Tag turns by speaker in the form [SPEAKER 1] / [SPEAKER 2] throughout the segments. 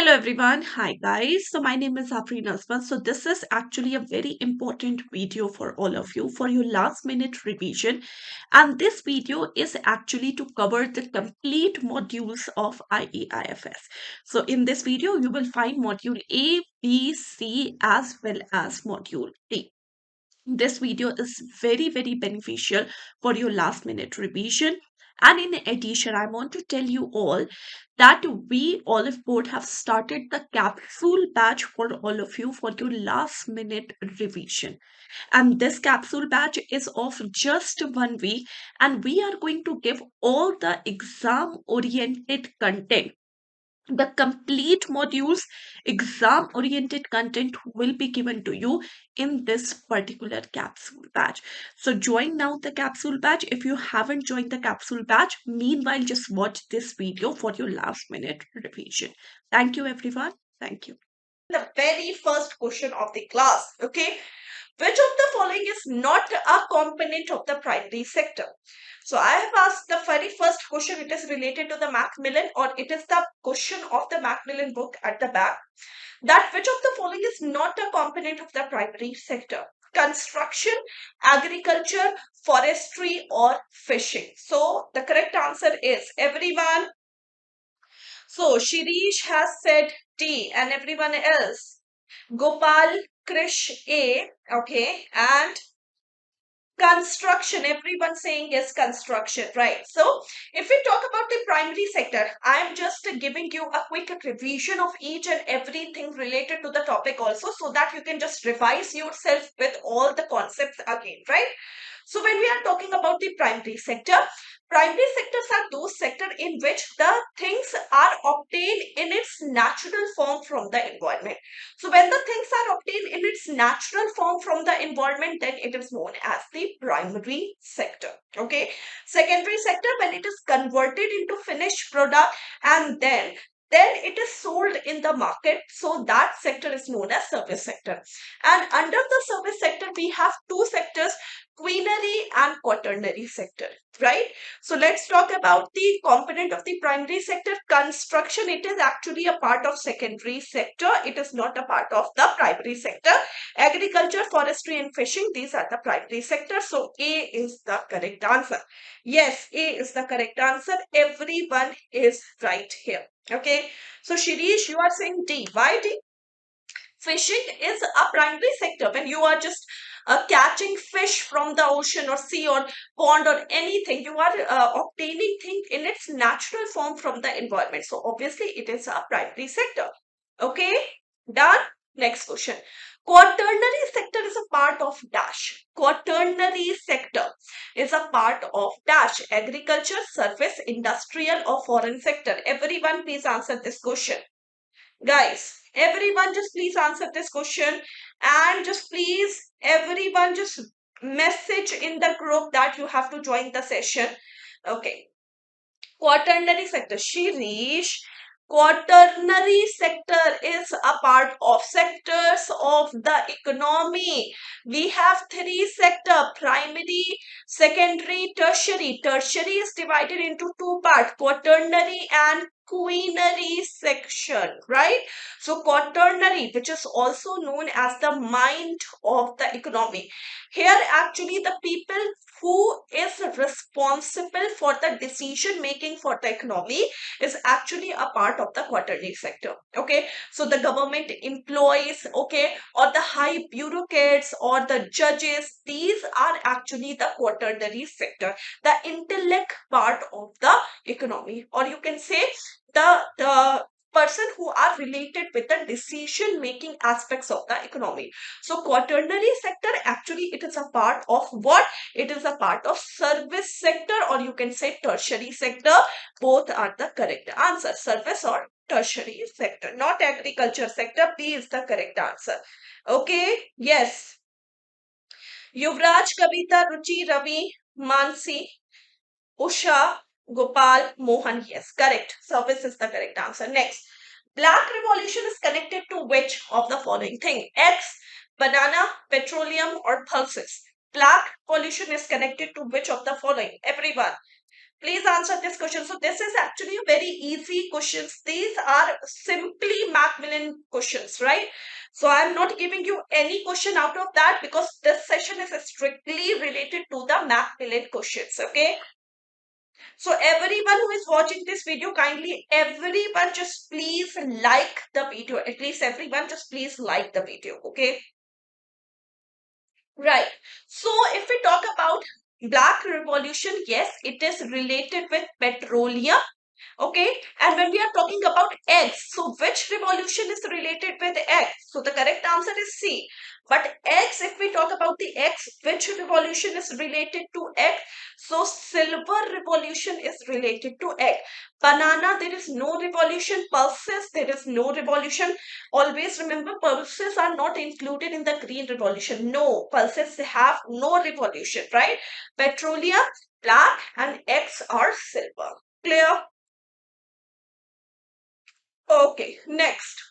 [SPEAKER 1] Hello everyone. Hi guys. So my name is Afreen Maam. So this is actually a very important video for all of you for your last minute revision. And this video is actually to cover the complete modules of IEIFS. So in this video, you will find module A, B, C as well as module D. This video is very beneficial for your last minute revision. And in addition, I want to tell you all that we Oliveboard have started the capsule batch for all of you for your last minute revision. And this capsule batch is of just 1 week, and we are going to give all the exam oriented content, the complete modules, exam oriented content will be given to you in this particular capsule batch. So join now the capsule batch if you haven't joined the capsule batch. Meanwhile, just watch this video for your last minute revision. Thank you everyone. Thank you. The very first question of the class, okay, which of the following is not a component of the primary sector? So I have asked the very first question. It is related to the Macmillan, or it is the question of the Macmillan book at the back. That which of the following is not a component of the primary sector? Construction, agriculture, forestry, or fishing. So the correct answer is everyone. So Shirish has said D, and everyone else. Gopal, Krish A, okay, and construction, everyone saying yes, construction, right? So if we talk about the primary sector, I'm just giving you a quick revision of each and everything related to the topic also, so that you can just revise yourself with all the concepts again, right? So when we are talking about the primary sectors are those sectors in which the things are obtained in its natural form from the environment. So when the things are obtained in its natural form from the environment, then it is known as the primary sector. Okay. Secondary sector, when it is converted into finished product and then it is sold in the market. So that sector is known as service sector. And under the service sector, we have two sectors, quaternary and quaternary sector, right? So let's talk about the component of the primary sector. Construction, it is actually a part of secondary sector. It is not a part of the primary sector. Agriculture, forestry and fishing, these are the primary sector. So A is the correct answer. Yes, A is the correct answer. Everyone is right here. Okay. So Shirish, you are saying D. Why D? Fishing is a primary sector. When you are just catching fish from the ocean or sea or pond or anything, you are obtaining things in its natural form from the environment. So obviously it is a primary sector. Okay, done. Next question. Quaternary sector is a part of dash. Quaternary sector is a part of dash. Agriculture, service, industrial or foreign sector. Everyone please answer this question. Guys, everyone just please answer this question, and just please everyone just message in the group that you have to join the session. Okay. Quaternary sector. Shirish, quaternary sector is a part of sectors of the economy. We have three sector: primary, secondary, tertiary. Tertiary is divided into two parts, quaternary and quinary section, right? So quaternary, which is also known as the mind of the economy. Here actually the people who is responsible for the decision making for the economy is actually a part of the quaternary sector. Okay, so the government employees, okay, or the high bureaucrats or the judges, these are actually the quaternary sector, the intellect part of the economy, or you can say the person who are related with the decision making aspects of the economy. So quaternary sector actually it is a part of what? It is a part of service sector, or you can say tertiary sector. Both are the correct answer. Service or tertiary sector, not agriculture sector. B is the correct answer. Okay. Yes. Yuvraj, Kavita, Ruchi, Ravi, Mansi, Usha, Gopal, Mohan. Yes, correct. Service is the correct answer. Next. Black revolution is connected to which of the following thing? X, banana, petroleum or pulses. Black revolution is connected to which of the following? Everyone. Please answer this question. So this is actually a very easy questions. These are simply Macmillan questions, right? So I'm not giving you any question out of that because this session is strictly related to the Macmillan questions. Okay. So everyone who is watching this video, kindly everyone just please like the video. At least everyone just please like the video. Okay. Right. So if we talk about Black Revolution, yes, it is related with petroleum. Okay, and when we are talking about eggs, so which revolution is related with eggs? So the correct answer is C. But eggs, if we talk about the eggs, which revolution is related to egg? So silver revolution is related to egg. Banana, there is no revolution. Pulses, there is no revolution. Always remember, pulses are not included in the green revolution. No, pulses have no revolution, right? Petroleum, black, and eggs are silver. Clear? Okay, next.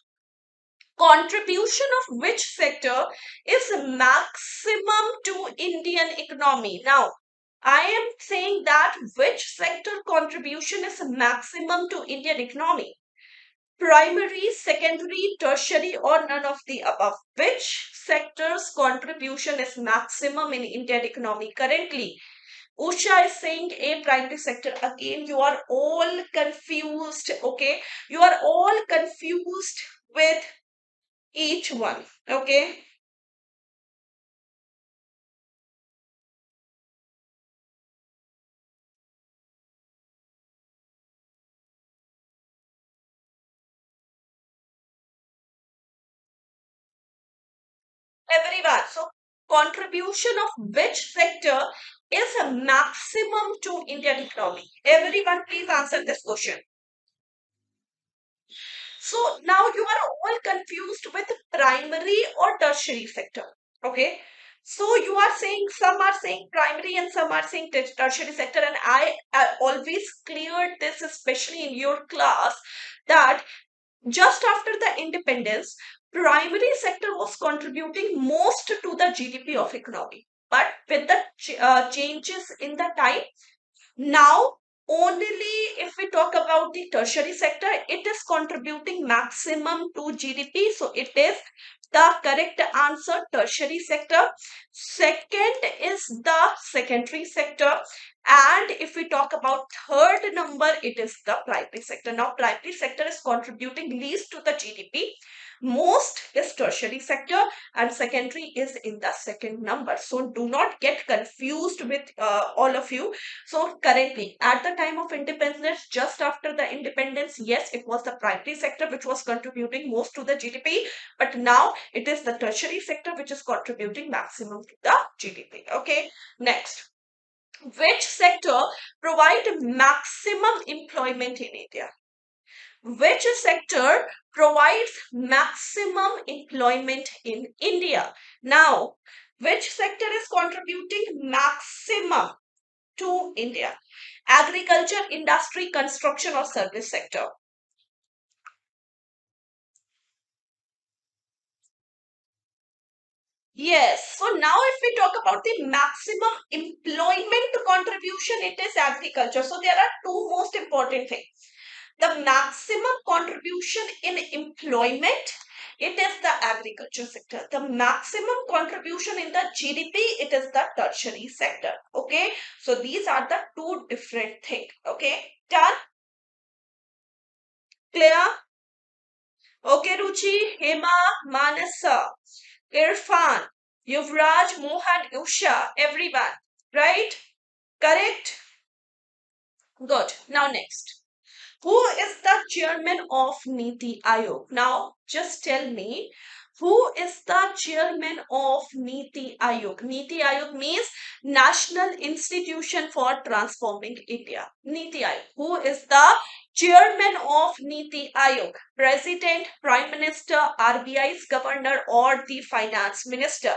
[SPEAKER 1] Contribution of which sector is maximum to Indian economy? Now, I am saying that which sector contribution is maximum to Indian economy? Primary, secondary, tertiary, or none of the above? Which sector's contribution is maximum in Indian economy currently? Usha is saying a primary sector. Again, you are all confused. Okay, you are all confused with each one. Okay, everyone. So, contribution of which sector is a maximum to Indian economy? Everyone, please answer this question. So now you are all confused with primary or tertiary sector. Okay. So you are saying some are saying primary and some are saying tertiary sector, and I always cleared this, especially in your class, that just after the independence, primary sector was contributing most to the GDP of economy. But with the changes in the time, now, only if we talk about the tertiary sector, it is contributing maximum to GDP. So, it is the correct answer, tertiary sector. Second is the secondary sector. And if we talk about third number, it is the primary sector. Now, primary sector is contributing least to the GDP. Most is tertiary sector and secondary is in the second number. So, do not get confused with all of you. So currently, at the time of independence, just after the independence, yes, it was the primary sector which was contributing most to the GDP, but now it is the tertiary sector which is contributing maximum to the GDP. Okay, next. Which sector provide maximum employment in India? Which sector provides maximum employment in India? Now, which sector is contributing maximum to India? Agriculture, industry, construction, or service sector? Yes. So now if we talk about the maximum employment contribution, it is agriculture. So there are two most important things. The maximum contribution in employment, it is the agriculture sector. The maximum contribution in the GDP, it is the tertiary sector. Okay. So these are the two different things. Okay. Done? Clear? Okay, Ruchi, Hema, Manasa, Irfan, Yuvraj, Mohan, Usha, everyone. Right? Correct? Good. Now next. Who is the chairman of Niti Aayog? Now, just tell me, who is the chairman of Niti Aayog? Niti Aayog means National Institution for Transforming India. Niti Aayog. Who is the chairman of Niti Aayog? President, Prime Minister, RBI's governor, or the finance minister?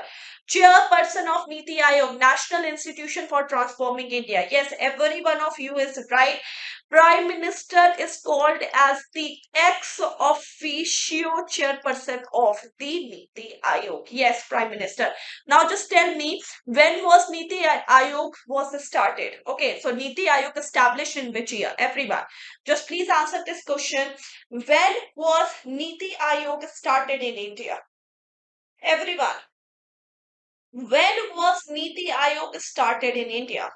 [SPEAKER 1] Chairperson of Niti Aayog, National Institution for Transforming India. Yes, every one of you is right. Prime Minister is called as the ex officio chairperson of the Niti Aayog. Yes, Prime Minister. Now just tell me, when was Niti Aayog was started? Okay, so Niti Aayog established in which year? Everyone, just please answer this question. When was Niti Aayog started in India? Everyone, when was Niti Aayog started in India?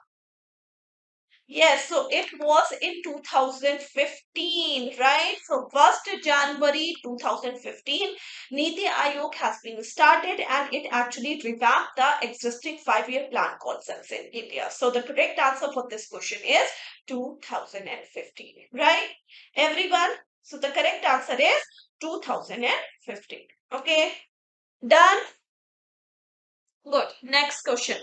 [SPEAKER 1] Yes, so it was in 2015, right? So 1st January 2015, Niti Aayog has been started and it actually revamped the existing 5-year plan concepts in India. So the correct answer for this question is 2015, right? Everyone, so the correct answer is 2015. Okay, done? Good. Next question.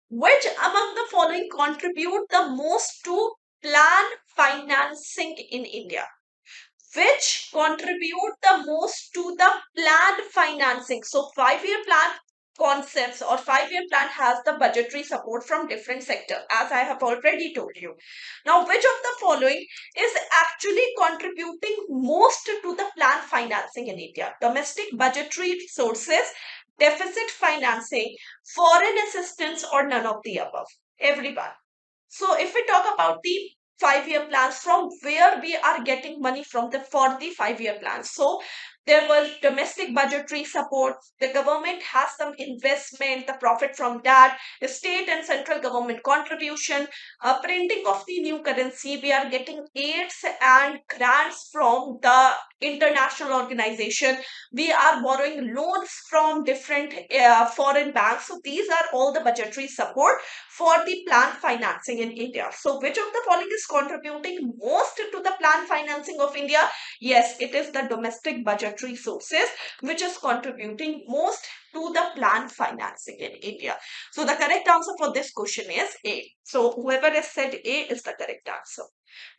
[SPEAKER 1] Which among the following contribute the most to plan financing in India? Which contribute the most to the planned financing? So 5-year plan concepts or 5-year plan has the budgetary support from different sector, as I have already told you. Now, which of the following is actually contributing most to the planned financing in India? Domestic budgetary resources, deficit financing, foreign assistance, or none of the above? Everyone. So if we talk about the 5-year plans, from where we are getting money from the for the 5-year plans. So there was domestic budgetary support. The government has some investment, the profit from that, the state and central government contribution, printing of the new currency. We are getting aids and grants from the international organization. We are borrowing loans from different foreign banks. So these are all the budgetary support for the planned financing in India. So which of the following is contributing most to the planned financing of India? Yes, it is the domestic budgetary sources which is contributing most to the planned financing in India. So the correct answer for this question is A. So whoever has said A is the correct answer.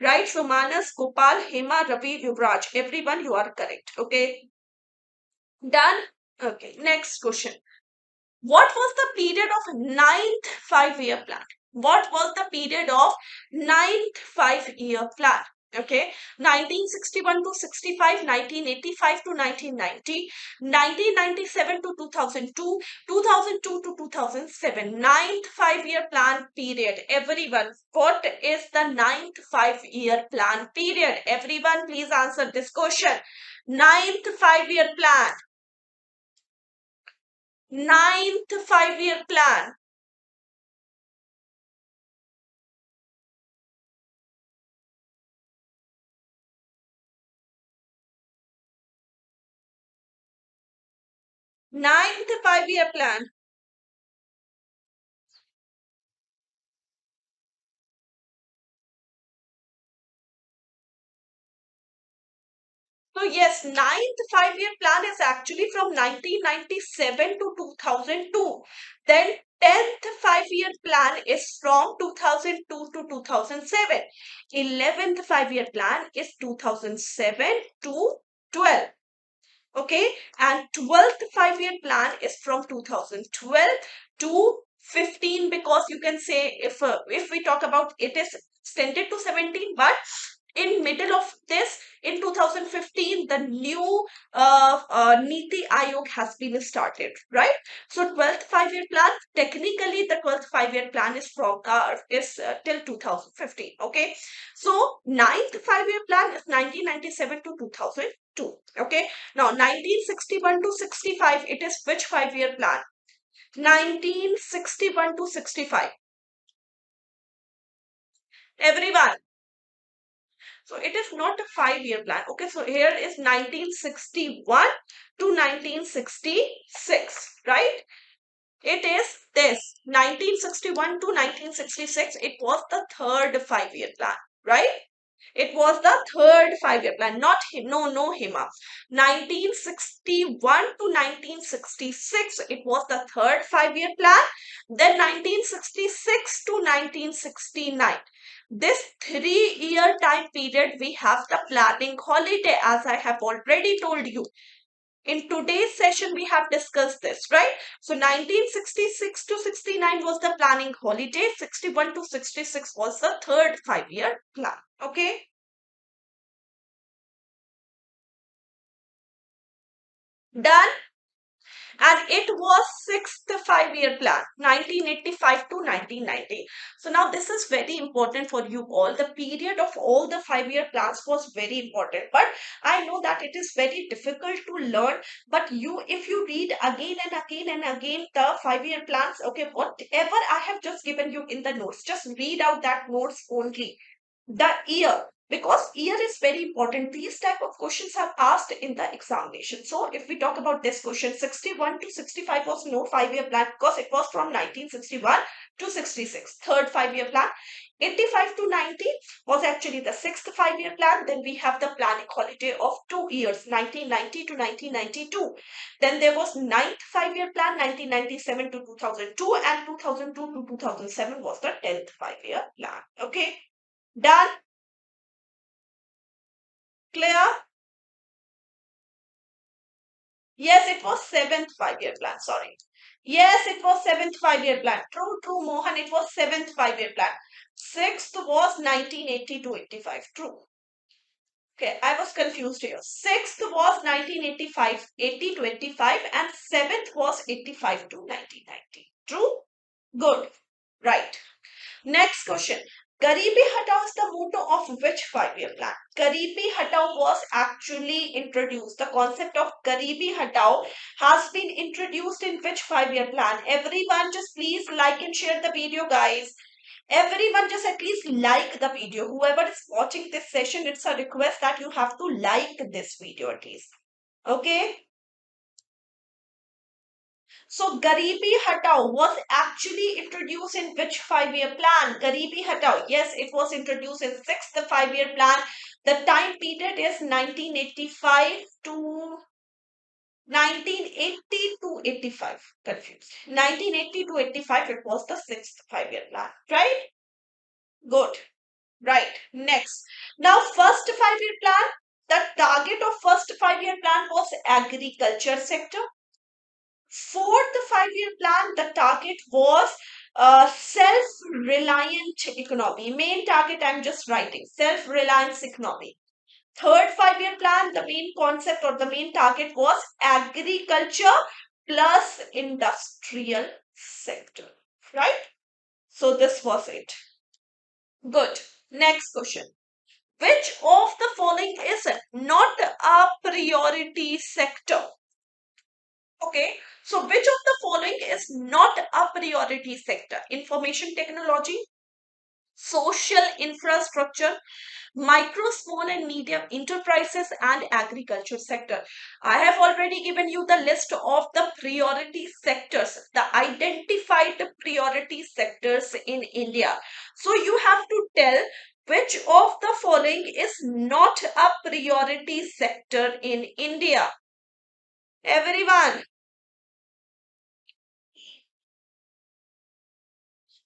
[SPEAKER 1] Right? So Manas, Gopal, Hema, Ravi, Yuvraj, everyone, you are correct. Okay. Done? Okay. Next question. What was the period of ninth 5-year plan? What was the period of ninth 5-year plan? Okay, 1961 to 65, 1985 to 1990, 1997 to 2002, 2002 to 2007. Ninth 5-year plan period. Everyone, what is the ninth 5-year plan period? Everyone, please answer this question. Ninth 5-year plan. Ninth 5-year plan. Ninth 5-year plan. So yes, ninth 5-year plan is actually from 1997 to 2002. Then 10th 5-year plan is from 2002 to 2007. 11th 5-year plan is 2007 to 12. Okay, and 12th 5-year plan is from 2012 to 15, because you can say if we talk about it is extended to 17, but in middle of this in 2015 the new Niti Aayog has been started, right? So 12th 5-year plan, technically the 12th 5-year plan is from till 2015. Okay, so ninth 5-year plan is 1997 to 2002. Okay, now 1961 to 65, it is which 5-year plan? 1961 to 65. Everyone, so it is not a 5-year plan. Okay, so here is 1961 to 1966, right? It is this 1961 to 1966. It was the third 5-year plan, right? It was the third 5-year plan, not him. No, Hima. 1961 to 1966, it was the third 5-year plan. Then 1966 to 1969. This 3-year time period, we have the planning holiday, as I have already told you. In today's session, we have discussed this, right? So 1966 to 69 was the planning holiday. 61 to 66 was the third 5-year plan. Okay. Done. And it was sixth 5-year plan, 1985 to 1990. So now this is very important for you all. The period of all the 5-year plans was very important, but I know that it is very difficult to learn. But you, if you read again and again and again the 5-year plans, okay, whatever I have just given you in the notes, just read out that notes only, the year, because year is very important. These type of questions are asked in the examination. So if we talk about this question, 61 to 65 was no 5-year plan because it was from 1961 to 66, third 5-year plan. 85 to 90 was actually the sixth 5-year plan. Then we have the planning holiday of 2 years, 1990 to 1992. Then there was ninth 5-year plan, 1997 to 2002, and 2002 to 2007 was the 10th 5-year plan. Okay. Done? Clear? Yes, it was seventh 5-year plan. Sorry. Yes, it was seventh 5-year plan. True, true, Mohan. It was seventh 5-year plan. Sixth was 1980 to 85. True. Okay, I was confused here. Sixth was 1985, 80 to 85, and seventh was 85 to 1990. True? Good. Right. Next question. Garibi Hatao is the motto of which 5-year plan? Garibi Hatao was actually introduced. The concept of Garibi Hatao has been introduced in which 5-year plan? Everyone just please like and share the video, guys. Everyone just at least like the video. Whoever is watching this session, it's a request that you have to like this video at least. Okay. So Garibi Hatao was actually introduced in which 5-year plan? Garibi Hatao. Yes, it was introduced in sixth 5-year plan. The time period is 1985 to 1980 to 85. Confused. 1980 to 85, it was the sixth 5-year plan. Right? Good. Right. Next. Now, first 5-year plan. The target of first 5-year plan was agriculture sector. Fourth 5-year plan, the target was self-reliant economy. Main target I'm just writing, self-reliance economy. Third 5-year plan, the main concept or the main target was agriculture plus industrial sector. Right? So this was it. Good. Next question. Which of the following is not a priority sector? Okay, so which of the following is not a priority sector? Information technology, social infrastructure, micro, small and medium enterprises, and agriculture sector. I have already given you the list of the priority sectors, the identified priority sectors in India. So you have to tell which of the following is not a priority sector in India. Everyone.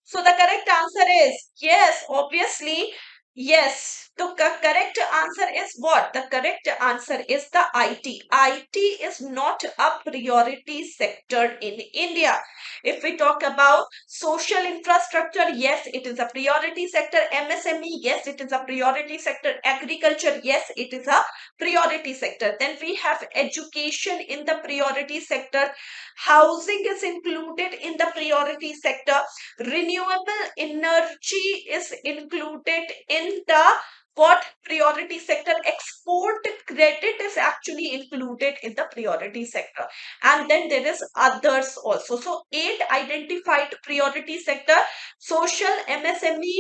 [SPEAKER 1] So the correct answer is yes, obviously. Yes, the correct answer is what? The correct answer is the IT. IT is not a priority sector in India. If we talk about social infrastructure, yes, it is a priority sector. MSME, yes, it is a priority sector. Agriculture, yes, it is a priority sector. Then we have education in the priority sector. Housing is included in the priority sector. Renewable energy is included in the what priority sector? Export credit is actually included in the priority sector. And then there is others also. So 8 identified priority sector: social, MSME,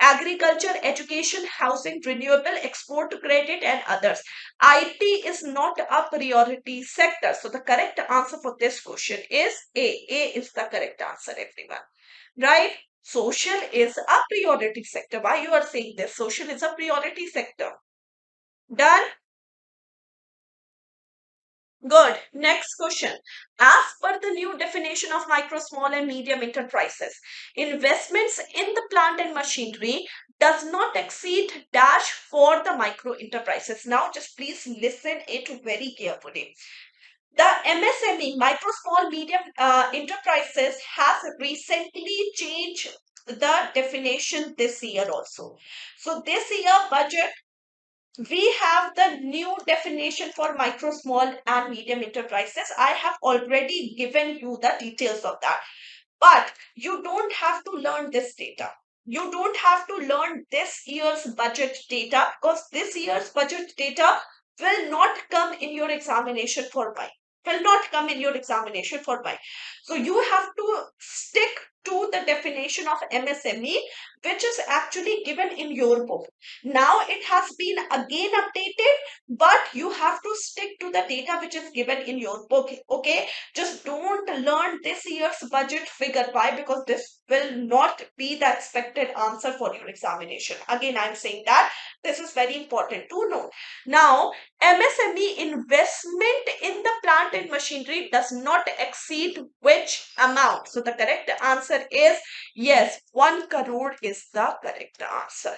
[SPEAKER 1] agriculture, education, housing, renewable, export credit, and others. IT is not a priority sector. So the correct answer for this question is A. A is the correct answer, everyone. Right? Social is a priority sector. Why you are saying this? Social is a priority sector. Done? Good. Next question. As per the new definition of micro, small and medium enterprises, investments in the plant and machinery does not exceed dash for the micro enterprises. Now just please listen it very carefully. The MSME, micro, small, medium enterprises, has recently changed the definition this year also. So this year budget, we have the new definition for micro, small, and medium enterprises. I have already given you the details of that. But you don't have to learn this data. You don't have to learn this year's budget data, because this year's budget data will not come in your examination for mine. Will not come in your examination for mine. So you have to stick to the definition of MSME, which is actually given in your book. Now it has been again updated, but you have to stick to the data which is given in your book. Okay, just don't learn this year's budget figure. Why? Because this will not be the expected answer for your examination. Again, I'm saying that this is very important to know. Now, MSME investment in the plant and machinery does not exceed which amount? So the correct answer is yes, 1 crore is the correct answer.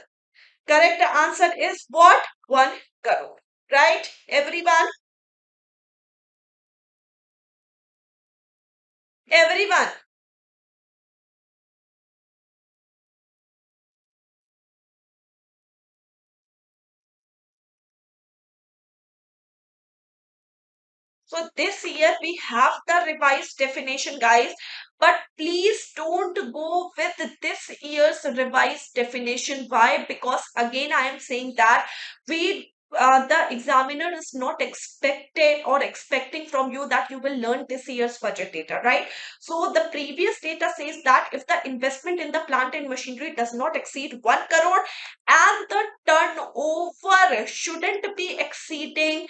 [SPEAKER 1] Correct answer is what? 1 crore. Right, everyone? Everyone. So this year we have the revised definition, guys. But please don't go with this year's revised definition. Why? Because again, I am saying that the examiner is not expected or expecting from you that you will learn this year's budget data, right? So the previous data says that if the investment in the plant and machinery does not exceed 1 crore and the turnover shouldn't be exceeding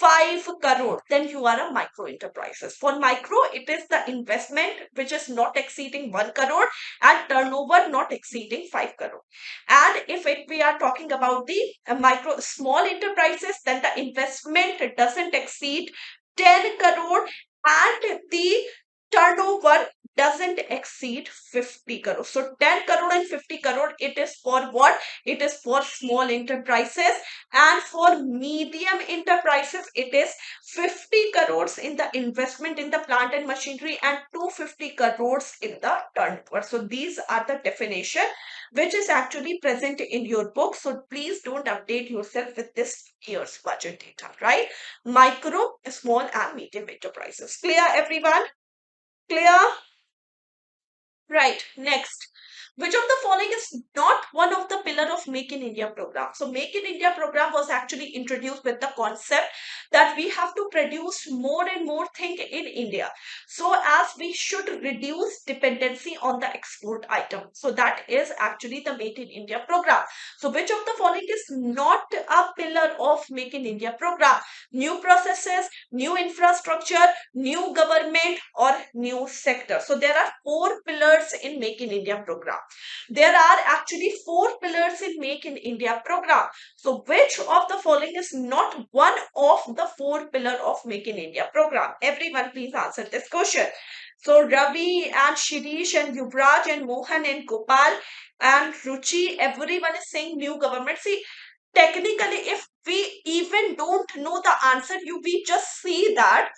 [SPEAKER 1] 5 crore, then you are a micro enterprises. For micro, it is the investment which is not exceeding 1 crore and turnover not exceeding 5 crore. And if we are talking about the micro small enterprises, then the investment doesn't exceed 10 crore and the turnover doesn't exceed 50 crore. So 10 crore and 50 crore, it is for what? It is for small enterprises, and for medium enterprises it is 50 crores in the investment in the plant and machinery and 250 crores in the turnover. So these are the definition which is actually present in your book. So please don't update yourself with this year's budget data, right? Micro, small, and medium enterprises. Clear, everyone? Clear? Right. Next. Which of the following is not one of the pillar of Make in India program? So Make in India program was actually introduced with the concept that we have to produce more and more thing in India, so as we should reduce dependency on the export item. So that is actually the Make in India program. So which of the following is not a pillar of Make in India program? New processes, new infrastructure, new government, or new sector. So there are 4 pillars in Make in India program. There are actually 4 pillars in Make in India program. So which of the following is not one of the 4 pillar of Make in India program? Everyone please answer this question. So Ravi and Shirish and Yuvraj and Mohan and Gopal and Ruchi, everyone is saying new government. See, technically, if we even don't know the answer, we just see that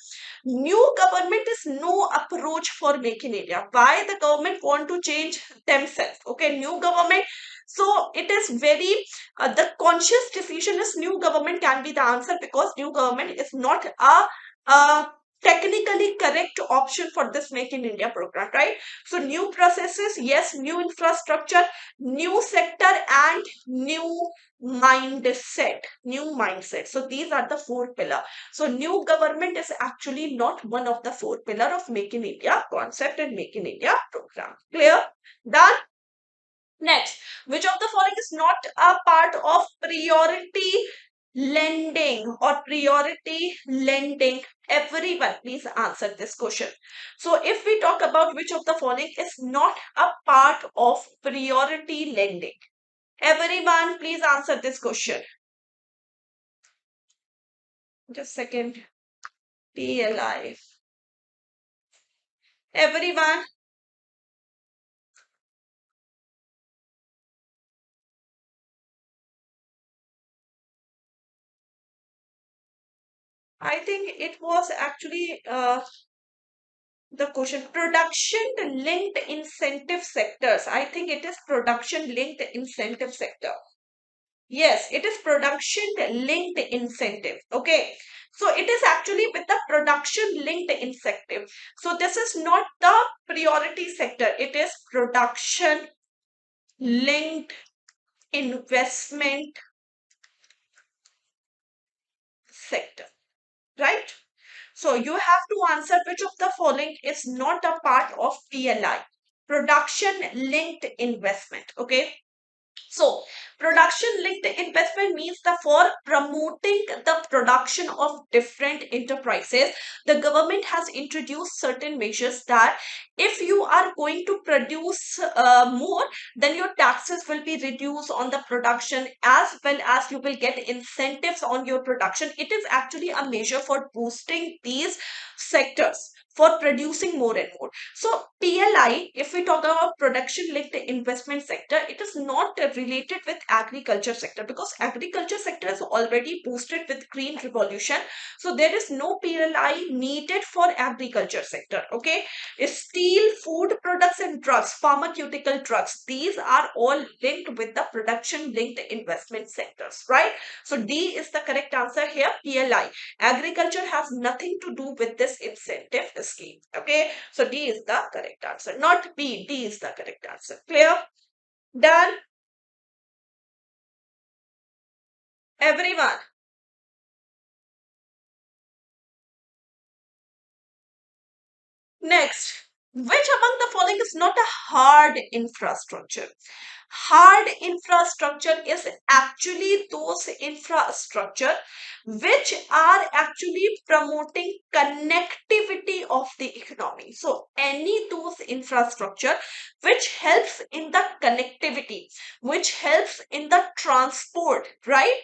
[SPEAKER 1] new government is no approach for Make in India. Why the government want to change themselves? Okay, new government. So it is very the conscious decision is new government can be the answer, because new government is not a technically correct option for this Make in India program, right? So new processes, yes, new infrastructure, new sector, and new mindset. New mindset. So these are the 4 pillar. So new government is actually not one of the 4 pillar of Make in India concept and Make in India program. Clear? Done? Next, which of the following is not a part of priority lending or priority lending? Everyone please answer this question. So if we talk about which of the following is not a part of priority lending, everyone please answer this question. Just a second. PLI. Everyone. I think it was actually the question production linked incentive sectors. I think it is production linked incentive sector. Yes, it is production linked incentive. Okay. So it is actually with the production linked incentive. So this is not the priority sector. It is production linked investment sector. Right? So you have to answer which of the following is not a part of PLI. Production linked investment. Okay. So, production linked investment means the for promoting the production of different enterprises, the government has introduced certain measures that if you are going to produce more, then your taxes will be reduced on the production as well as you will get incentives on your production. It is actually a measure for boosting these sectors for producing more and more. So PLI, if we talk about production linked investment sector, it is not related with agriculture sector because agriculture sector is already boosted with green revolution. So there is no PLI needed for agriculture sector. Okay, steel, food products and drugs, pharmaceutical drugs, these are all linked with the production linked investment sectors, right? So D is the correct answer here. PLI, agriculture has nothing to do with this incentive scheme. Okay, so D is the correct answer, not B. D is the correct answer. Clear? Done? Everyone? Next, which among the following is not a hard infrastructure? Hard infrastructure is actually those infrastructure which are actually promoting connectivity of the economy. So any those infrastructure which helps in the connectivity, which helps in the transport, right?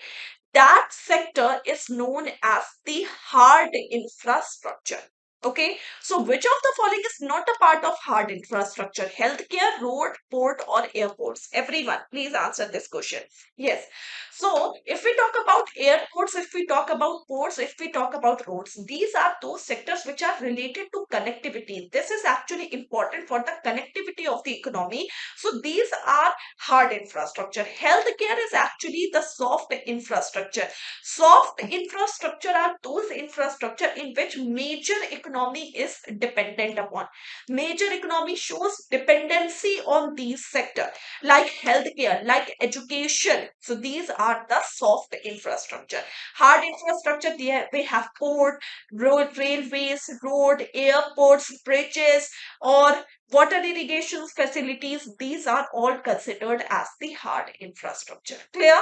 [SPEAKER 1] That sector is known as the hard infrastructure. Okay, so which of the following is not a part of hard infrastructure? Healthcare, road, port, or airports? Everyone, please answer this question. Yes. So, if we talk about airports, if we talk about ports, if we talk about roads, these are those sectors which are related to connectivity. This is actually important for the connectivity of the economy. So, these are hard infrastructure. Healthcare is actually the soft infrastructure. Soft infrastructure are those infrastructure in which major economy is dependent upon. Major economy shows dependency on these sector like healthcare, like education. So these are the soft infrastructure. Hard infrastructure, we have port, road, railways, road, airports, bridges, or water irrigation facilities. These are all considered as the hard infrastructure. Clear?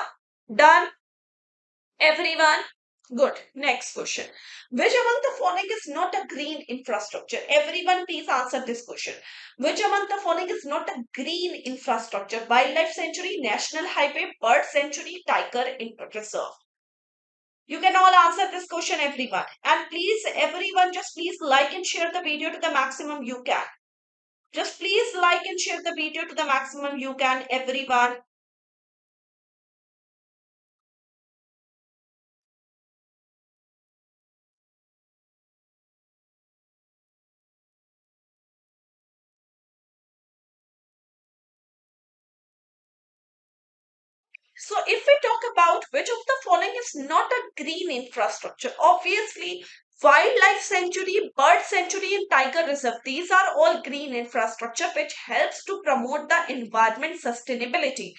[SPEAKER 1] Done? Everyone? Good. Next question. Which among the following is not a green infrastructure? Everyone, please answer this question. Which among the following is not a green infrastructure? Wildlife sanctuary, national highway, bird sanctuary, tiger reserve. You can all answer this question, everyone. And please, everyone, just please like and share the video to the maximum you can. Just please like and share the video to the maximum you can, everyone. So, if we talk about which of the following is not a green infrastructure, obviously, wildlife sanctuary, bird sanctuary, and tiger reserve, these are all green infrastructure which helps to promote the environment sustainability.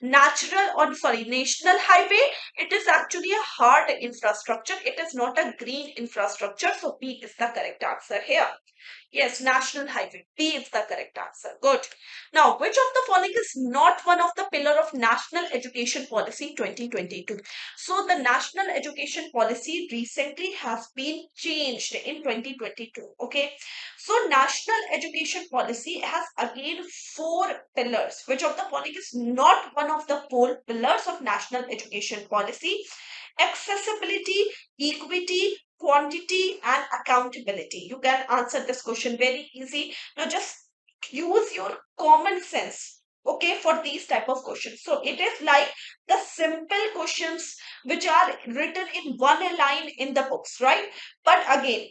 [SPEAKER 1] Natural or sorry, national highway, it is actually a hard infrastructure, it is not a green infrastructure. So, B is the correct answer here. Yes, National Highway. B is the correct answer. Good. Now, which of the following is not one of the pillar of National Education Policy 2022? So, the National Education Policy recently has been changed in 2022. Okay. So, National Education Policy has again four pillars. Which of the following is not one of the four pillars of National Education Policy? Accessibility, equity, quantity, and accountability. You can answer this question very easy. Now just use your common sense. Okay, for these type of questions. So it is like the simple questions which are written in one line in the books, right? But again,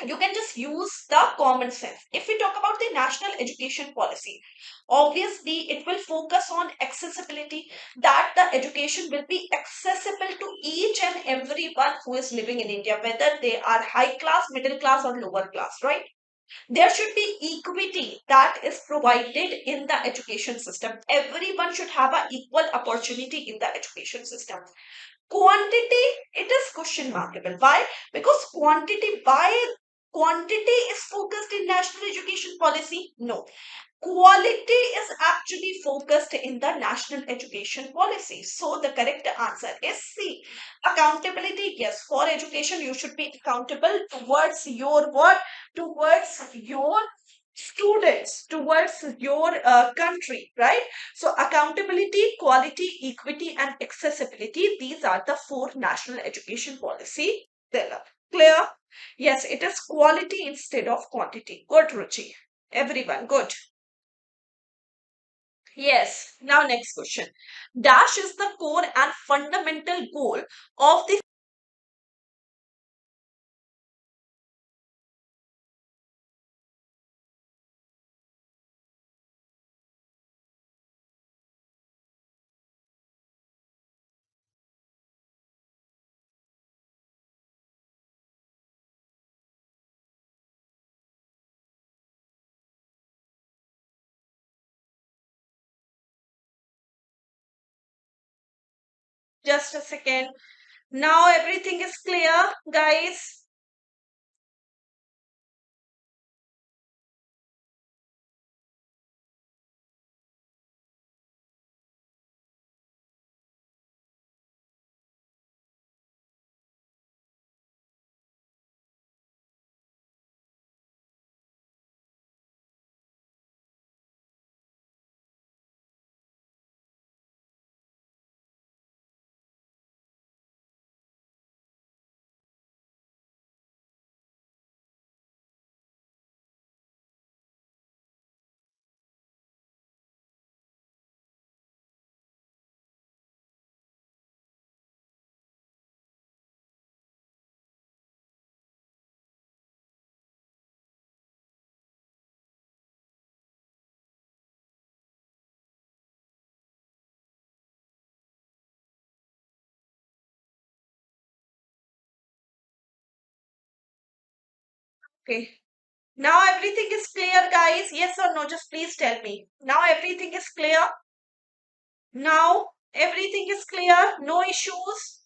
[SPEAKER 1] you can just use the common sense. If we talk about the national education policy, obviously it will focus on accessibility, that the education will be accessible to each and everyone who is living in India, whether they are high class, middle class, or lower class, right? There should be equity that is provided in the education system. Everyone should have an equal opportunity in the education system. Quantity, it is question markable. Why? Because quantity is focused in national education policy? No. Quality is actually focused in the national education policy. So the correct answer is C. Accountability, yes, for education you should be accountable towards your what? Towards your students, towards your country, right? So accountability, quality, equity, and accessibility, these are the four national education policy pillar. Clear? Yes, it is quality instead of quantity. Good, Ruchi. Everyone, good. Yes. Now next question. Dash is the core and fundamental goal of the. Just a second. Now everything is clear, guys. Okay. Now everything is clear, guys. Yes or no? Just please tell me. Now everything is clear. Now everything is clear. No issues.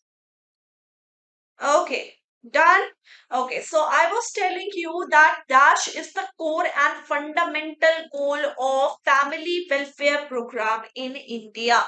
[SPEAKER 1] Okay, done. Okay, so I was telling you that DASH is the core and fundamental goal of family welfare program in India.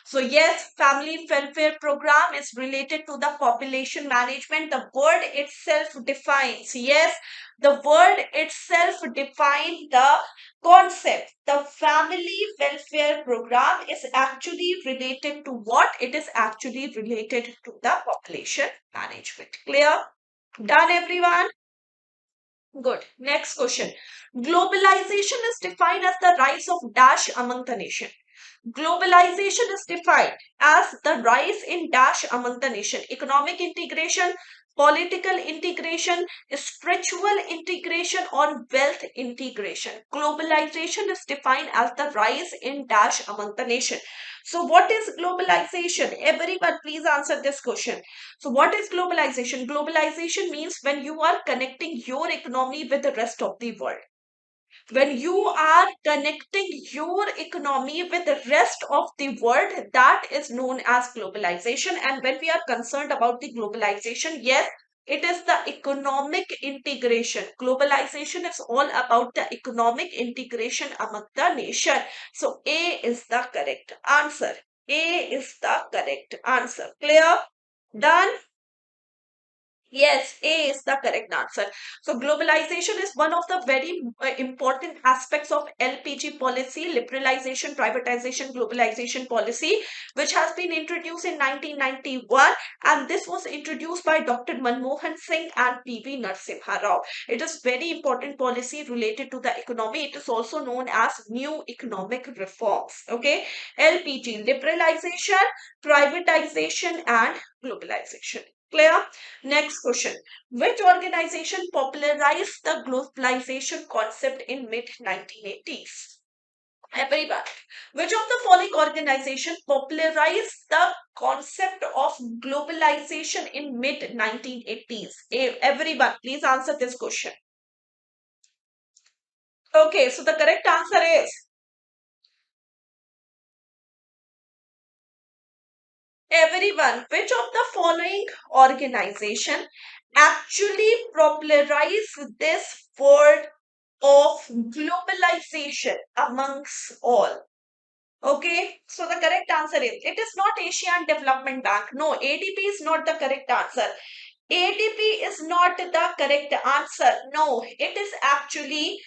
[SPEAKER 1] So yes, family welfare program is related to the population management. The word itself defines, yes, the word itself defines the concept. The family welfare program is actually related to what? It is actually related to the population management. Clear? Done, everyone? Good. Next question. Globalization is defined as the rise of dash among the nation. Globalization is defined as the rise in dash among the nation. Economic integration, political integration, spiritual integration, or wealth integration. Globalization is defined as the rise in dash among the nation. So, what is globalization? Everyone, please answer this question. So, what is globalization? Globalization means when you are connecting your economy with the rest of the world. When you are connecting your economy with the rest of the world, that is known as globalization. And when we are concerned about the globalization, yes, it is the economic integration. Globalization is all about the economic integration among the nation. So A is the correct answer. A is the correct answer. Clear? Done? Yes, A is the correct answer. So, globalization is one of the very important aspects of LPG policy, liberalization, privatization, globalization policy, which has been introduced in 1991. And this was introduced by Dr. Manmohan Singh and PV Narasimha Rao. It is very important policy related to the economy. It is also known as new economic reforms. Okay, LPG, liberalization, privatization, and globalization. Clear? Next question. Which organization popularized the globalization concept in mid 1980s? Everyone. Which of the following organization popularized the concept of globalization in mid 1980s? Everyone, please answer this question. Okay, so the correct answer is everyone. Which of the following organization actually popularized this word of globalization amongst all? Okay, so the correct answer is it is not Asian Development Bank. No, ADB is not the correct answer. ADB is not the correct answer. No, it is actually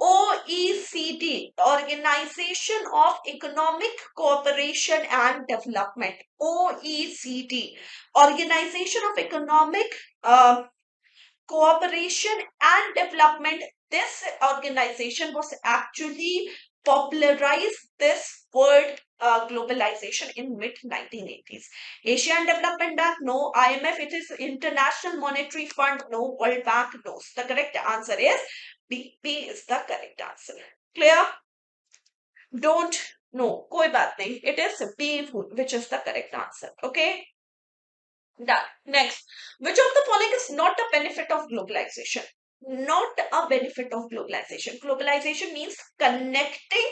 [SPEAKER 1] OECD, Organization of Economic Cooperation and Development. OECD, Organization of Economic Cooperation and Development. This organization was actually popularized this word globalization in mid 1980s. Asian Development Bank, no. IMF, it is International Monetary Fund, no. World Bank, no. The correct answer is B. B is the correct answer. Clear? Don't, no. कोई बात नहीं. It is B, which is the correct answer. Okay. Done. Next, which of the following is not a benefit of globalization? Not a benefit of globalization. Globalization means connecting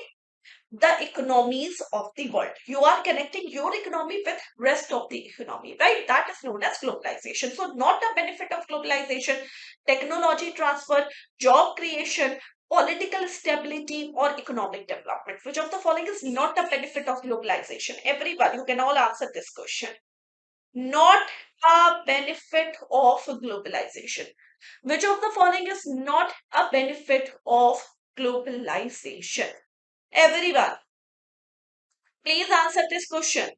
[SPEAKER 1] the economies of the world. You are connecting your economy with rest of the economy, right? That is known as globalization. So, not a benefit of globalization, technology transfer, job creation, political stability, or economic development. Which of the following is not a benefit of globalization? Everyone, you can all answer this question. Not a benefit of globalization. Which of the following is not a benefit of globalization? Everyone, please answer this question.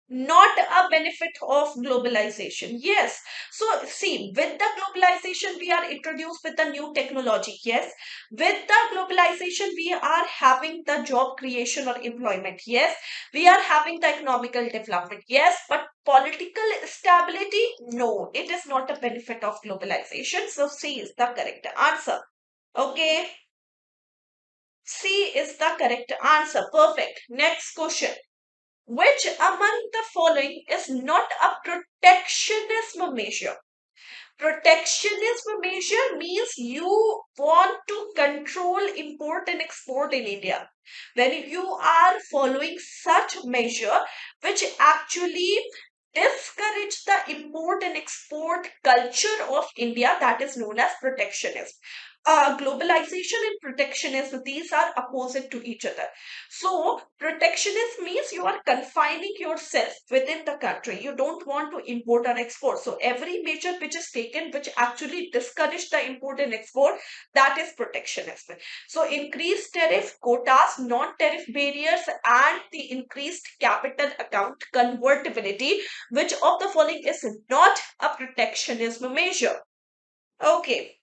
[SPEAKER 1] Not a benefit of globalization. Yes. So, see, with the globalization, we are introduced with the new technology. Yes. With the globalization, we are having the job creation or employment. Yes. We are having the economical development. Yes. But political stability, no, it is not a benefit of globalization. So, C is the correct answer. Okay. C is the correct answer. Perfect. Next question. Which among the following is not a protectionism measure? Protectionism measure means you want to control import and export in India. When you are following such measure which actually discourage the import and export culture of India, that is known as protectionism. Globalization and protectionism, these are opposite to each other. So, protectionism means you are confining yourself within the country. You don't want to import or export. So, every measure which is taken which actually discourage the import and export, that is protectionism. So, increased tariff quotas, non-tariff barriers, and the increased capital account convertibility, which of the following is not a protectionism measure? Okay.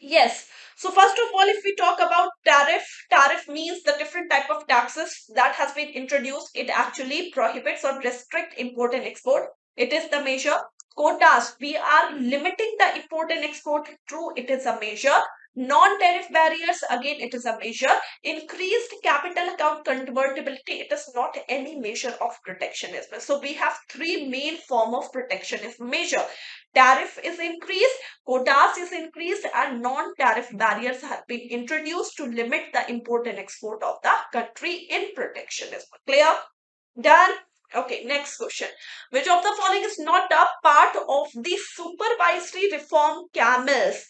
[SPEAKER 1] Yes. So first of all, if we talk about tariff means the different type of taxes that has been introduced. It actually prohibits or restrict import and export. It is the measure. Quotas, we are limiting the import and export. True, it is a measure. Non-tariff barriers, again, it is a measure. Increased capital account convertibility, it is not any measure of protectionism. So we have three main form of protectionism measure. Tariff is increased, quotas is increased, and non-tariff barriers have been introduced to limit the import and export of the country in protectionism. Clear? Done? Okay, next question. Which of the following is not a part of the supervisory reform camels?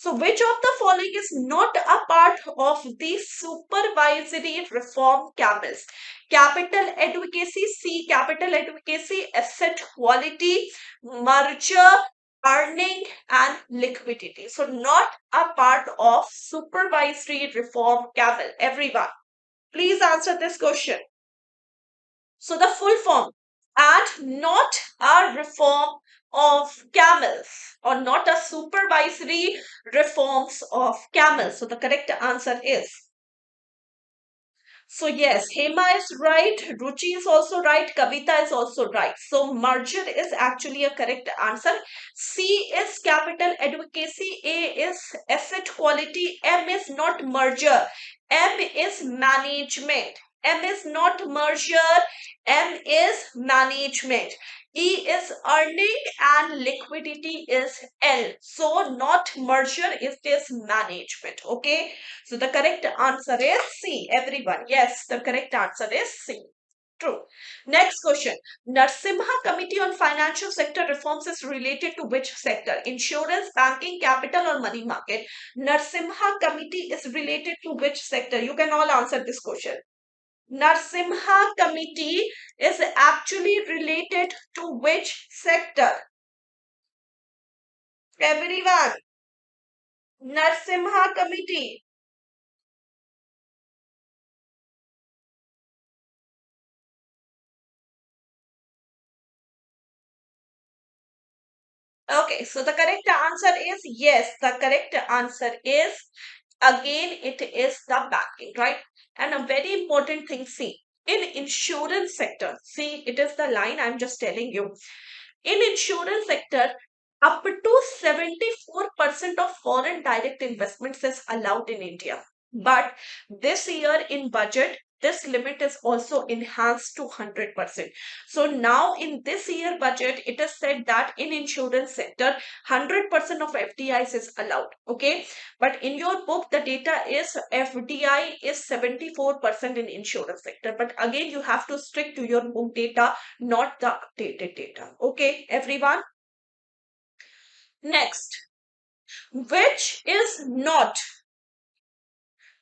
[SPEAKER 1] So, which of the following is not a part of the supervisory reform camels? Capital advocacy, C, capital advocacy, asset quality, merger, earning and liquidity. So not a part of supervisory reform, camel. Everyone, please answer this question. So the full form, and not a reform of camels, or not a supervisory reforms of camels. So the correct answer is, so yes, Hema is right, Ruchi is also right, Kavita is also right. So merger is actually a correct answer. C is capital advocacy, A is asset quality, M is not merger, M is management. M is not merger, M is management. E is earning and liquidity is L. So not merger, it is management. Okay. So the correct answer is C. Everyone, yes, the correct answer is C. True. Next question. Narsimha Committee on Financial Sector Reforms is related to which sector? Insurance, banking, capital, or money market? Narsimha Committee is related to which sector? You can all answer this question. Narsimha Committee is actually related to which sector? Everyone. Narsimha Committee. Okay, so the correct answer is yes. The correct answer is again, it is the banking, right? And a very important thing, see, in insurance sector, see, it is the line I'm just telling you. In insurance sector, up to 74% of foreign direct investments is allowed in India. But this year in budget, this limit is also enhanced to 100%. So now in this year budget, it is said that in insurance sector, 100% of FDIs is allowed. Okay. But in your book, the data is FDI is 74% in insurance sector. But again, you have to stick to your book data, not the updated data. Okay, everyone. Next, which is not,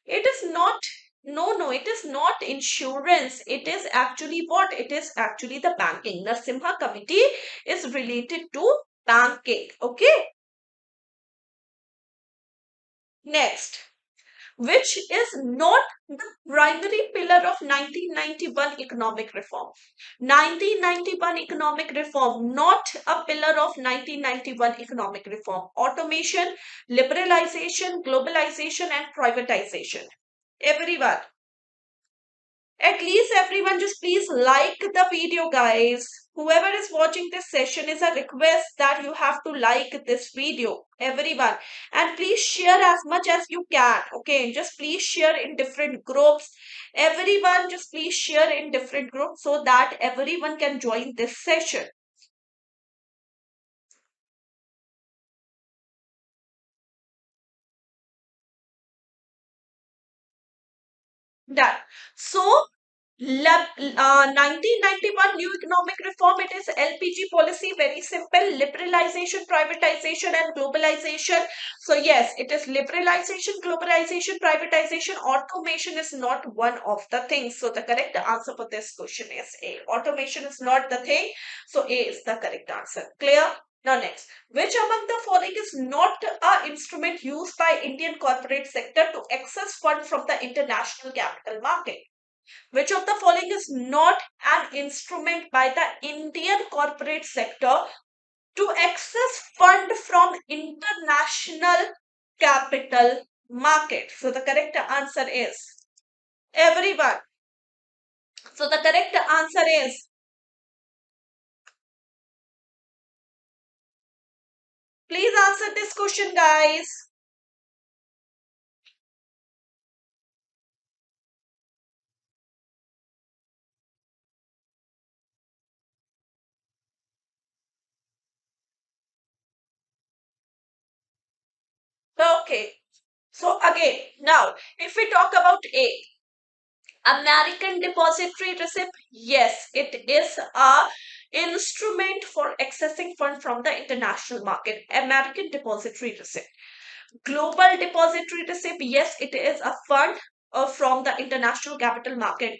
[SPEAKER 1] it is not, no, it is not insurance. It is actually what? It is actually the banking. Narsimha Committee is related to banking. Okay, next, which is not the primary pillar of 1991 economic reform. 1991 economic reform, not a pillar of 1991 economic reform. Automation, liberalization, globalization, and privatization. Everyone, at least everyone just please like the video, guys. Whoever is watching this session, is a request that you have to like this video, everyone. And please share as much as you can. Okay, just please share in different groups. Everyone, just please share in different groups so that everyone can join this session. Done. So 1991 new economic reform, it is LPG policy, very simple. Liberalization, privatization, and globalization. So yes, it is liberalization, globalization, privatization. Automation is not one of the things. So the correct answer for this question is A. Automation is not the thing. So A is the correct answer. Clear? Now next, which among the following is not a instrument used by Indian corporate sector to access fund from the international capital market? Which of the following is not an instrument by the Indian corporate sector to access fund from international capital market? So the correct answer is, everyone. So the correct answer is, please answer this question, guys. Okay. So again, now if we talk about A, American depository receipt, yes, it is a instrument for accessing fund from the international market. American depository receipt. Global depository receipt, yes, it is a fund from the international capital market.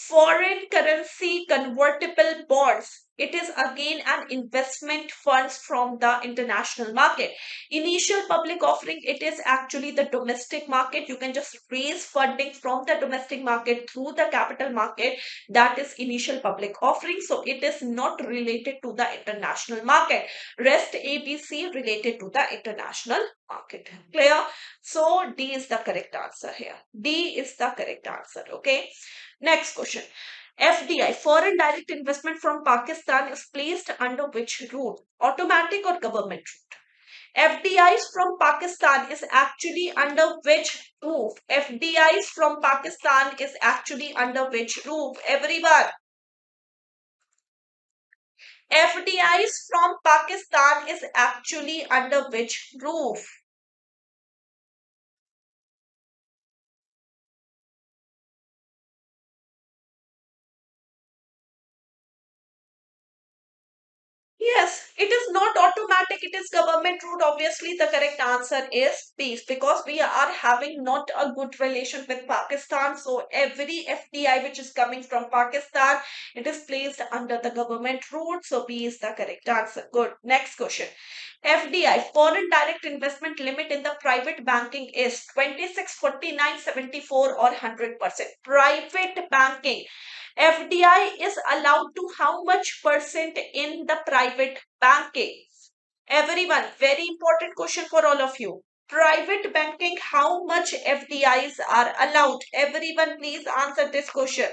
[SPEAKER 1] Foreign currency convertible bonds, It is again an investment funds from the international market. Initial public offering, it is actually the domestic market. You can just raise funding from the domestic market through the capital market. That is initial public offering. So it is not related to the international market. Rest ABC related to the international market. Clear? So D is the correct answer here. D is the correct answer. Okay. Next question. FDI, foreign direct investment from Pakistan, is placed under which route? Automatic or government route? FDIs from Pakistan is actually under which roof? FDIs from Pakistan is actually under which roof? Everyone. FDIs from Pakistan is actually under which roof? Yes, it is not automatic, it is government route. Obviously, the correct answer is peace because we are having not a good relation with Pakistan. So, every FDI which is coming from Pakistan, it is placed under the government route. So, B is the correct answer. Good. Next question. FDI, foreign direct investment limit in the private banking is 26, 49, 74 or 100%. Private banking. FDI is allowed to how much percent in the private banking? Everyone, very important question for all of you. Private banking, how much FDIs are allowed? Everyone, please answer this question.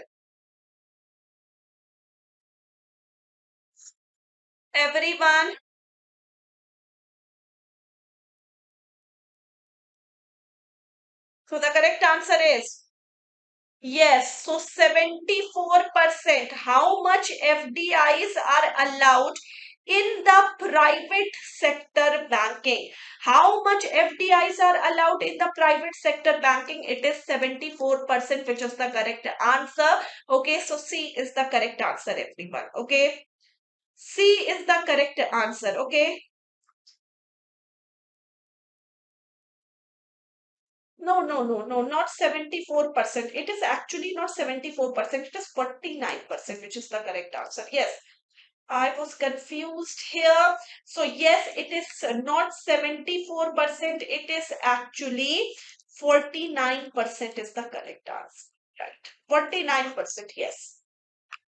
[SPEAKER 1] Everyone. So the correct answer is yes. So 74%. How much FDIs are allowed in the private sector banking? How much FDIs are allowed in the private sector banking? It is 74%, which is the correct answer. Okay, so C is the correct answer, everyone. Okay, C is the correct answer. Okay. No, no, no, no, not 74%. It is actually not 74%. It is 49%, which is the correct answer. Yes, I was confused here. So, yes, it is not 74%. It is actually 49% is the correct answer. Right. 49%. Yes.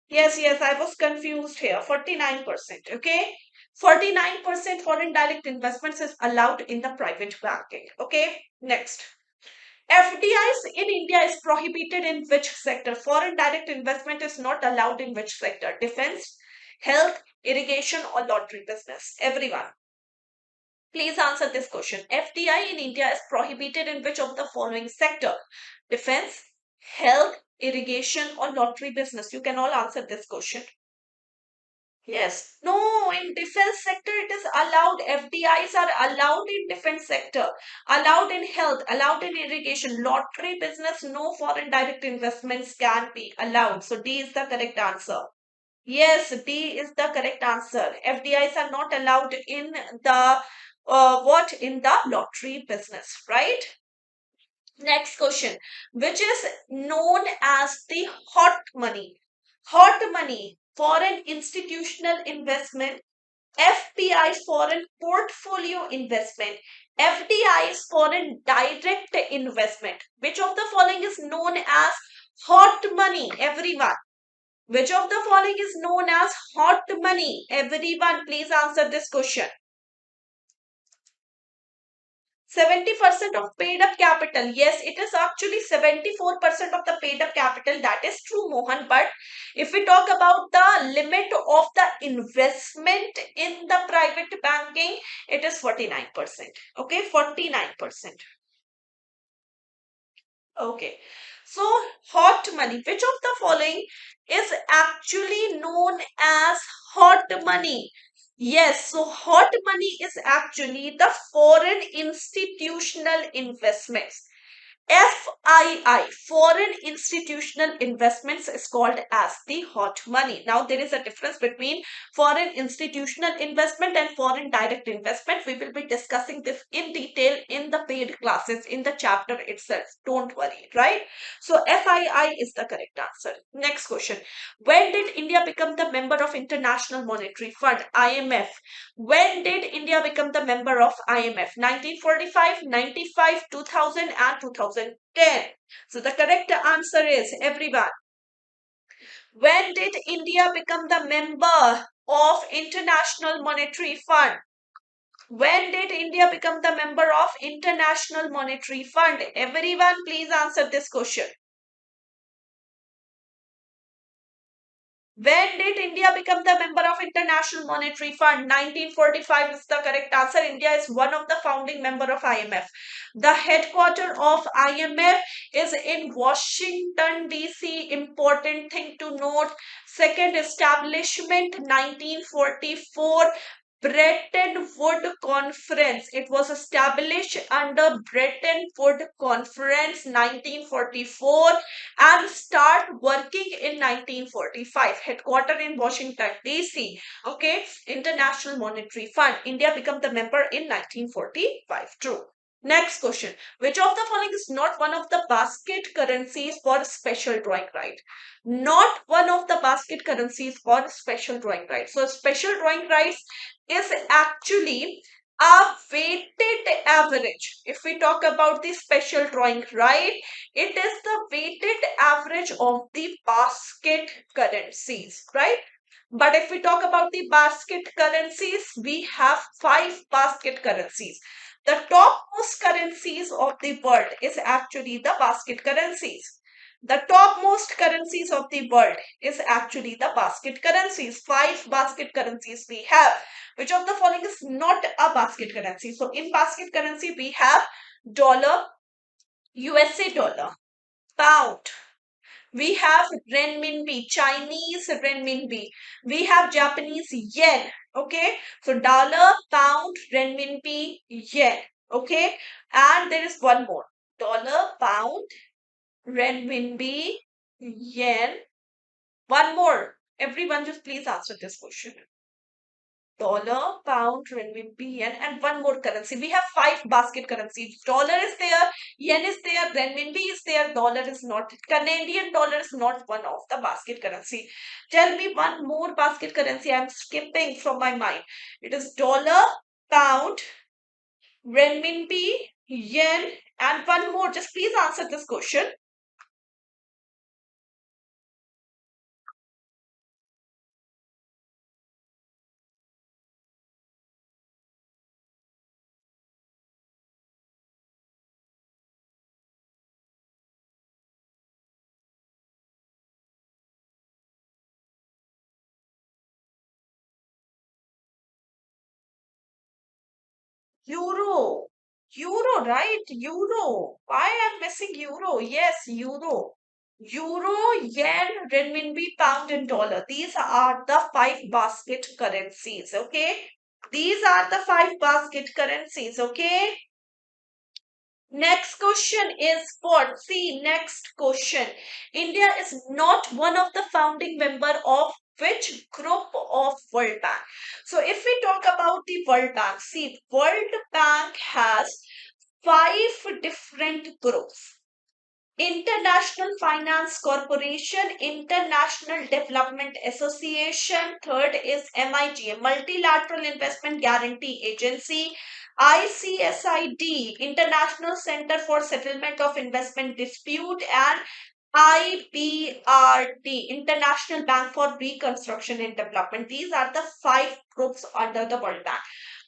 [SPEAKER 1] Yes, yes, I was confused here. 49%. Okay. 49% foreign direct investments is allowed in the private banking. Okay. Next. FDIs in India is prohibited in which sector? Foreign direct investment is not allowed in which sector? Defense, health, irrigation, or lottery business? Everyone, please answer this question. FDI in India is prohibited in which of the following sector? Defense, health, irrigation, or lottery business? You can all answer this question. Yes. No, in defense sector it is allowed. FDIs are allowed in defense sector, allowed in health, allowed in irrigation, lottery business, no foreign direct investments can be allowed. So D is the correct answer. Yes, D is the correct answer. FDIs are not allowed in the what in the lottery business, right? Next question, which is known as the hot money. Hot money, foreign institutional investment, FPI, foreign portfolio investment, FDI is foreign direct investment. Which of the following is known as hot money? Everyone. Which of the following is known as hot money? Everyone, please answer this question. 70% of paid up capital. Yes, it is actually 74% of the paid up capital. That is true, Mohan. But if we talk about the limit of the investment in the private banking, it is 49%. Okay, 49%. Okay. So, hot money. Which of the following is actually known as hot money? Yes, so hot money is actually the foreign institutional investments. FII, foreign institutional investments, is called as the hot money. Now, there is a difference between foreign institutional investment and foreign direct investment. We will be discussing this in detail in in the paid classes in the chapter itself. Don't worry, right? So FII is the correct answer. Next question. When did India become the member of International Monetary Fund, IMF? When did India become the member of IMF? 1945, 95, 2000 and 2010. So the correct answer is, everyone, when did India become the member of International Monetary Fund? When did India become the member of International Monetary Fund? Everyone, please answer this question. When did India become the member of International Monetary Fund? 1945 is the correct answer. India is one of the founding member of IMF. The headquarter of IMF is in Washington DC. Important thing to note. Second establishment 1944. Bretton Woods Conference. It was established under Bretton Woods Conference 1944 and start working in 1945. Headquarter in Washington DC. Okay, International Monetary Fund. India became the member in 1945. True. Next question. Which of the following is not one of the basket currencies for special drawing right? Not one of the basket currencies for special drawing rights. So special drawing rights is actually a weighted average. If we talk about the special drawing right, it is the weighted average of the basket currencies, right? But if we talk about the basket currencies, we have 5 basket currencies. The topmost currencies of the world is actually the basket currencies. The topmost currencies of the world is actually the basket currencies. 5 basket currencies we have. Which of the following is not a basket currency? So in basket currency, we have dollar, USA dollar, pound. We have renminbi, Chinese renminbi. We have Japanese yen. Okay. So dollar, pound, renminbi, yen. Okay. And there is one more. Dollar, pound, renminbi, yen. One more. Everyone just please answer this question. Dollar, pound, renminbi, yen, and one more currency. We have 5 basket currencies. Dollar is there, yen is there, renminbi is there, dollar is not. Canadian dollar is not one of the basket currency. Tell me one more basket currency. I'm skipping from my mind. It is dollar, pound, renminbi, yen, and one more. Just please answer this question. Euro. Euro, right? Euro. Why am missing euro? Yes, euro. Euro, yen, renminbi, pound, and dollar. These are the 5 basket currencies. Okay. These are the 5 basket currencies. Okay. Next question is what? See, next question. India is not one of the founding member of which group of World Bank? So if we talk about the World Bank, see, World Bank has 5 different groups. International Finance Corporation, International Development Association, third is MIGA, Multilateral Investment Guarantee Agency, ICSID, International Center for Settlement of Investment Dispute, and IBRD, International Bank for Reconstruction and Development. These are the 5 groups under the World Bank.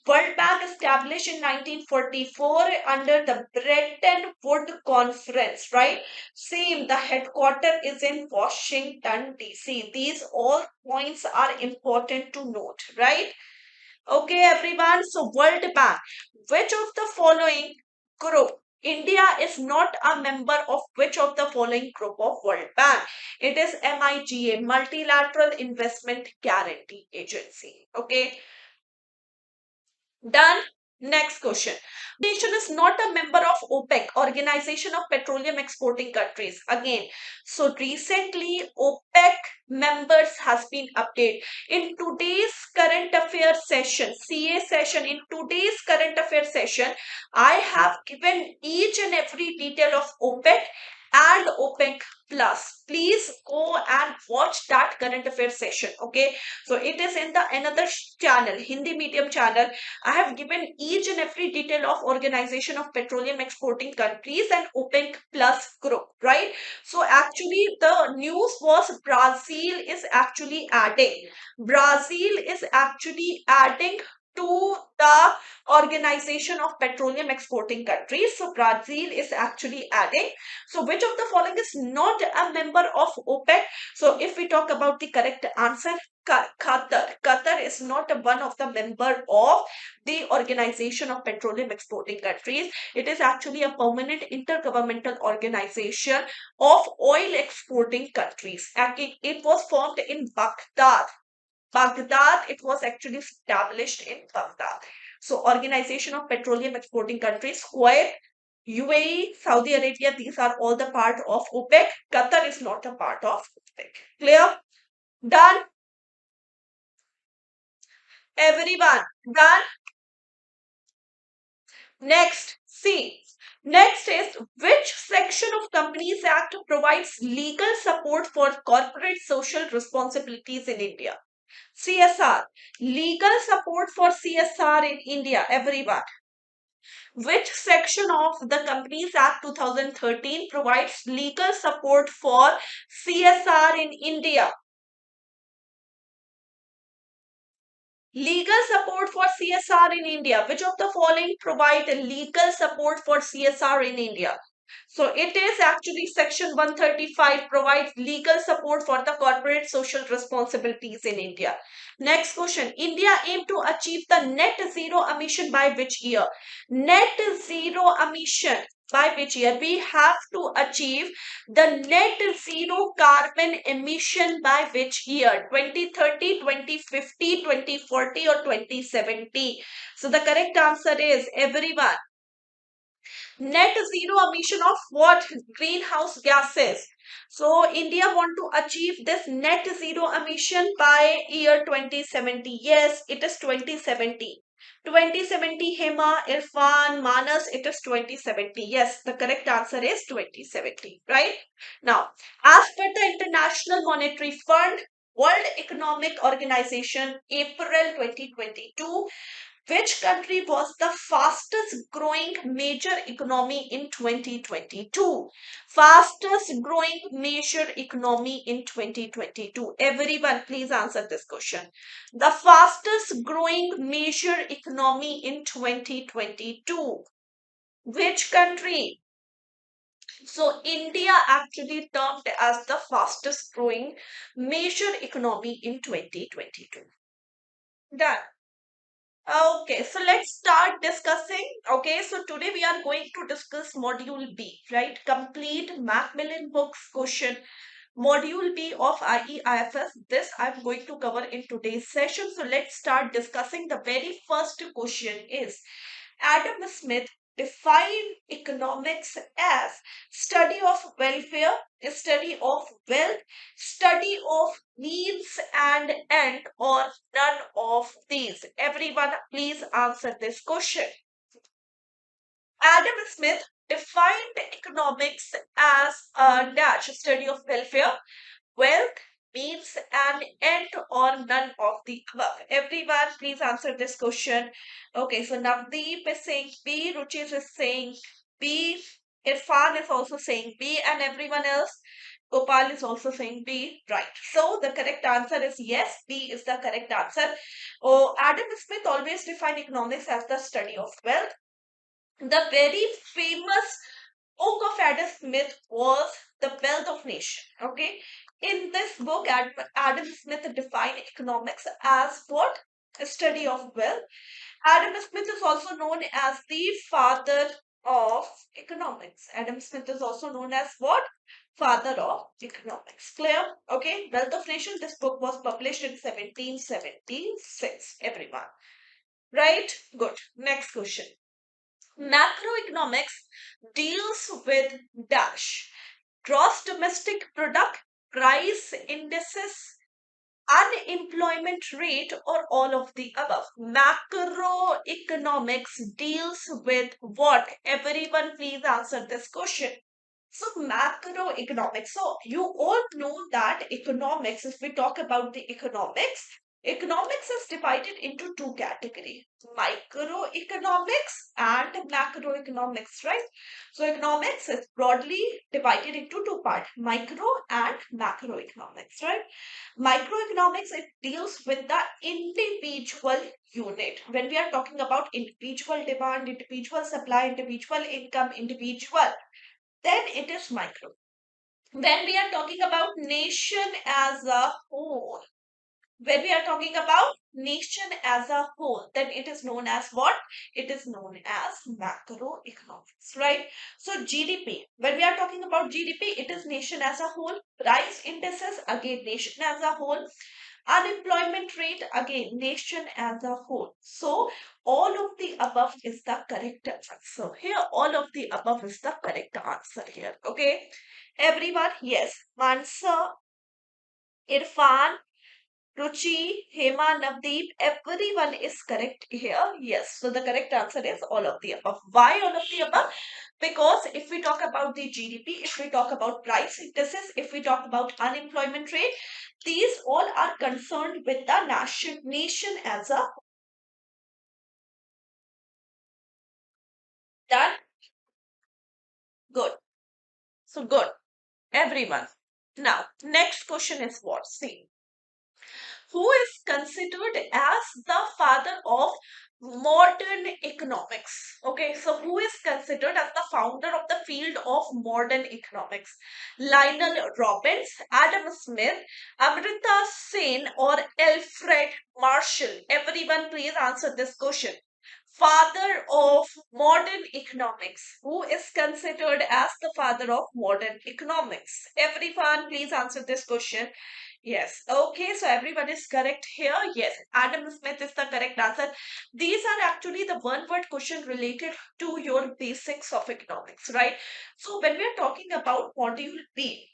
[SPEAKER 1] World Bank established in 1944 under the Bretton Woods Conference, right? Same, the headquarter is in Washington, D.C. These all points are important to note, right? Okay, everyone. So, World Bank. Which of the following group? India is not a member of which of the following group of World Bank? It is MIGA, Multilateral Investment Guarantee Agency. Okay, done. Next question. Nation is not a member of OPEC, Organization of Petroleum Exporting Countries. Again, so recently OPEC members has been updated. In today's current affairs session, CA session, in today's current affairs session, I have given each and every detail of OPEC and OPEC plus. Please go and watch that current affairs session. Okay, so it is in the another channel, Hindi medium channel. I have given each and every detail of Organization of Petroleum Exporting Countries and OPEC Plus group, right? So actually the news was Brazil is actually adding. Brazil is actually adding to the Organization of Petroleum Exporting Countries. So Brazil is actually adding. So which of the following is not a member of OPEC? So if we talk about the correct answer, Qatar. Qatar is not one of the member of the Organization of Petroleum Exporting Countries. It is actually a permanent intergovernmental organization of oil exporting countries. And it was formed in Baghdad. Baghdad, it was actually established in Baghdad. So, Organization of Petroleum Exporting Countries, Kuwait, UAE, Saudi Arabia, these are all the part of OPEC. Qatar is not a part of OPEC. Clear? Done? Everyone? Done? Next, see. Next is which section of Companies Act provides legal support for corporate social responsibilities in India? CSR. Legal support for CSR in India, everyone. Which section of the Companies Act 2013 provides legal support for CSR in India? Legal support for CSR in India. Which of the following provide legal support for CSR in India? So it is actually section 135 provides legal support for the corporate social responsibilities in India. Next question. India aim to achieve the net zero emission by which year? Net zero emission by which year? We have to achieve the net zero carbon emission by which year? 2030, 2050, 2040 or 2070? So the correct answer is everyone. Net zero emission of what? Greenhouse gases. So India want to achieve this net zero emission by year 2070. Yes, it is 2070. 2070, Hema, Irfan, Manas, it is 2070. Yes, the correct answer is 2070, right? Now, as per the International Monetary Fund, World Economic Organization, April 2022, which country was the fastest growing major economy in 2022? Fastest growing major economy in 2022. Everyone, please answer this question. The fastest growing major economy in 2022. Which country? So, India actually termed as the fastest growing major economy in 2022. Done. Okay, so let's start discussing. Okay, so today we are going to discuss Module B, right? Complete Macmillan books question. Module B of IE/IFS. This I'm going to cover in today's session. So let's start discussing. The very first question is Adam Smith defined economics as study of welfare, study of wealth, study of means and end, or none of these. Everyone, please answer this question. Adam Smith defined economics as a dash study of welfare, wealth, means and end, or none of the above. Everyone, please answer this question. Okay, so Navdeep is saying B, Ruchir is saying B, Irfan is also saying B, and everyone else, Gopal is also saying B. Right. So the correct answer is yes, B is the correct answer. Oh, Adam Smith always defined economics as the study of wealth. The very famous book of Adam Smith was The Wealth of Nation. Okay. In this book, Adam Smith defined economics as what? A study of wealth. Adam Smith is also known as the father of economics. Adam Smith is also known as what? Father of economics. Clear? Okay. Wealth of Nation. This book was published in 1776. Everyone. Right? Good. Next question. Macroeconomics deals with dash gross domestic product, price indices, unemployment rate, or all of the above. Macroeconomics deals with what? Everyone, please answer this question. So, macroeconomics. So, you all know that economics, if we talk about the economics is divided into two categories, microeconomics and macroeconomics, right? So, economics is broadly divided into two parts, micro and macroeconomics, right? Microeconomics, it deals with the individual unit. When we are talking about individual demand, individual supply, individual income, individual, then it is micro. When we are talking about nation as a whole, when we are talking about nation as a whole, then it is known as what? It is known as macroeconomics, right? So GDP, when we are talking about GDP, it is nation as a whole. Price indices, again nation as a whole. Unemployment rate, again nation as a whole. So all of the above is the correct answer here. All of the above is the correct answer here. Okay, everyone, yes. Mansa, Irfan, Ruchi, Hema, Navdeep, everyone is correct here. Yes, so the correct answer is all of the above. Why all of the above? Because if we talk about the GDP, if we talk about price indices, if we talk about unemployment rate, these all are concerned with the nation as a done. Good. So good. Everyone. Now, next question is what? See, who is considered as the father of modern economics? Okay, so who is considered as the founder of the field of modern economics? Lionel Robbins, Adam Smith, Amrita Sen, or Alfred Marshall? Everyone, please answer this question. Father of modern economics. Who is considered as the father of modern economics? Everyone, please answer this question. Yes. Okay, so everyone is correct here. Yes, Adam Smith is the correct answer. These are actually the one word question related to your basics of economics, right? So when we are talking about module B,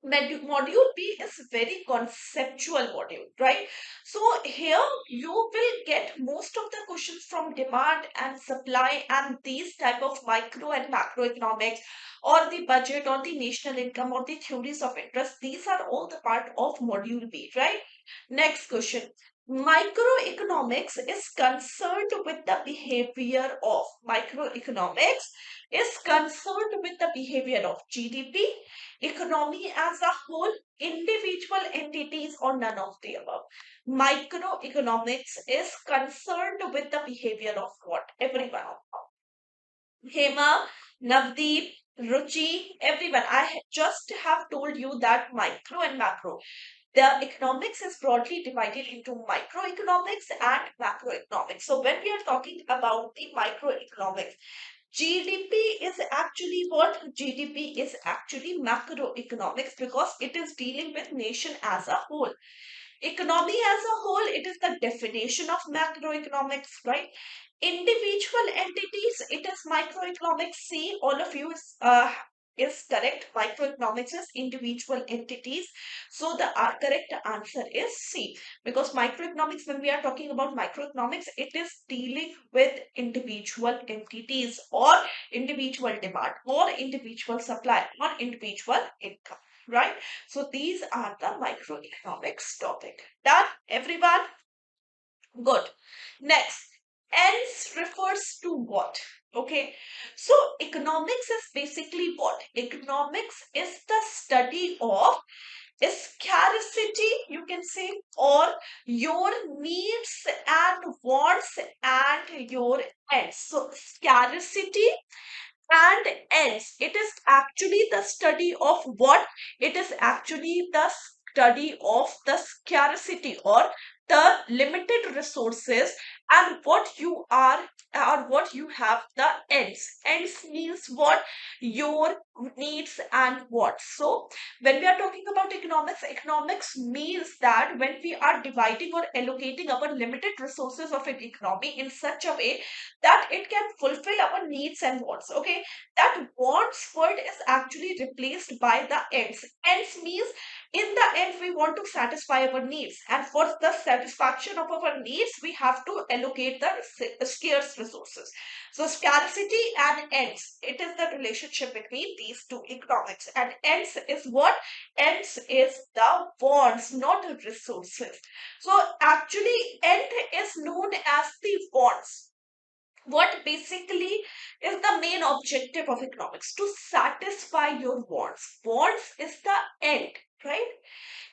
[SPEAKER 1] module B is very conceptual module, right? So here you will get most of the questions from demand and supply and these type of micro and macroeconomics or the budget or the national income or the theories of interest. These are all the part of module B, right? Next question. Microeconomics is concerned with the behavior of microeconomics is concerned with the behavior of GDP, economy as a whole, individual entities, or none of the above. Microeconomics is concerned with the behavior of what? Everyone of Hema, Navdeep, Ruchi, everyone. Just have told you that micro and macro. The economics is broadly divided into microeconomics and macroeconomics. So when we are talking about the microeconomics, GDP is actually what? GDP is actually macroeconomics because it is dealing with nation as a whole. Economy as a whole, it is the definition of macroeconomics, right? Individual entities, it is microeconomics. See, all of you is correct. Microeconomics is individual entities. So the correct answer is C. Because microeconomics, when we are talking about microeconomics, it is dealing with individual entities or individual demand or individual supply or individual income, right? So these are the microeconomics topic. Done, everyone? Good. Next, ends refers to what? Okay, so economics is basically what? Economics is the study of scarcity, you can say, or your needs and wants and your ends. So scarcity and ends. It is actually the study of what? It is actually the study of the scarcity or the limited resources and what you are or what you have the ends. Ends means what? Your needs and wants. So when we are talking about economics, economics means that when we are dividing or allocating our limited resources of an economy in such a way that it can fulfill our needs and wants. Okay, that wants word is actually replaced by the ends. Ends means in the end we want to satisfy our needs, and for the satisfaction of our needs we have to allocate the scarce resources. So scarcity and ends, it is the relationship between these two economics. And ends is what? Ends is the wants, not the resources. So actually end is known as the wants. What basically is the main objective of economics? To satisfy your wants. Wants is the end, right?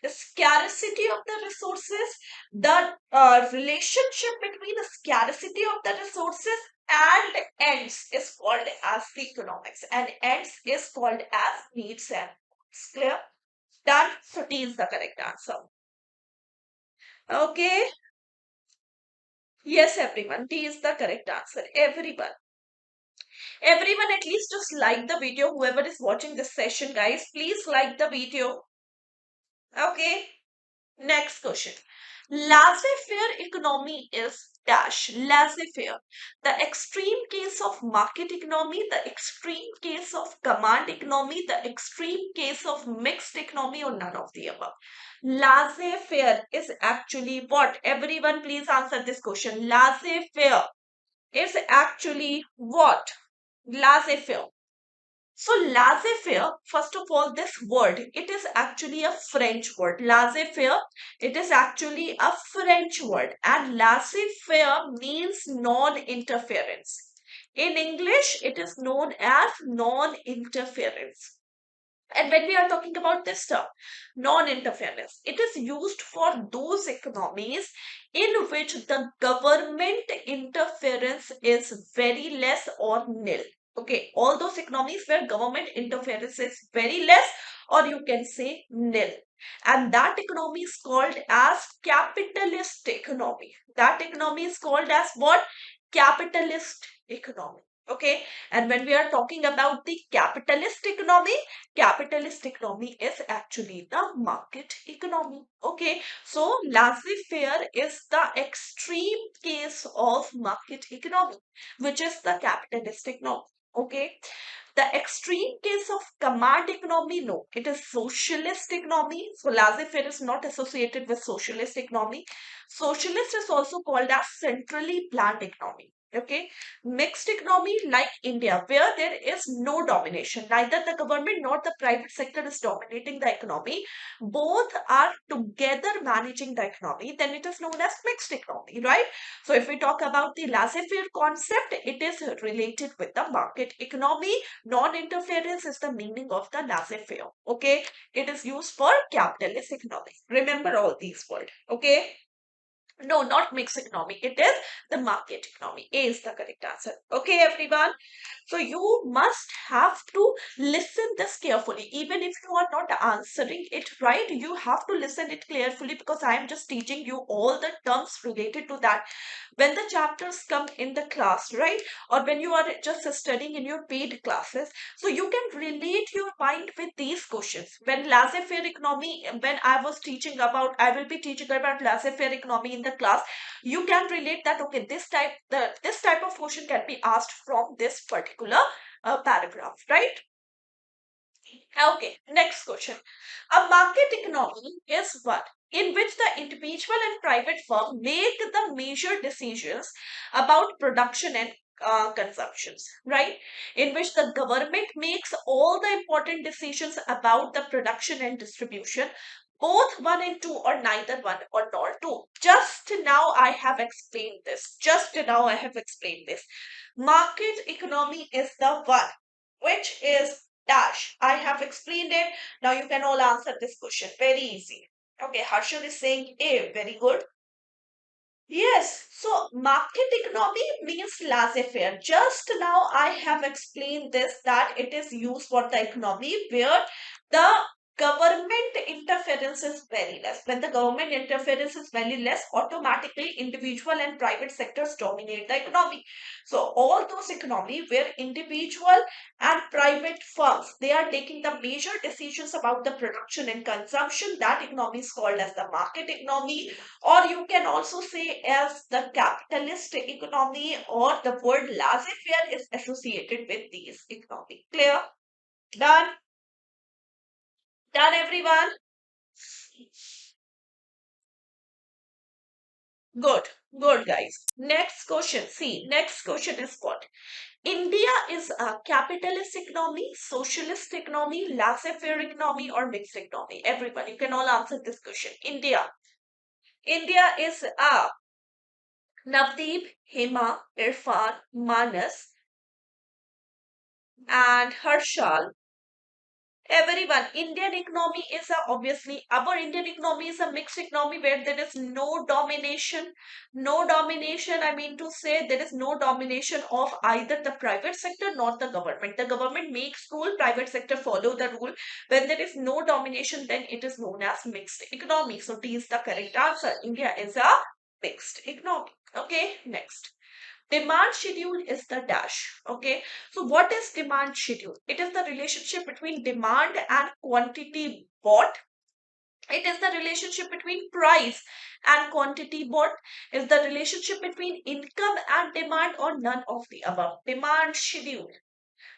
[SPEAKER 1] The scarcity of the resources, the relationship between the scarcity of the resources and ends is called as the economics, and ends is called as needs and wants. Clear? Done. So D is the correct answer. Okay. Yes, everyone. D is the correct answer. Everyone, at least just like the video. Whoever is watching this session, guys, please like the video. Okay. Next question. Laissez-faire economy is dash. Laissez-faire. The extreme case of market economy, the extreme case of command economy, the extreme case of mixed economy, or none of the above. Laissez-faire is actually what? Everyone, please answer this question. Laissez-faire is actually what? Laissez-faire. So laissez-faire, first of all, this word, it is actually a French word. Laissez-faire, it is actually a French word, and laissez-faire means non-interference. In English, it is known as non-interference. And when we are talking about this term, non-interference, it is used for those economies in which the government interference is very less or nil. Okay, all those economies where government interference is very less, or you can say nil. And that economy is called as capitalist economy. That economy is called as what? Capitalist economy. Okay, and when we are talking about the capitalist economy is actually the market economy. Okay, so laissez-faire is the extreme case of market economy, which is the capitalist economy. Okay, the extreme case of command economy, no, it is socialist economy. So laissez-faire is not associated with socialist economy. Socialist is also called as centrally planned economy. Okay, mixed economy like India, where there is no domination, neither the government nor the private sector is dominating the economy, both are together managing the economy, then it is known as mixed economy, right? So if we talk about the laissez-faire concept, it is related with the market economy. Non-interference is the meaning of the laissez-faire. Okay, it is used for capitalist economy. Remember all these words. Okay. No, not mixed economy. It is the market economy. A is the correct answer. Okay, everyone. So you must have to listen this carefully. Even if you are not answering it right, you have to listen it carefully, because I am just teaching you all the terms related to that. When the chapters come in the class, right? Or when you are just studying in your paid classes, so you can relate your mind with these questions. When laissez-faire economy, when I will be teaching about laissez-faire economy in the class, you can relate that, okay, this type of question can be asked from this particular paragraph, right? Okay, next question. A market economy is what? In which the individual and private firm make the major decisions about production and consumptions, right? In which the government makes all the important decisions about the production and distribution, both one and two, or neither one or not two. Just now I have explained this. Just now I have explained this. Market economy is the one which is dash. I have explained it. Now you can all answer this question. Very easy. Okay, Harshal is saying A. Very good. Yes, so market economy means laissez-faire. Just now I have explained this, that it is used for the economy where the government interference is very less. When the government interference is very less, automatically individual and private sectors dominate the economy. So all those economy where individual and private firms, they are taking the major decisions about the production and consumption, that economy is called as the market economy, or you can also say as the capitalist economy, or the word laissez-faire is associated with these economy. Clear? Done? Done, everyone? Good, good, guys. Next question. See, next question is what? India is a capitalist economy, socialist economy, laissez-faire economy, or mixed economy? Everyone, you can all answer this question. India. India is a Navdeep, Hema, Irfan, Manas, and Harshal. Everyone, Indian economy is a, obviously our Indian economy is a mixed economy where there is no domination, no domination. I mean to say there is no domination of either the private sector nor the government. The government makes rule, private sector follow the rule. When there is no domination, then it is known as mixed economy. So D is the correct answer. India is a mixed economy. Okay, next. Demand schedule is the dash. Okay. So what is demand schedule? It is the relationship between demand and quantity bought. It is the relationship between price and quantity bought. Is the relationship between income and demand, or none of the above. Demand schedule.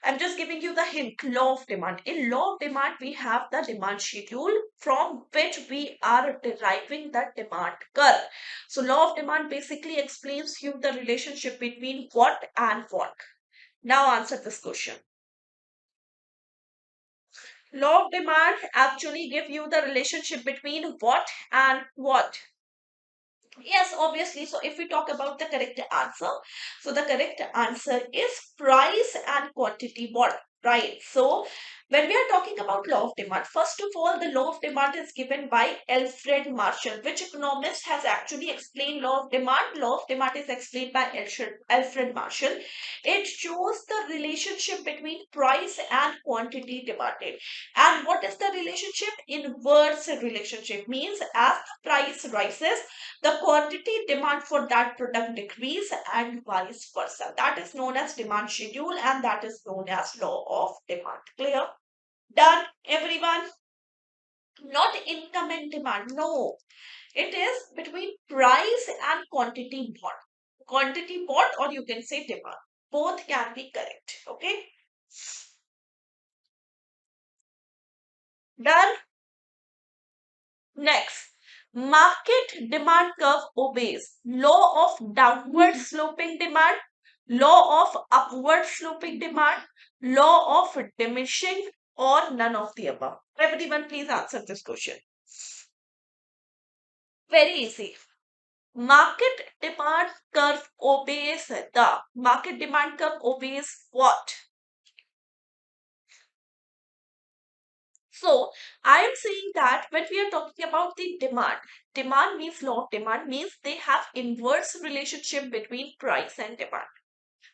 [SPEAKER 1] I'm just giving you the hint. Law of demand. In law of demand, we have the demand schedule from which we are deriving the demand curve. So law of demand basically explains you the relationship between what and what. Now answer this question. Law of demand actually give you the relationship between what and what. Yes, obviously. So if we talk about the correct answer, so the correct answer is price and quantity bought. Right. So when we are talking about law of demand, first of all, the law of demand is given by Alfred Marshall. Which economist has actually explained law of demand? Law of demand is explained by Alfred Marshall. It shows the relationship between price and quantity demanded. And what is the relationship? Inverse relationship means as the price rises, the quantity demand for that product decrease and vice versa. That is known as demand schedule, and that is known as law of demand. Clear? Done, everyone? Not income and demand. No, it is between price and quantity bought. Quantity bought, or you can say demand. Both can be correct. Okay? Done. Next, market demand curve obeys law of downward sloping demand, law of upward sloping demand, law of diminishing, or none of the above. Everyone, please answer this question. Very easy. Market demand curve obeys the market demand curve obeys what? So I am saying that when we are talking about the demand, demand means law of demand means they have inverse relationship between price and demand.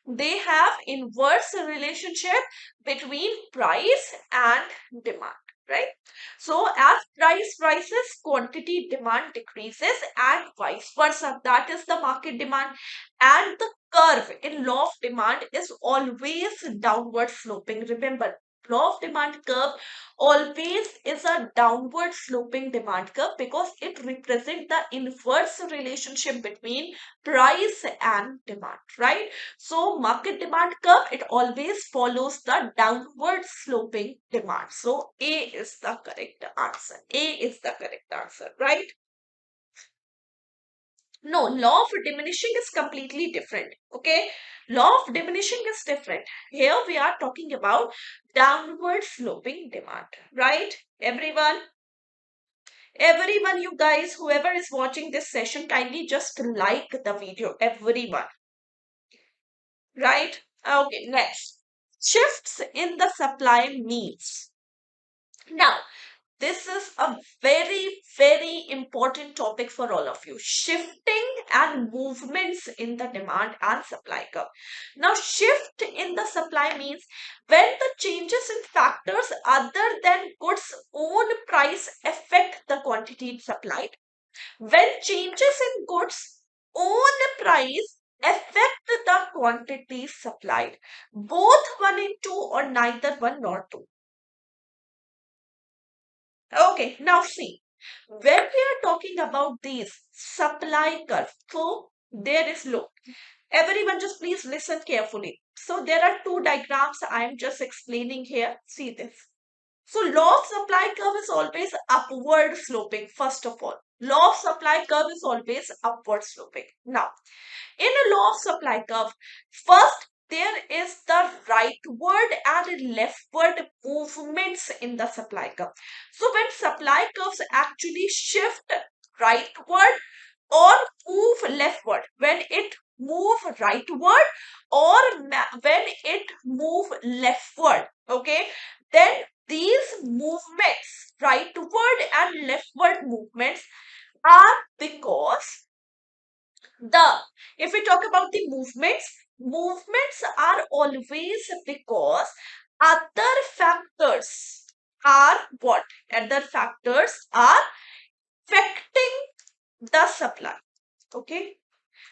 [SPEAKER 1] They have inverse relationship between price and demand, right? So as price rises, quantity demand decreases and vice versa. That is the market demand. And the curve in law of demand is always downward sloping. Remember, law of demand curve always is a downward sloping demand curve because it represents the inverse relationship between price and demand, right? So market demand curve, it always follows the downward sloping demand. So A is the correct answer. A is the correct answer, right? No, law of diminishing is completely different. Okay, law of diminishing is different. Here we are talking about downward sloping demand, right? Everyone, you guys, whoever is watching this session, kindly just like the video. Everyone, right? Okay, next. Shifts in the supply means. Now, this is a very, very important topic for all of you. Shifting and movements in the demand and supply curve. Now, shift in the supply means when the changes in factors other than goods own price affect the quantity supplied. When changes in goods own price affect the quantity supplied, both 1 in 2 or neither 1 nor 2. Okay, now see, when we are talking about these supply curve, so there is low. Everyone just please listen carefully. So there are two diagrams I am just explaining here. See this. So law of supply curve is always upward sloping, first of all. Law of supply curve is always upward sloping. Now, in a law of supply curve, first there is the rightward and leftward movements in the supply curve. So when supply curves actually shift rightward or move leftward, when it move rightward or when it move leftward, okay, then these movements, rightward and leftward movements, are because the if we talk about the movements are always because other factors are what? Other factors are affecting the supply. Okay.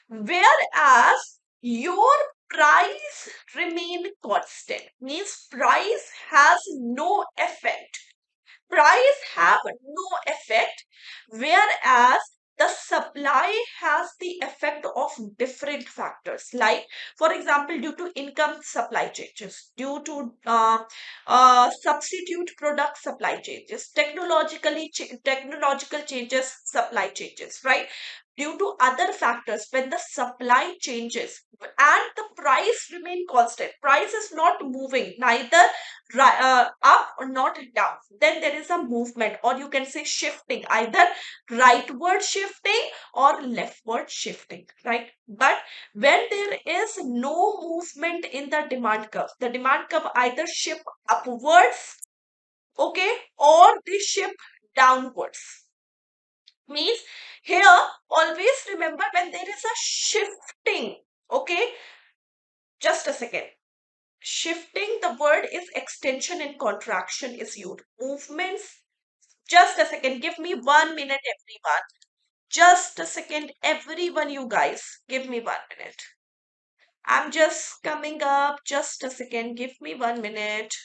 [SPEAKER 1] Whereas your price remain constant, means price has no effect. Price have no effect, whereas the supply has the effect of different factors, like for example due to income supply changes, due to substitute product supply changes, technological changes, supply changes, right? Due to other factors, when the supply changes and the price remain constant, price is not moving neither up or not down, then there is a movement, or you can say shifting, either rightward shifting or leftward shifting, right? But when there is no movement in the demand curve either shift upwards, okay, or they shift downwards. Means here always remember, when there is a shifting, okay, just a second. Shifting, the word is extension and contraction is used. Movements, just a second. Give me 1 minute, everyone. Just a second, everyone, you guys. Give me 1 minute. I'm just coming up. Just a second. Give me 1 minute.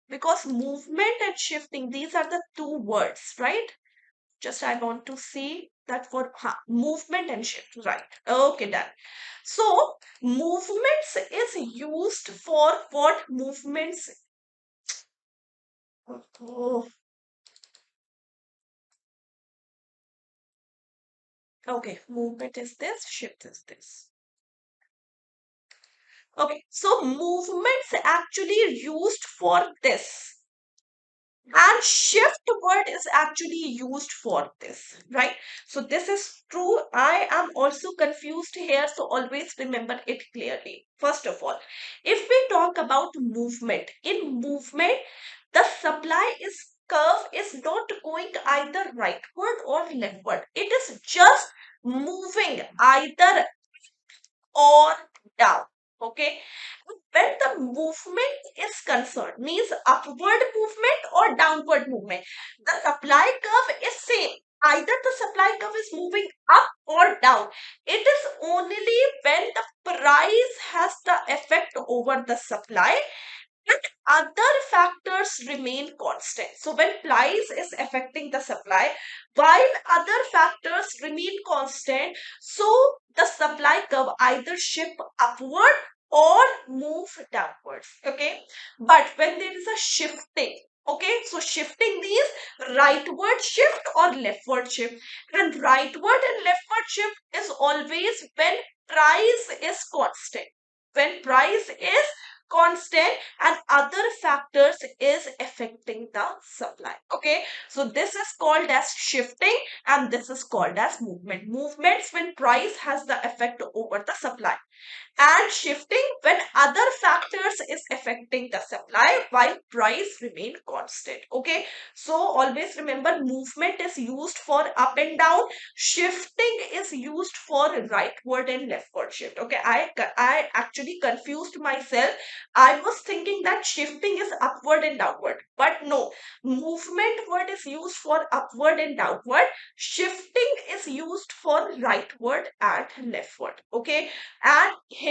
[SPEAKER 1] Because movement and shifting, these are the two words, right? Just I want to see that for movement and shift, right? Okay, done. So movements is used for what? Movements. Oh, okay, movement is this, shift is this. Okay, so movements actually used for this, and shift word is actually used for this, right? So this is true. I am also confused here, so always remember it clearly. First of all, if we talk about movement, in movement the supply is curve is not going either rightward or leftward, it is just moving either or down, okay? When the movement is concerned, means upward movement or downward movement, the supply curve is same, either the supply curve is moving up or down. It is only when the price has the effect over the supply and other factors remain constant. So when price is affecting the supply, while other factors remain constant, so the supply curve either shift upward or move downwards. Okay, but when there is a shifting, okay, so shifting these rightward shift or leftward shift, and rightward and leftward shift is always when price is constant. When price is constant and other factors is affecting the supply, okay, so this is called as shifting and this is called as movements when price has the effect over the supply. and shifting when other factors is affecting the supply while price remain constant. Okay, so always remember, movement is used for up and down, shifting is used for rightward and leftward shift. Okay, I actually confused myself. I was thinking that shifting is upward and downward, but no, movement word is used for upward and downward, shifting is used for rightward and leftward. Okay, and here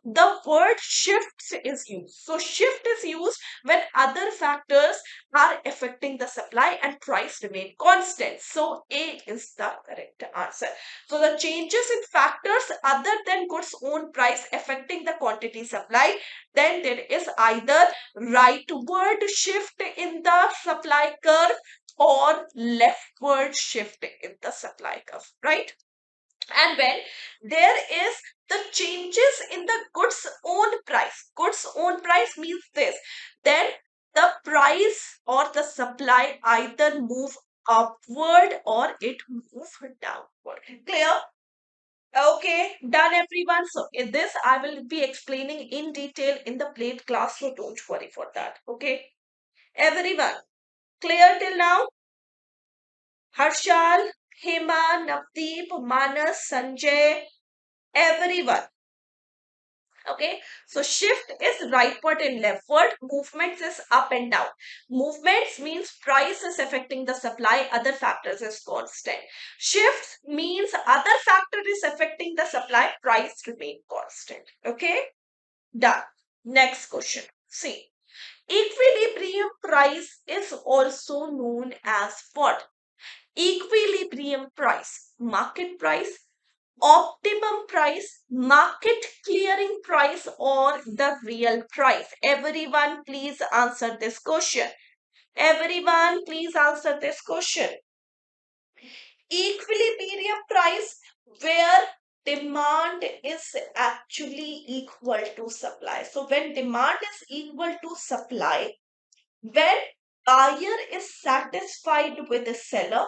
[SPEAKER 1] the word shifts is used. So shift is used when other factors are affecting the supply and price remain constant. So A is the correct answer. So the changes in factors other than goods own price affecting the quantity supply, then there is either rightward shift in the supply curve or leftward shift in the supply curve, right? And when there is the changes in the goods own price means this, then the price or the supply either move upward or it move downward. Clear? Okay, done everyone. So in this I will be explaining in detail in the plate class, so don't worry for that. Okay, everyone, clear till now? Harshal, Hema, Navdeep, Manas, Sanjay, everyone. Okay, so shift is rightward and leftward, movements is up and down. Movements means price is affecting the supply, other factors is constant. Shifts means other factor is affecting the supply, price remain constant. Okay, done. Next question. See, equilibrium price is also known as what? Equilibrium price, market price, optimum price, market clearing price, or the real price? Everyone, please answer this question. Everyone, please answer this question. Equilibrium price, where demand is actually equal to supply. So when demand is equal to supply, when buyer is satisfied with the seller,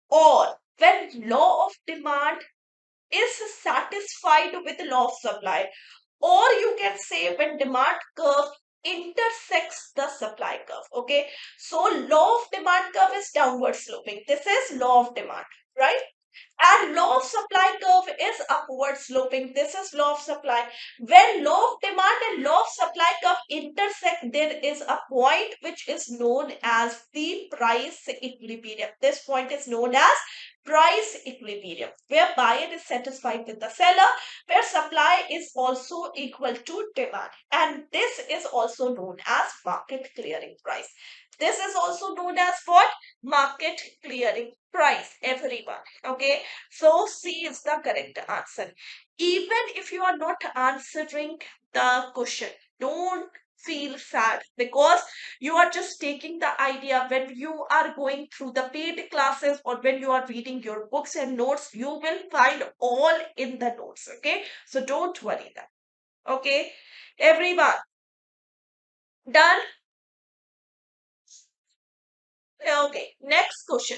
[SPEAKER 1] or when law of demand is satisfied with the law of supply, or you can say when demand curve intersects the supply curve. Okay, so law of demand curve is downward sloping, this is law of demand, right? And law of supply curve is upward sloping, this is law of supply. When law of demand and law of supply curve intersect, there is a point which is known as the price equilibrium. This point is known as price equilibrium, where buyer is satisfied with the seller, where supply is also equal to demand, and this is also known as market clearing price. This is also known as what? Market clearing price, everyone. Okay, so C is the correct answer. Even if you are not answering the question, don't feel sad, because you are just taking the idea. When you are going through the paid classes or when you are reading your books and notes, you will find all in the notes. Okay, so don't worry that. Okay, everyone, done? Okay, next question.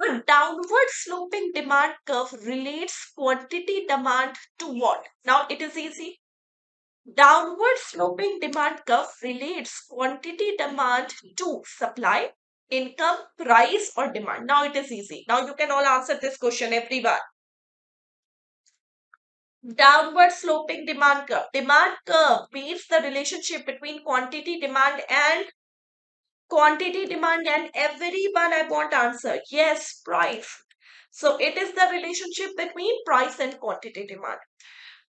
[SPEAKER 1] A downward sloping demand curve relates quantity demand to what? Now it is easy. Downward sloping demand curve relates quantity demand to supply, income, price, or demand. Now it is easy. Now you can all answer this question, everyone. Downward sloping demand curve. Demand curve means the relationship between quantity demand and everyone. I want answer. Yes, price. So it is the relationship between price and quantity demand.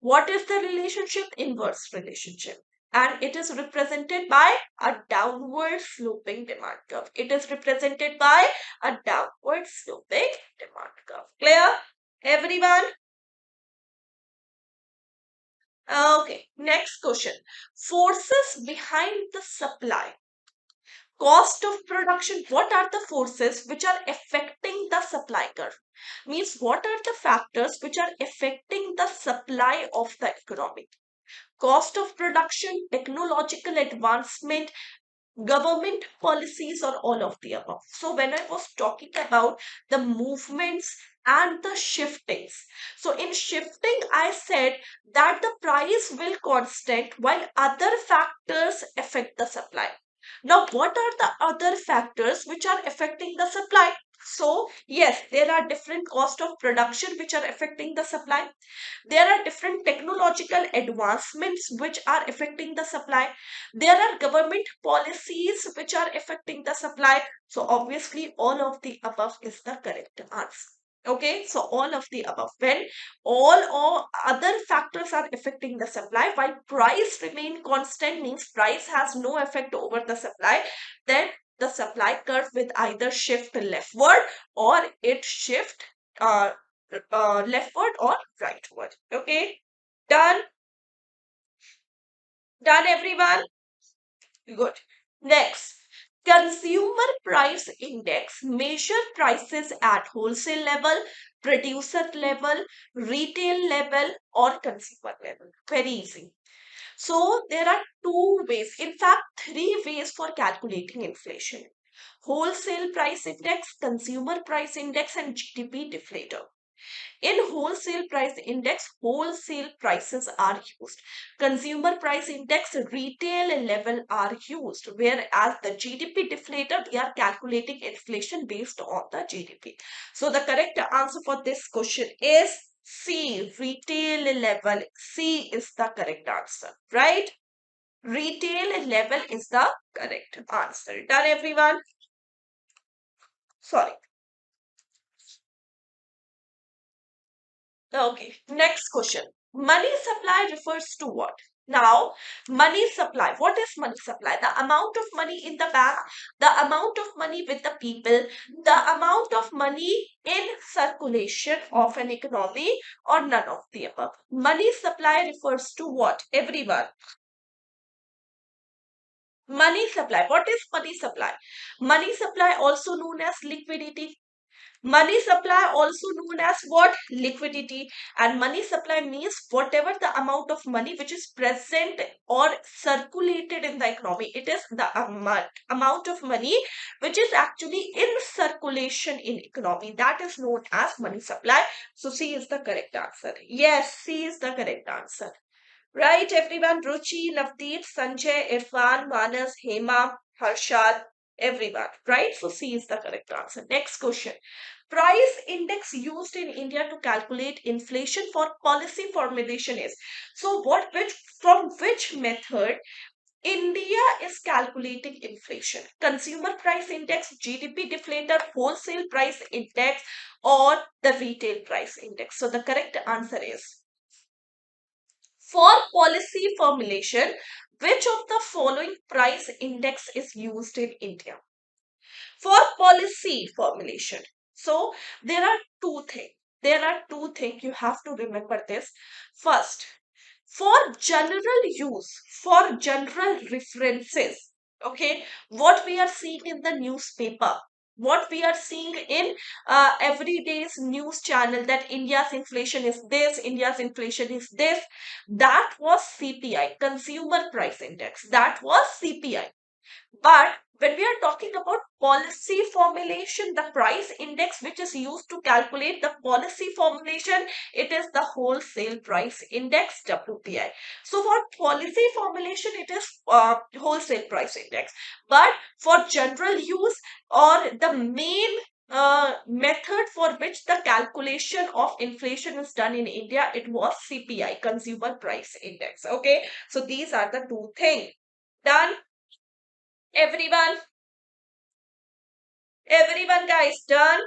[SPEAKER 1] What is the relationship? Inverse relationship. And it is represented by a downward sloping demand curve. It is represented by a downward sloping demand curve. Clear? Everyone? Okay, next question. Forces behind the supply. Cost of production. What are the forces which are affecting the supply curve? Means what are the factors which are affecting the supply of the economy? Cost of production, technological advancement, government policies, or all of the above. So when I was talking about the movements and the shiftings. So in shifting, I said that the price will constant while other factors affect the supply. Now, what are the other factors which are affecting the supply? So, yes, there are different cost of production which are affecting the supply. There are different technological advancements which are affecting the supply. There are government policies which are affecting the supply. So obviously all of the above is the correct answer. Okay, so all of the above. When all or other factors are affecting the supply, while price remain constant means price has no effect over the supply, then the supply curve will either shift leftward or it shift uh, leftward or rightward. Okay, done. Done, everyone. Good. Next, consumer price index measure prices at wholesale level, producer level, retail level, or consumer level. Very easy. So there are two ways, in fact, three ways for calculating inflation: wholesale price index, consumer price index, and GDP deflator. In wholesale price index, wholesale prices are used. Consumer price index, retail level are used. Whereas the GDP deflator, we are calculating inflation based on the GDP. So the correct answer for this question is C, retail level. C is the correct answer, right? Retail level is the correct answer. Done, everyone? Sorry. Okay, next question. Money supply refers to what? Now, money supply. What is money supply? The amount of money in the bank, the amount of money with the people, the amount of money in circulation of an economy, or none of the above. Money supply refers to what? Everyone. Money supply. What is money supply? Money supply, also known as liquidity. Money supply, also known as what? Liquidity. And money supply means whatever the amount of money which is present or circulated in the economy. It is the amount of money which is actually in circulation in economy. That is known as money supply. So C is the correct answer. Yes, C is the correct answer. Right, everyone. Ruchi, Navdeep, Sanjay, Irfan, Manas, Hema, Harshad, everyone. Right? So C is the correct answer. Next question. Price index used in India to calculate inflation for policy formulation is. So what which from which method India is calculating inflation? Consumer price index, GDP deflator, wholesale price index, or the retail price index? So the correct answer is, for policy formulation, which of the following price index is used in India? For policy formulation. So there are two things. There are two things you have to remember this. First, for general use, for general references, okay, what we are seeing in the newspaper, what we are seeing in everyday's news channel, that India's inflation is this, India's inflation is this, that was CPI, consumer price index. That was CPI. But when we are talking about policy formulation, the price index which is used to calculate the policy formulation, it is the wholesale price index, WPI. So for policy formulation, it is wholesale price index. But for general use, or the main method for which the calculation of inflation is done in India, it was CPI, consumer price index. Okay, so these are the two things. Done. Everyone, everyone, guys, done.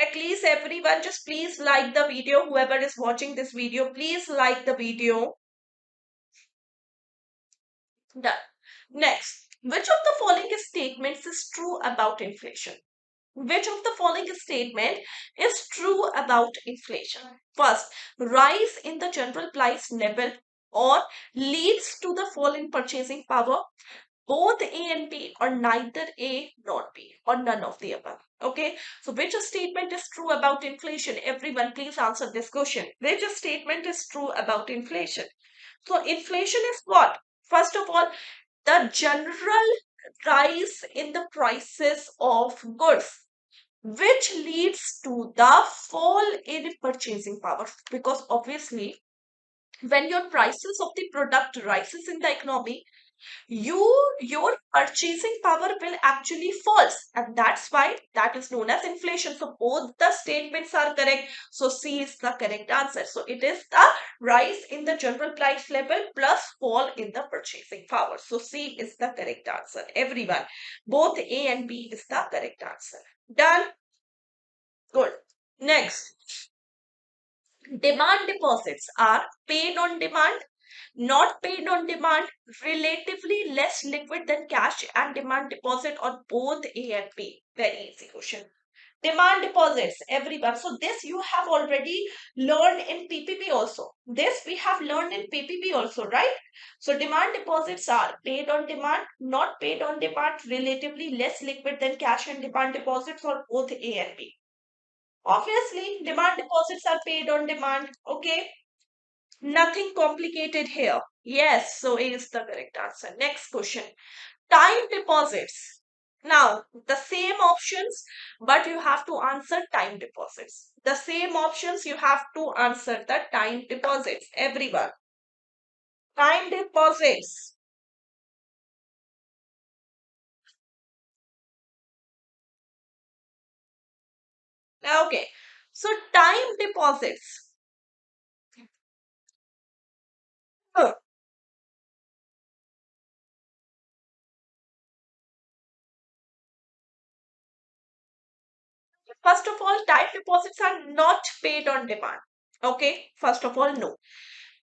[SPEAKER 1] At least everyone, just please like the video. Whoever is watching this video, please like the video. Done. Next, which of the following statements is true about inflation? Which of the following statement is true about inflation? First, rise in the general price level or leads to the fall in purchasing power. Both A and B, or neither A nor B, or none of the above. Okay, so which statement is true about inflation? Everyone, please answer this question. Which statement is true about inflation? So inflation is what? First of all, the general rise in the prices of goods. which leads to the fall in purchasing power. Because obviously, when your prices of the product rises in the economy, your purchasing power will actually falls, and that's why that is known as inflation. So both the statements are correct, so C is the correct answer. So it is the rise in the general price level plus fall in the purchasing power. So C is the correct answer, everyone. Both A and B is the correct answer. Done. Good. Next, demand deposits are paid on demand, not paid on demand, relatively less liquid than cash, and demand deposit on both A and B. Very easy question. Demand deposits, everyone. So this you have already learned in PPP also. This we have learned in PPP also, right? So demand deposits are paid on demand, not paid on demand, relatively less liquid than cash, and demand deposits on both A and B. Obviously, demand deposits are paid on demand. Okay, nothing complicated here. Yes, so A is the correct answer. Next question. Time deposits. Now, the same options, but you have to answer time deposits. The same options, you have to answer the time deposits. Everyone. Time deposits. Okay. So, time deposits. Huh. First of all, time deposits are not paid on demand. Okay. First of all, no.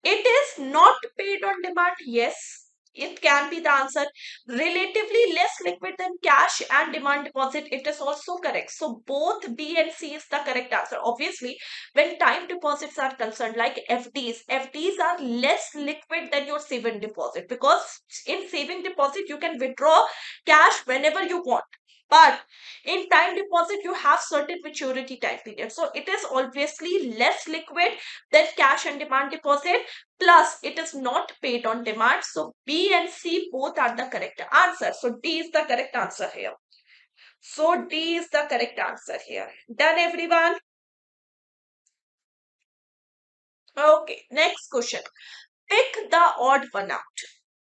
[SPEAKER 1] It is not paid on demand. Yes, it can be the answer. Relatively less liquid than cash and demand deposit. It is also correct. So both B and C is the correct answer. Obviously, when time deposits are concerned, like FDs are less liquid than your saving deposit, because in saving deposit you can withdraw cash whenever you want. But in time deposit, you have certain maturity time period. So it is obviously less liquid than cash and demand deposit. Plus, it is not paid on demand. So B and C both are the correct answer. So D is the correct answer here. So D is the correct answer here. Done, everyone? Okay, next question. Pick the odd one out.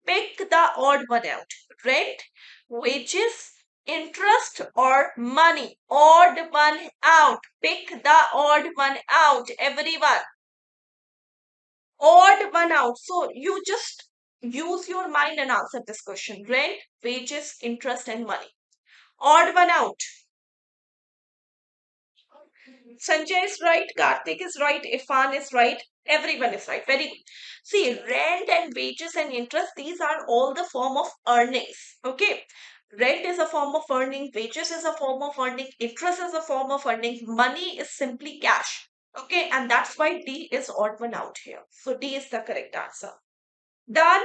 [SPEAKER 1] Pick the odd one out. Rent, wages, interest, or money. Odd one out. Pick the odd one out, everyone. Odd one out. So you just use your mind and answer this question. Rent, wages, interest, and money. Odd one out. Sanjay is right, Karthik is right, Irfan is right, everyone is right. Very good. See, rent and wages and interest, these are all the form of earnings. Okay. Rent is a form of earning, wages is a form of earning, interest is a form of earning, money is simply cash. Okay, and that's why D is odd one out here. So D is the correct answer. Done.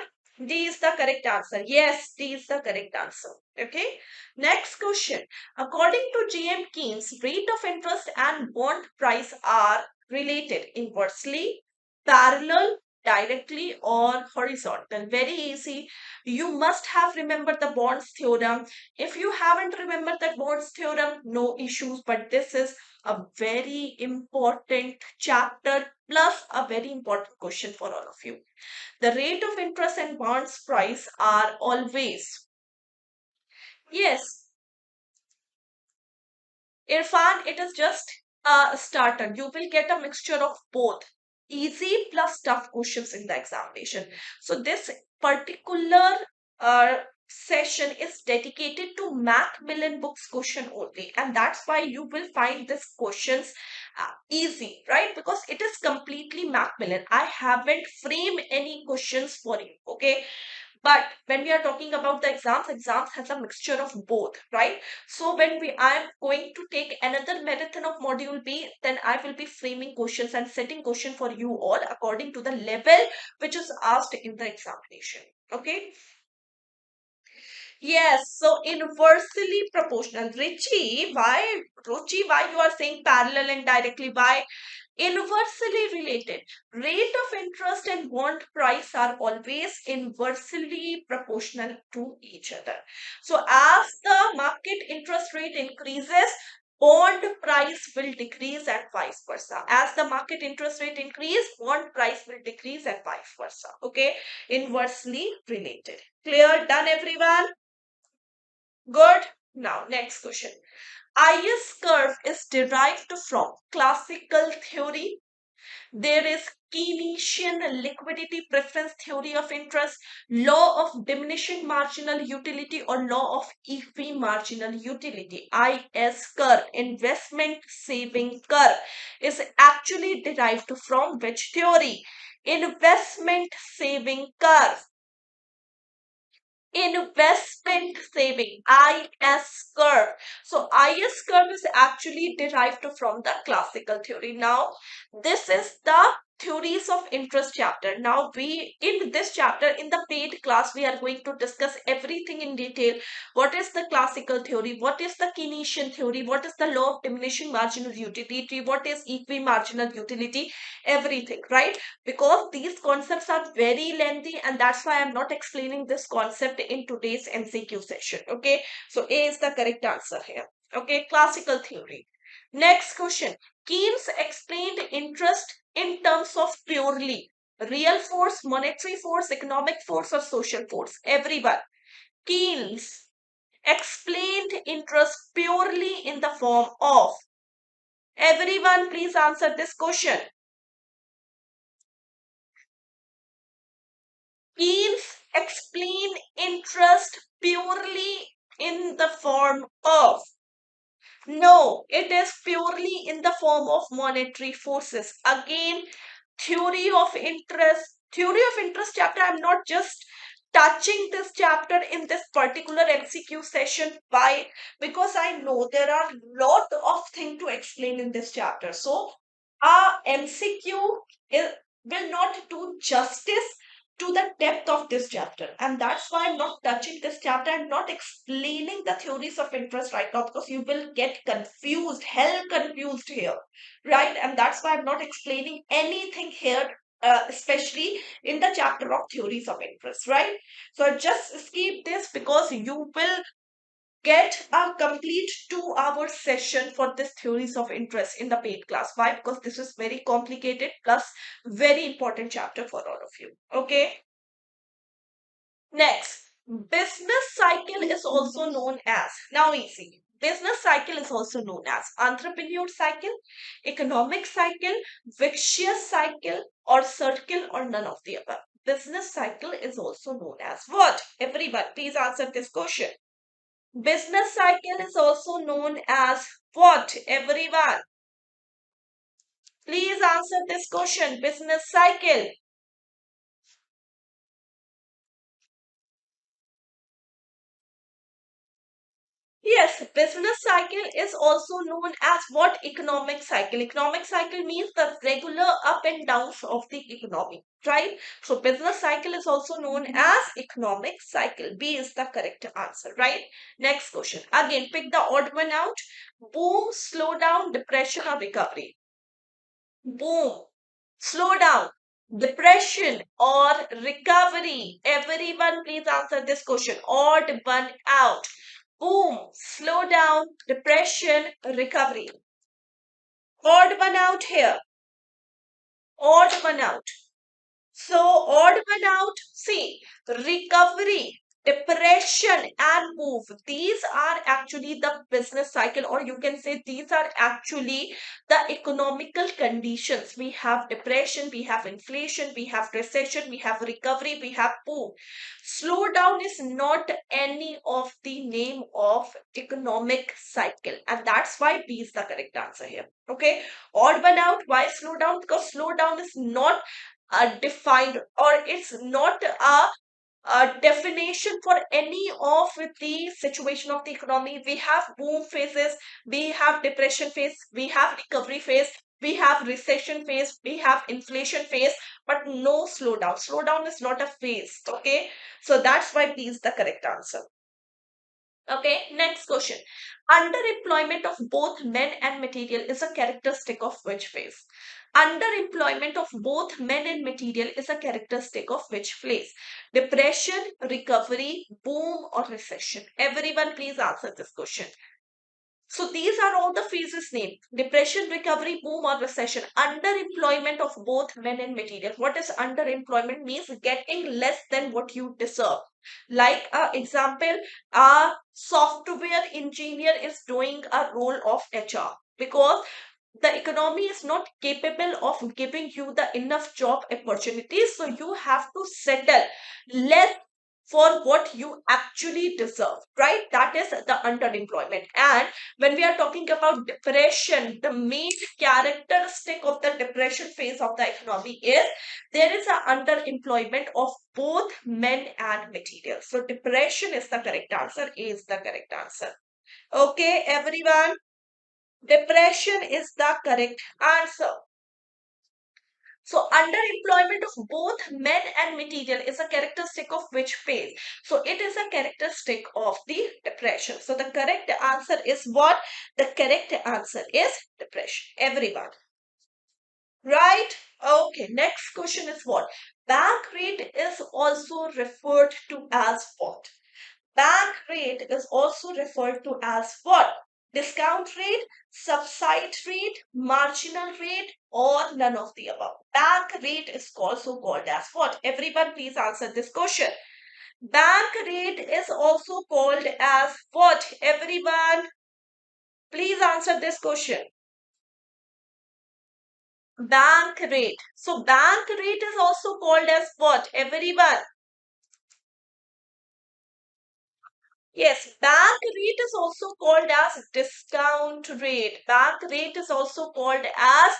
[SPEAKER 1] D is the correct answer. Yes, D is the correct answer. Okay. Next question. According to GM Keynes, rate of interest and bond price are related inversely, parallel, directly, or horizontal. Very easy. You must have remembered the bonds theorem. If you haven't remembered that bonds theorem, no issues. But this is a very important chapter plus a very important question for all of you. The rate of interest and bonds price are always. Yes, Irfan, it is just a starter. You will get a mixture of both easy plus tough questions in the examination. So, this particular session is dedicated to Macmillan books question only, and that's why you will find these questions easy, right? Because it is completely Macmillan. I haven't framed any questions for you, okay? But when we are talking about the exams has a mixture of both, right? So when we I'm going to take another marathon of module B, then I will be framing questions and setting question for you all according to the level which is asked in the examination. Okay. Yes, so inversely proportional. Ruchi, why you are saying parallel and directly? Why? Inversely related. Rate of interest and bond price are always inversely proportional to each other. So as the market interest rate increases, bond price will decrease and vice versa. As the market interest rate increase, bond price will decrease and vice versa. Okay, inversely related. Clear? Done, everyone? Good. Now, next question. IS curve is derived from classical theory. There is Keynesian liquidity preference theory of interest, law of diminishing marginal utility, or law of EV marginal utility. IS curve, investment saving curve, is actually derived from which theory? Investment saving curve. Investment saving, IS curve. So IS curve is actually derived from the classical theory. Now this is the theories of interest chapter. Now we, in this chapter, in the paid class, we are going to discuss everything in detail. What is the classical theory, what is the Keynesian theory, what is the law of diminishing marginal utility, what is equi marginal utility, everything, right? Because these concepts are very lengthy, and that's why I'm not explaining this concept in today's MCQ session. Okay, so A is the correct answer here. Okay, classical theory. Next question. Keynes explained interest in terms of purely real force, monetary force, economic force, or social force. Everyone. Keynes explained interest purely in the form of. Everyone, please answer this question. Keynes explain interest purely in the form of. No, it is purely in the form of monetary forces. Again, theory of interest chapter, I'm not just touching this chapter in this particular MCQ session. Why? Because I know there are lot of things to explain in this chapter. So our MCQ will not do justice to the depth of this chapter, and that's why I'm not touching this chapter. I'm not explaining the theories of interest right now, because you will get confused, hell confused here, right? And that's why I'm not explaining anything here, especially in the chapter of theories of interest, right? So just skip this, because you will get a complete 2-hour session for this theories of interest in the paid class. Why? Because this is very complicated plus very important chapter for all of you. Okay, next, business cycle is also known as, now easy, business cycle is also known as entrepreneur cycle, economic cycle, vicious cycle, or circle, or none of the above. Business cycle is also known as what? Everyone, please answer this question. Business cycle is also known as what? Everyone, please answer this question. Business cycle. Yes, business cycle is also known as what? Economic cycle. Economic cycle means the regular up and downs of the economy, right? So business cycle is also known as economic cycle. B is the correct answer, right? Next question. Again, pick the odd one out. Boom, slowdown, depression, or recovery. Boom, slow down, depression, or recovery. Everyone, please answer this question. Odd one out. Boom, slow down, depression, recovery. Odd one out here. Odd one out. So, odd one out. See, recovery, depression, and move. These are actually the business cycle, or you can say these are actually the economical conditions. We have depression, we have inflation, we have recession, we have recovery, we have boom. Slowdown is not any of the name of economic cycle, and that's why B is the correct answer here. Okay, odd one out. Why slowdown? Because slowdown is not defined, or it's not a definition for any of the situation of the economy. We have boom phases, we have depression phase, we have recovery phase, we have recession phase, we have inflation phase, but no slowdown. Slowdown is not a phase. Okay, so that's why B is the correct answer. Okay, next question. Underemployment of both men and material is a characteristic of which phase? Underemployment of both men and material is a characteristic of which phase? Depression, recovery, boom, or recession? Everyone, please answer this question. So these are all the phases named: depression, recovery, boom, or recession. Underemployment of both men and material. What is underemployment? Means getting less than what you deserve. Like example, a software engineer is doing a role of HR because the economy is not capable of giving you the enough job opportunities, so you have to settle less for what you actually deserve, right? That is the underemployment. And when we are talking about depression, the main characteristic of the depression phase of the economy is there is a underemployment of both men and materials. So depression is the correct answer. A is the correct answer. Okay, everyone. Depression is the correct answer. So underemployment of both men and material is a characteristic of which phase? So it is a characteristic of the depression. So the correct answer is what? The correct answer is depression. Everyone. Right? Okay, next question is what? Bank rate is also referred to as what? Bank rate is also referred to as what? Discount rate, subside rate, marginal rate, or none of the above. Bank rate is also called as what? Everyone please answer this question. Bank rate is also called as what? Everyone please answer this question. Bank rate. So bank rate is also called as what? Everyone. Yes, bank rate is also called as discount rate. Bank rate is also called as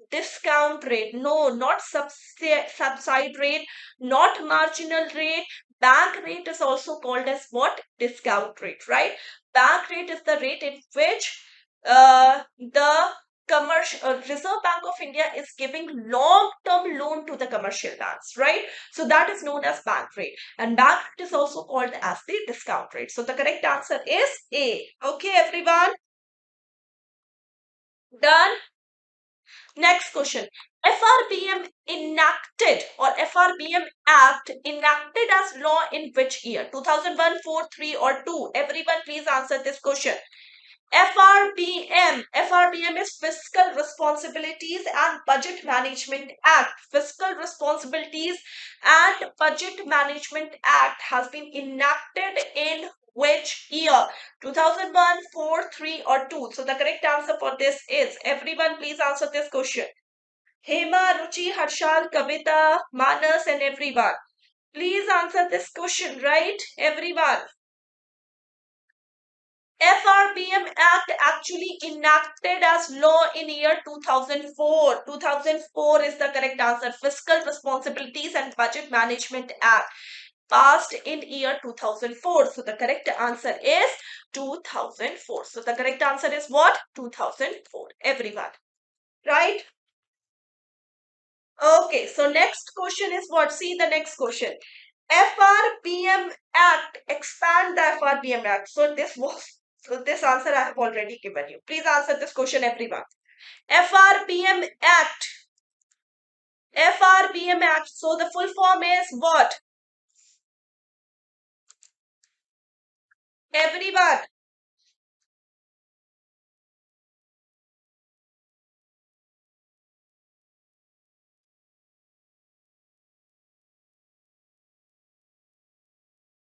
[SPEAKER 1] discount rate. No, not subside rate, not marginal rate. Bank rate is also called as what? Discount rate, right? Bank rate is the rate in which the commercial Reserve Bank of India is giving long-term loan to the commercial banks, right? So that is known as bank rate. And bank rate is also called as the discount rate. So the correct answer is A. Okay, everyone. Done. Next question. FRBM enacted or FRBM Act enacted as law in which year? 2001, 4, 3 or 2? Everyone please answer this question. FRBM is Fiscal Responsibilities and Budget Management Act. Fiscal Responsibilities and Budget Management Act has been enacted in which year? 2001, 4, 3 or 2? So the correct answer for this is, everyone please answer this question. Hema, Ruchi, Harshal, Kavita, Manas and everyone. Please answer this question, right? Everyone. FRBM Act actually enacted as law in year 2004. 2004 is the correct answer. Fiscal Responsibilities and Budget Management Act passed in year 2004. So the correct answer is 2004. So the correct answer is what? 2004. Everyone. Right? Okay. So next question is what? See the next question. FRBM Act, expand the FRBM Act. So this answer I have already given you. Please answer this question, everyone. FRBM Act. FRBM Act. So the full form is what? Everyone.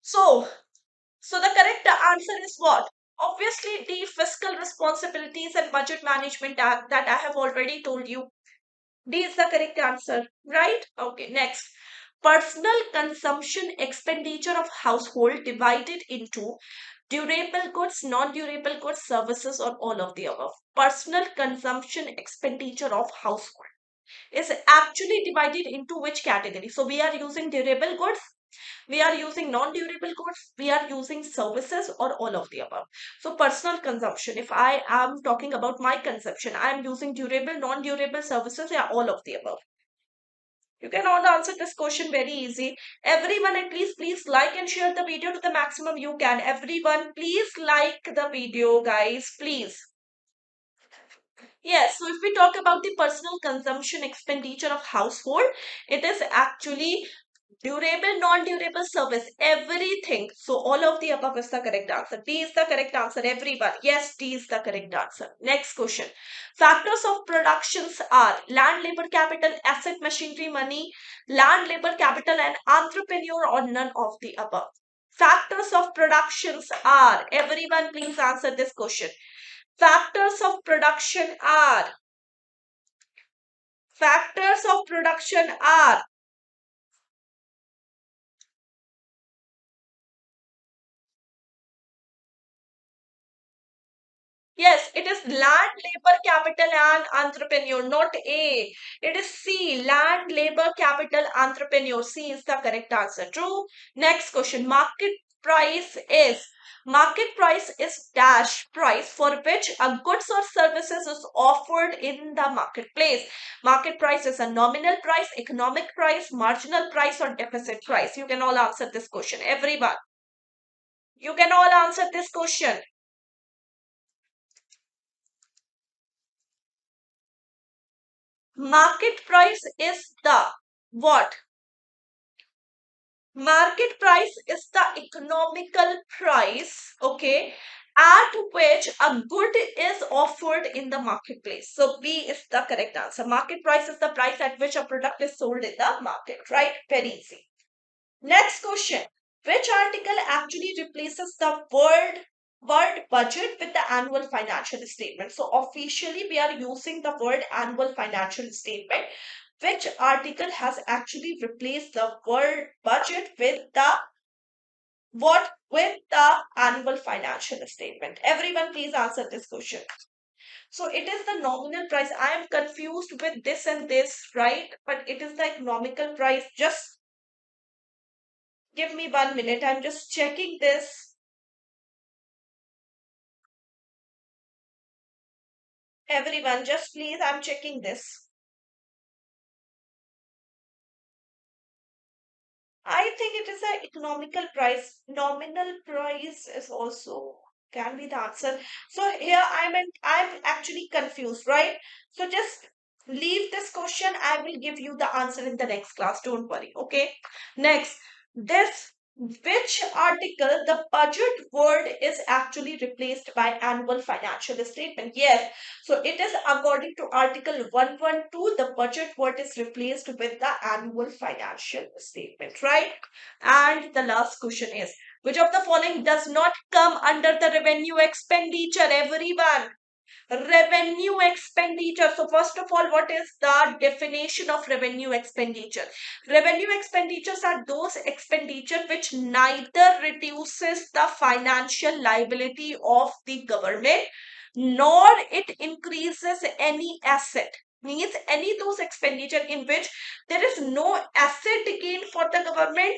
[SPEAKER 1] So the correct answer is what? Obviously, the Fiscal Responsibilities and Budget Management Act that I have already told you. D is the correct answer, right? Okay, next. Personal consumption expenditure of household divided into durable goods, non-durable goods, services, or all of the above. Personal consumption expenditure of household is actually divided into which category? So we are using durable goods, we are using non-durable goods, we are using services, or all of the above. So personal consumption, if I am talking about my consumption, I am using durable, non-durable, services, yeah, all of the above. You can all answer this question very easy. Everyone, at least please like and share the video to the maximum you can. Everyone, please like the video, guys, please. Yes, so if we talk about the personal consumption expenditure of household, it is actually Durable, non-durable service, everything. So all of the above is the correct answer. D is the correct answer, everyone. Yes, D is the correct answer. Next question. Factors of productions are land, labor, capital, asset, machinery, money, land, labor, capital, and entrepreneur, or none of the above. Factors of productions are, everyone please answer this question. Factors of production are, factors of production are, yes, it is land, labor, capital, and entrepreneur, not A. It is C, land, labor, capital, entrepreneur. C is the correct answer. True. Next question. Market price is dash price for which a goods or services is offered in the marketplace. Market price is a nominal price, economic price, marginal price, or deficit price. You can all answer this question. Everyone. You can all answer this question. Market price is the what? Market price is the economical price, okay, at which a good is offered in the marketplace. So B is the correct answer. Market price is the price at which a product is sold in the market, right? Very easy. Next question. Which article actually replaces the word budget with the annual financial statement? So officially we are using the word annual financial statement. Which article has actually replaced the word budget with the what? With the annual financial statement. Everyone please answer this question. So it is the nominal price. I am confused with this and this, right? But it is the economical price. Just give me 1 minute. I'm just checking this. Everyone, just please, I'm checking this. I think it is an economical price. Nominal price is also can be the answer. So here I'm actually confused, right? So just leave this question. I will give you the answer in the next class. Don't worry. Okay. Next, this which article the budget word is actually replaced by annual financial statement? Yes. So it is according to Article 112, the budget word is replaced with the annual financial statement, right? And the last question is, which of the following does not come under the revenue expenditure? Everyone, revenue expenditure. So first of all, what is the definition of revenue expenditure? Revenue expenditures are those expenditure which neither reduces the financial liability of the government nor it increases any asset. Means any those expenditure in which there is no asset gain for the government,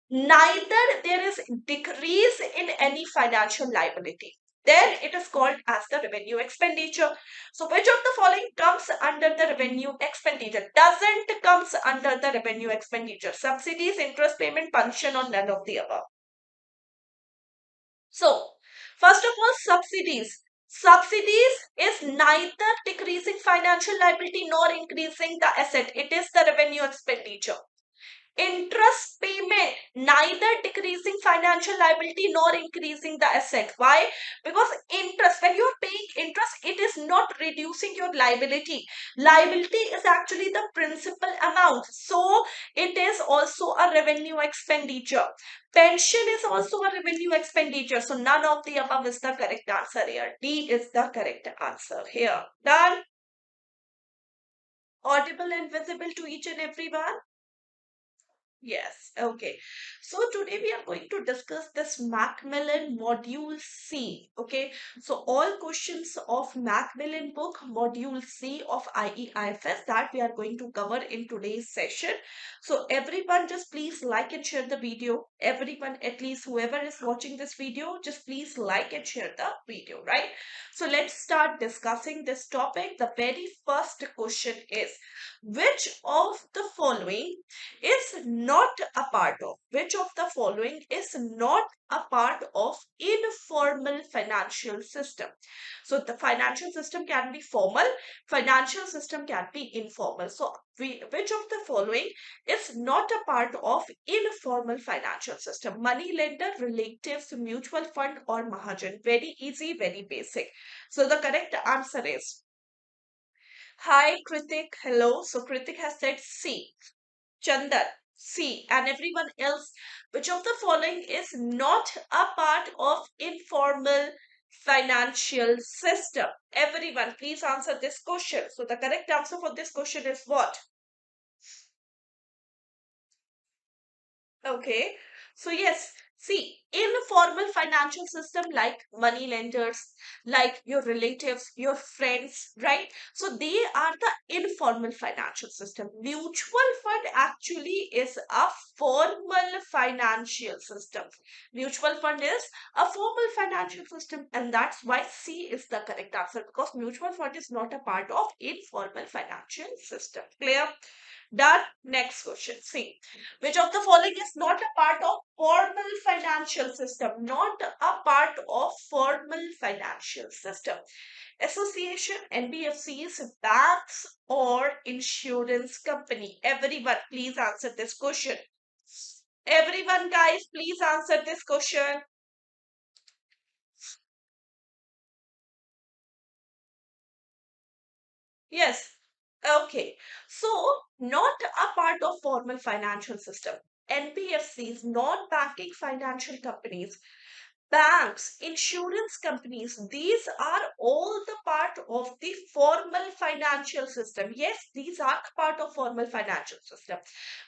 [SPEAKER 1] neither there is decrease in any financial liability, then it is called as the revenue expenditure. So which of the following comes under the revenue expenditure? Doesn't comes under the revenue expenditure. Subsidies, interest payment, pension, or none of the above. So first of all, subsidies. Subsidies is neither decreasing financial liability nor increasing the asset. It is the revenue expenditure. Interest payment, neither decreasing financial liability nor increasing the asset. Why? Because interest, when you are paying interest, it is not reducing your liability. Liability is actually the principal amount. So it is also a revenue expenditure. Pension is also a revenue expenditure. So none of the above is the correct answer here. D is the correct answer here. Done? Audible and visible to each and everyone? Yes, okay. So today we are going to discuss this Macmillan Module C. Okay, so all questions of Macmillan book Module C of IEIFS that we are going to cover in today's session. So everyone just please like and share the video. Everyone, at least whoever is watching this video, just please like and share the video, right? So let's start discussing this topic. The very first question is, which of the following is not a part of? which of the following is not a part of informal financial system? So the financial system can be formal, financial system can be informal. So which of the following is not a part of informal financial system? Money lender, relatives, mutual fund, or Mahajan? Very easy, very basic. So the correct answer is, hi Kritik, hello. So Kritik has said C. Chandan, C. And everyone else, which of the following is not a part of informal financial system? Everyone, please answer this question. So the correct answer for this question is what? Okay. So yes, see, informal financial system like money lenders, like your relatives, your friends, right? So they are the informal financial system. Mutual fund actually is a formal financial system. Mutual fund is a formal financial system, and that's why C is the correct answer, because mutual fund is not a part of informal financial system. Clear? Done. Next question. See, which of the following is not a part of formal financial system? Not a part of formal financial system. Association, NBFCs, banks, or insurance company? Everyone, please answer this question. Everyone, guys, please answer this question. Yes. Okay. So, not a part of formal financial system. NBFCs, non-banking financial companies, banks, insurance companies, these are all the part of the formal financial system. Yes, these are part of formal financial system.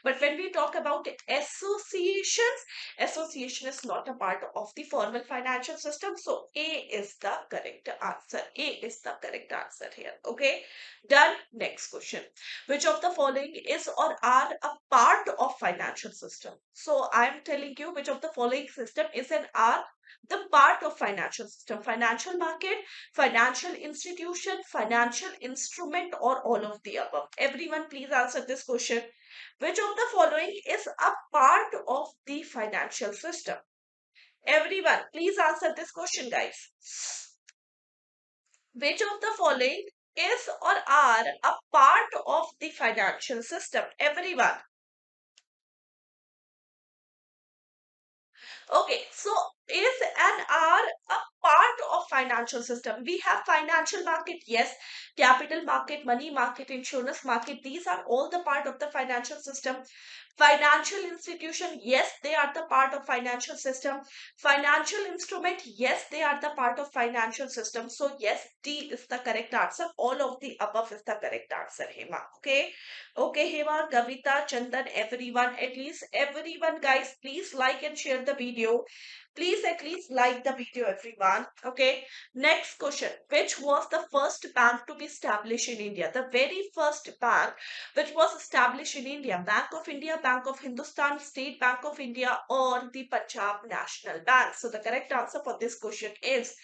[SPEAKER 1] But when we talk about associations, association is not a part of the formal financial system. So A is the correct answer. A is the correct answer here. Okay, done. Next question. Which of the following is or are a part of financial system? So I'm telling you which of the following system is and are the part of financial system: financial market, financial institution, financial instrument, or all of the above. Everyone, please answer this question. Which of the following is a part of the financial system? Everyone, please answer this question, guys. Which of the following is or are a part of the financial system? Everyone. Okay, so is and are a part of financial system. We have financial market, yes, capital market, money market, insurance market. These are all the part of the financial system. Financial institution, yes, they are the part of financial system. Financial instrument, yes, they are the part of financial system. So yes, D is the correct answer. All of the above is the correct answer, Hema. Okay. Okay, Hema, Kavita, Chandan, everyone, at least everyone, guys, please like and share the video. Please at least like the video, everyone. Okay. Next question. Which was the first bank to be established in India? The very first bank which was established in India: Bank of India, Bank of Hindustan, State Bank of India, or the Punjab National Bank? So the correct answer for this question is,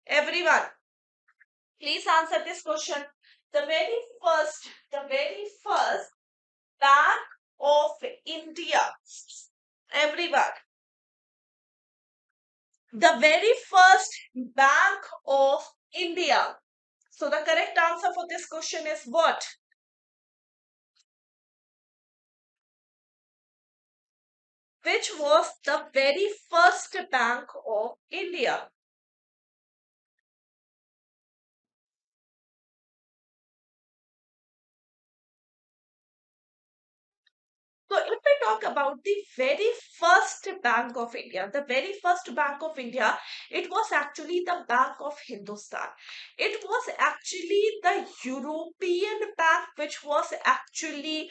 [SPEAKER 1] everyone, please answer this question. The very first Bank of India. Everyone. The very first Bank of India. So the correct answer for this question is what? Which was the very first Bank of India? So if we talk about the very first Bank of India, the very first Bank of India, it was actually the Bank of Hindustan. It was actually the European bank which was actually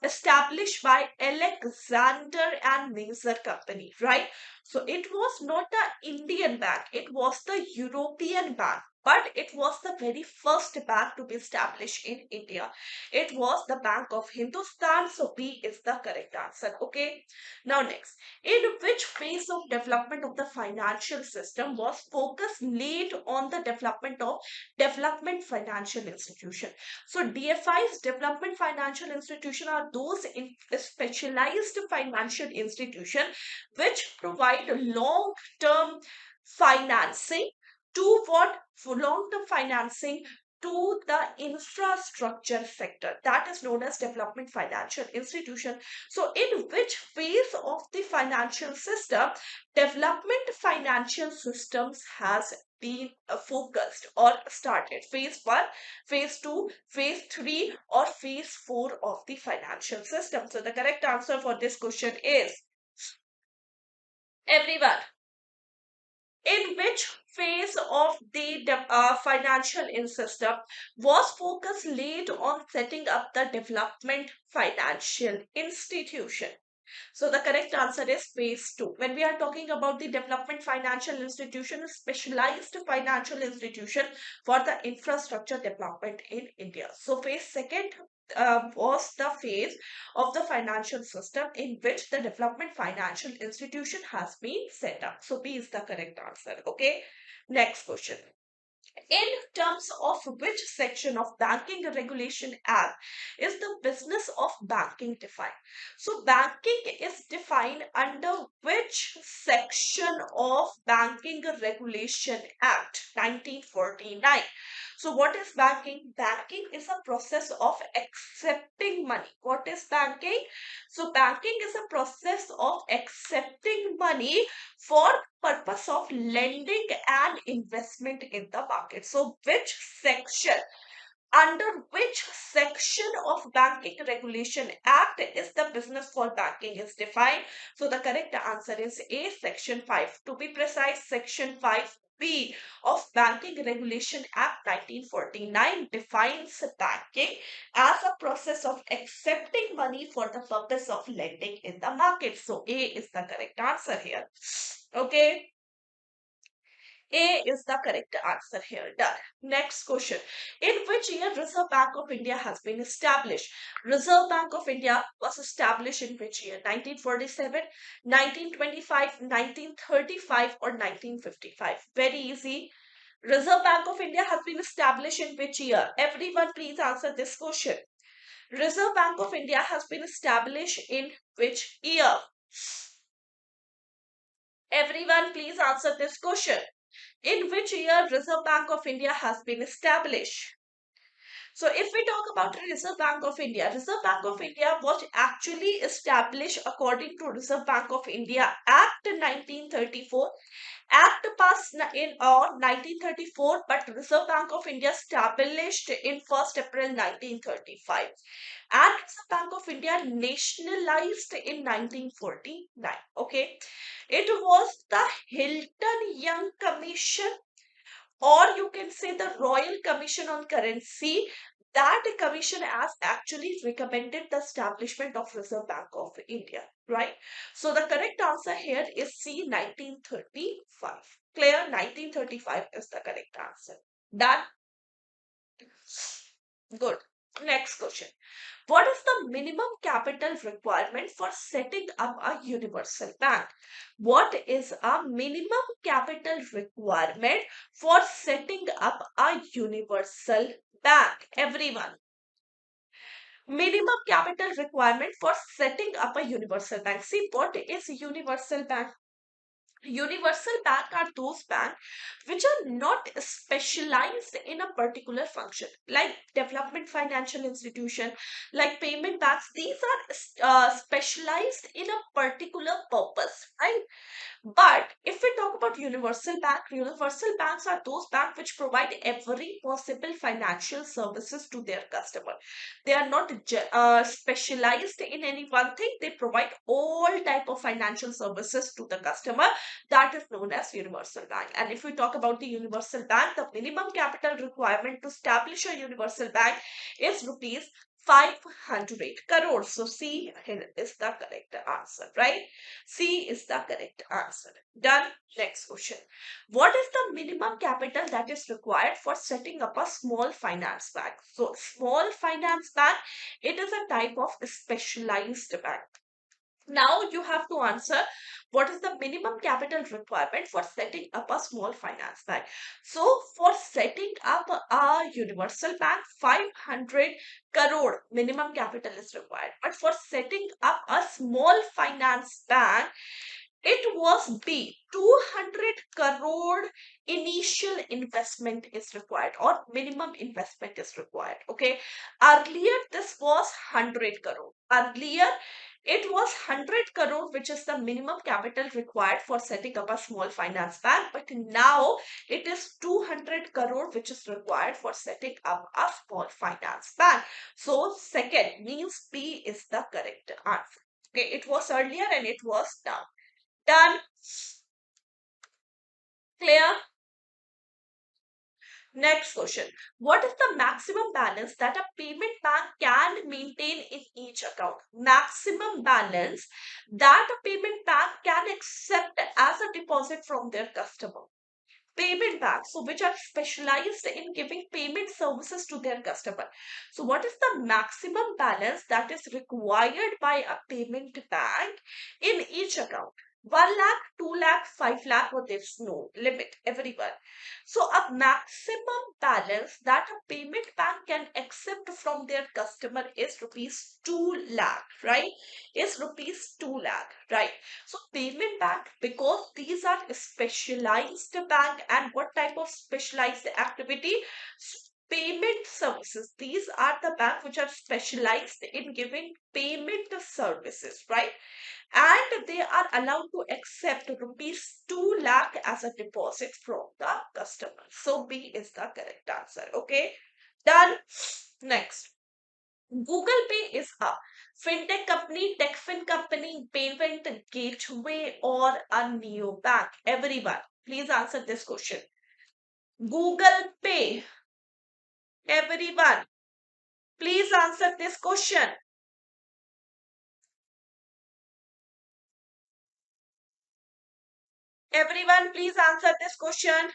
[SPEAKER 1] established by Alexander and Mason Company, right? So it was not the Indian bank, it was the European bank. but it was the very first bank to be established in India. It was the Bank of Hindustan. So B is the correct answer. Okay. Now next, in which phase of development of the financial system was focus laid on the development of development financial institution? So DFI's development financial institution are those in specialized financial institution which provide long term financing to what? For long term financing to the infrastructure sector, that is known as development financial institution. So in which phase of the financial system development financial systems has been focused or started? Phase 1, phase 2, phase 3, or phase 4 of the financial system? So the correct answer for this question is, everyone, in which phase of the financial system was focus laid on setting up the development financial institution? So the correct answer is phase 2. When we are talking about the development financial institution, a specialized financial institution for the infrastructure development in India. So phase second was the phase of the financial system in which the development financial institution has been set up. So B is the correct answer. Okay. Next question. In terms of which section of Banking Regulation Act is the business of banking defined? So banking is defined under which section of Banking Regulation Act 1949? So what is banking? Banking is a process of accepting money. What is banking? So banking is a process of accepting money for purpose of lending and investment in the market. So which section, under which section of Banking Regulation Act is the business for banking is defined? So the correct answer is A, section 5. To be precise, section 5B of Banking Regulation Act 1949 defines banking as a process of accepting money for the purpose of lending in the market. So A is the correct answer here. Okay. A is the correct answer here. Done. Next question. In which year Reserve Bank of India has been established? Reserve Bank of India was established in which year? 1947, 1925, 1935, or 1955? Very easy. Reserve Bank of India has been established in which year? Everyone please answer this question. Reserve Bank of India has been established in which year? Everyone please answer this question. In which year Reserve Bank of India has been established? So if we talk about the Reserve Bank of India, Reserve Bank of India was actually established according to Reserve Bank of India Act 1934. Act passed in 1934, but Reserve Bank of India established in 1st April 1935. And Reserve Bank of India nationalized in 1949. Okay. It was the Hilton Young Commission, or you can say the Royal Commission on Currency. That commission has actually recommended the establishment of Reserve Bank of India, right? So the correct answer here is C, 1935. Clear? 1935 is the correct answer. Done? Good. Next question. What is the minimum capital requirement for setting up a universal bank? What is a minimum capital requirement for setting up a universal bank? Everyone. Minimum capital requirement for setting up a universal bank. See, what is universal bank? Universal bank are those banks which are not specialized in a particular function, like development financial institution, like payment banks. These are specialized in a particular purpose, right? But if we talk about universal banks are those banks which provide every possible financial services to their customer. They are not specialized in any one thing. They provide all type of financial services to the customer. That is known as universal bank. And if we talk about the universal bank, the minimum capital requirement to establish a universal bank is rupees 500 crore. So C is the correct answer, right? C is the correct answer. Done. Next question. What is the minimum capital that is required for setting up a small finance bank? So small finance bank, it is a type of specialized bank. Now you have to answer what is the minimum capital requirement for setting up a small finance bank. So for setting up a universal bank, 500 crore minimum capital is required. But for setting up a small finance bank, it was B. 200 crore initial investment is required or minimum investment is required. Okay. Earlier, this was 100 crore. Earlier, it was 100 crore, which is the minimum capital required for setting up a small finance bank. But now it is 200 crore, which is required for setting up a small finance bank. So, second means B is the correct answer. Okay. It was earlier and it was now. Done. Clear? Next question. What is the maximum balance that a payment bank can maintain in each account? Maximum balance that a payment bank can accept as a deposit from their customer. Payment banks, so which are specialized in giving payment services to their customer. So what is the maximum balance that is required by a payment bank in each account? 1 lakh, 2 lakh, 5 lakh, or there's no limit, everyone. So a maximum balance that a payment bank can accept from their customer is rupees 2 lakh, right? Is rupees 2 lakh, right? So payment bank, because these are specialized bank, and what type of specialized activity? Payment services. These are the bank which are specialized in giving payment services, right? And they are allowed to accept rupees 2 lakh as a deposit from the customer. So B is the correct answer. Okay. Done. Next. Google Pay is a fintech company, techfin company, payment gateway, or a neobank. Everyone, please answer this question. Google Pay. Everyone, please answer this question. Everyone, please answer this question.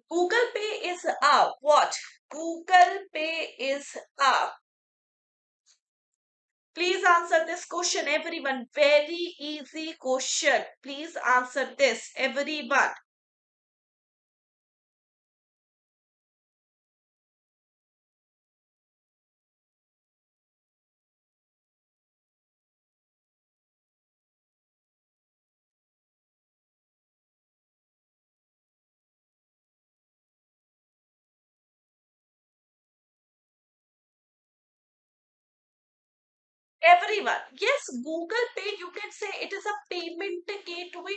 [SPEAKER 1] Google Pay is a what? Google Pay is a. Please answer this question, everyone. Very easy question. Please answer this, everyone. Everyone. Yes, Google Pay, you can say it is a payment gateway.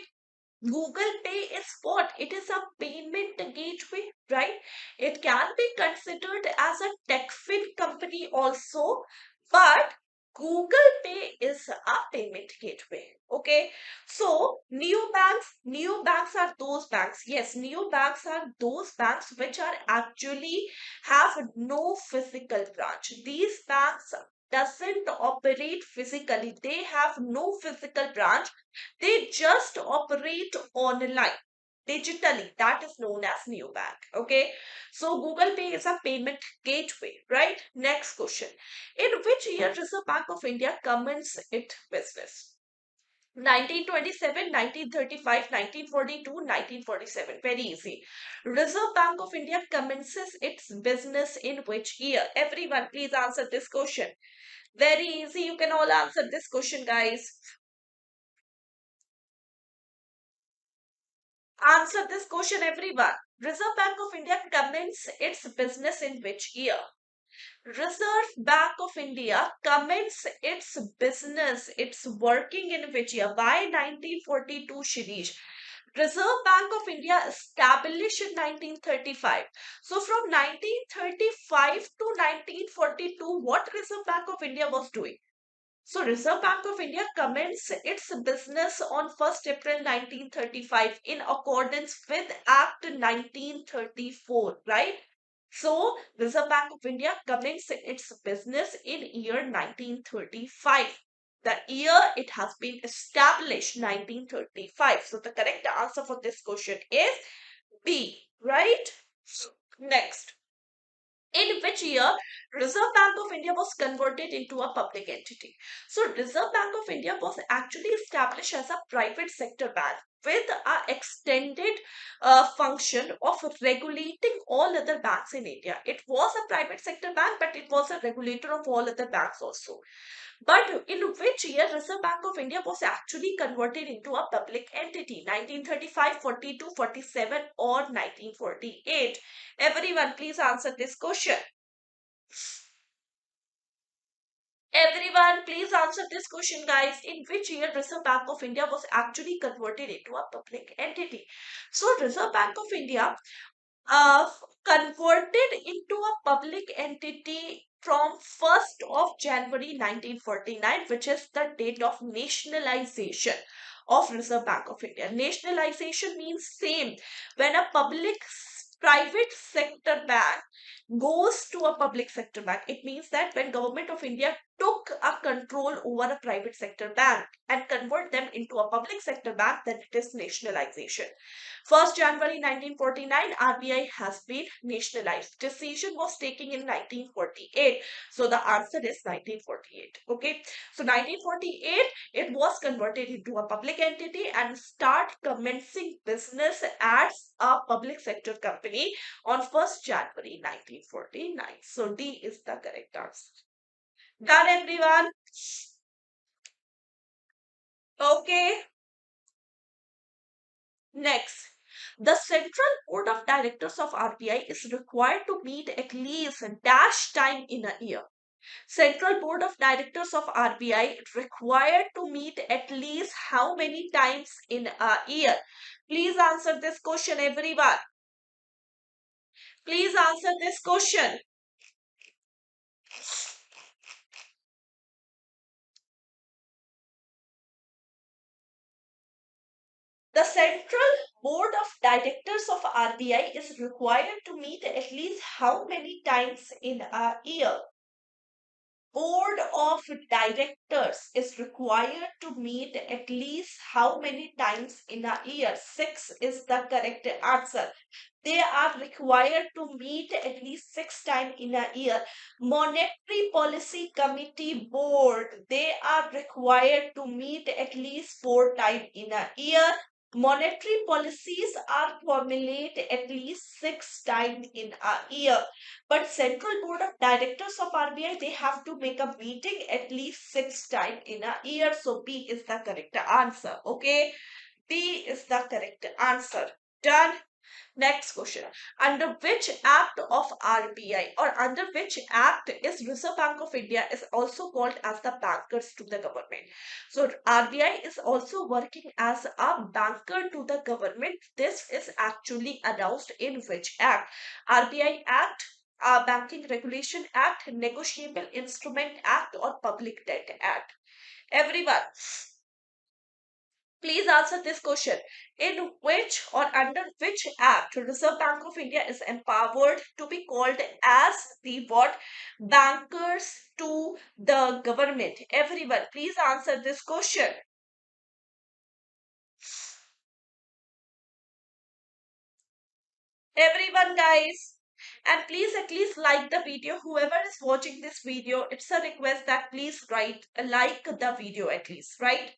[SPEAKER 1] Google Pay is what? It is a payment gateway, right? It can be considered as a techfin company also, but Google Pay is a payment gateway. Okay. So neobanks are those banks. Yes, neobanks are those banks which are actually have no physical branch. These banks doesn't operate physically. They have no physical branch, they just operate online, digitally. That is known as neobank. Okay. So Google Pay is a payment gateway, right? Next question. In which year Reserve Bank of India commenced its business? 1927, 1935, 1942, 1947. Very easy. Reserve Bank of India commences its business in which year? Everyone, please answer this question. Very easy. You can all answer this question, guys. Answer this question, everyone. Reserve Bank of India commenced its business in which year? Reserve Bank of India commenced its business, its working in which year? Why 1942, Shirish? Reserve Bank of India established in 1935. So from 1935 to 1942, what Reserve Bank of India was doing? So Reserve Bank of India commenced its business on 1st April 1935 in accordance with Act 1934, right? So Reserve Bank of India commenced its business in year 1935. The year it has been established, 1935. So the correct answer for this question is B, right? Next. In which year Reserve Bank of India was converted into a public entity? So Reserve Bank of India was actually established as a private sector bank with a extended function of regulating all other banks in India. It was a private sector bank, but it was a regulator of all other banks also. But in which year Reserve Bank of India was actually converted into a public entity? 1935, 42, 47 or 1948? Everyone, please answer this question. Everyone, please answer this question, guys. In which year Reserve Bank of India was actually converted into a public entity? So Reserve Bank of India uh, converted into a public entity from 1st of January 1949, which is the date of nationalization of Reserve Bank of India. Nationalization means same when a private sector bank goes to a public sector bank. It means that when Government of India took a control over a private sector bank and convert them into a public sector bank, then it is nationalization. 1st January 1949, RBI has been nationalized. Decision was taken in 1948. So the answer is 1948. Okay. So 1948, it was converted into a public entity and start commencing business as a public sector company on 1st January 1949. So D is the correct answer. Done, everyone? Okay. Next, the Central Board of Directors of RBI is required to meet at least a dash time in a year. Central Board of Directors of RBI is required to meet at least how many times in a year? Please answer this question, everyone. Please answer this question. The Central Board of Directors of RBI is required to meet at least how many times in a year? Board of Directors is required to meet at least how many times in a year? 6 is the correct answer. They are required to meet at least 6 times in a year. Monetary Policy Committee Board, they are required to meet at least 4 times in a year. Monetary policies are formulated at least 6 times in a year. But Central Board of Directors of RBI, they have to make a meeting at least 6 times in a year. So B is the correct answer. Okay. B is the correct answer. Done. Next question. Under which act of RBI or under which act is Reserve Bank of India is also called as the bankers to the government? So RBI is also working as a banker to the government. This is actually announced in which act? RBI Act, Banking Regulation Act, Negotiable Instrument Act or Public Debt Act? Everyone, please answer this question. In which or under which act Reserve Bank of India is empowered to be called as the what? Bankers to the government? Everyone, please answer this question. Everyone, guys. And please at least like the video. Whoever is watching this video, it's a request that please write like the video at least, right?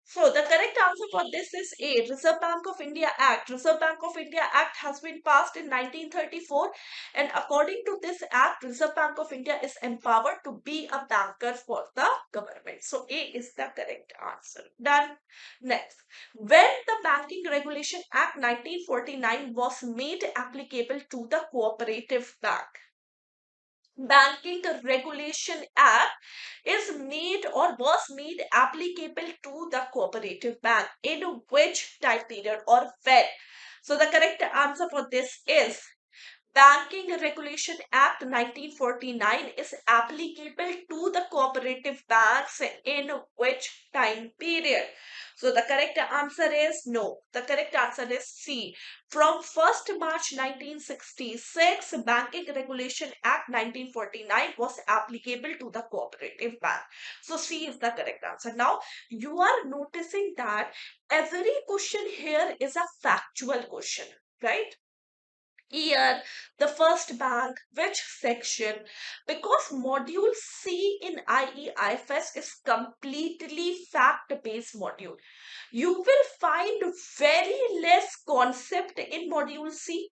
[SPEAKER 1] So the correct answer for this is A. Reserve Bank of India Act. Reserve Bank of India Act has been passed in 1934 and according to this act, Reserve Bank of India is empowered to be a banker for the government. So A is the correct answer. Done. Next. When the Banking Regulation Act 1949 was made applicable to the cooperative bank? Banking Regulation Act is made or was made applicable to the cooperative bank in which time period or when? So the correct answer for this is Banking Regulation Act 1949 is applicable to the cooperative banks in which time period? So the correct answer is no. The correct answer is C. From 1st March 1966, Banking Regulation Act 1949 was applicable to the cooperative bank. So C is the correct answer. Now you are noticing that every question here is a factual question, right? Year, the first bank, which section, because module C in IEIFS is completely fact-based module. You will find very less concept in module C,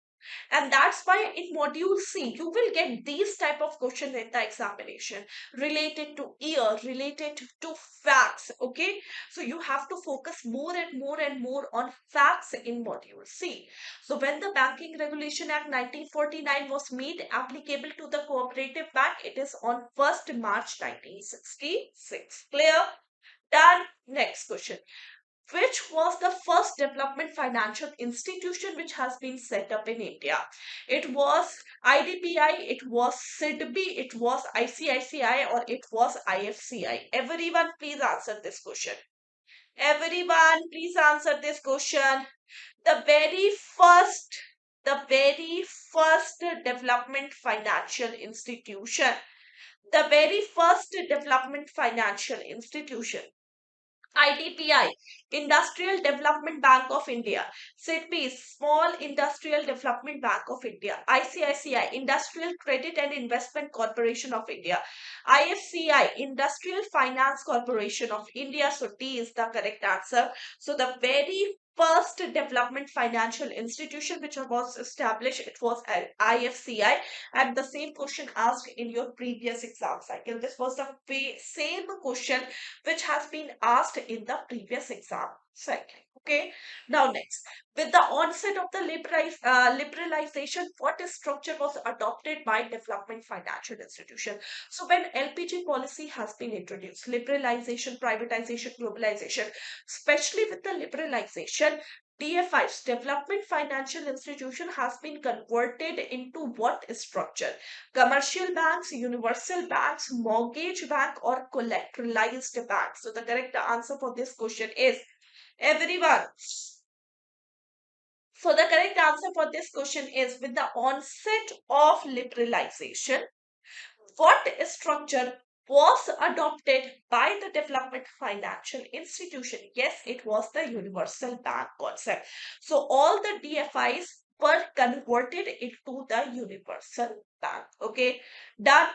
[SPEAKER 1] and that's why in module C you will get these type of questions in the examination related to year, related to facts. Okay, so you have to focus more and more and more on facts in module C. So when the Banking Regulation Act 1949 was made applicable to the cooperative bank, it is on 1st March 1966. Clear? Done. Next question. Which was the first development financial institution which has been set up in India? It was IDBI, it was SIDBI, it was ICICI, or it was IFCI. Everyone, please answer this question. Everyone, please answer this question. The very first, the very first development financial institution, the very first development financial institution, IDPI, Industrial Development Bank of India, SIDBI, Small Industrial Development Bank of India, ICICI, Industrial Credit and Investment Corporation of India, IFCI, Industrial Finance Corporation of India. So D is the correct answer. So the very first development financial institution which was established, it was IFCI, and the same question asked in your previous exam cycle. This was the same question which has been asked in the previous exam cycle. Okay, now next, with the onset of the liberalization, what structure was adopted by development financial institution? So when LPG policy has been introduced, liberalization, privatization, globalization, especially with the liberalization, DFIs, Development Financial Institution, has been converted into what structure? Commercial banks, universal banks, mortgage bank, or collateralized banks? So the correct answer for this question is everyone. So the correct answer for this question is with the onset of liberalization, what structure was adopted by the development financial institution? Yes, it was the universal bank concept. So all the DFIs were converted into the universal bank. Okay, done.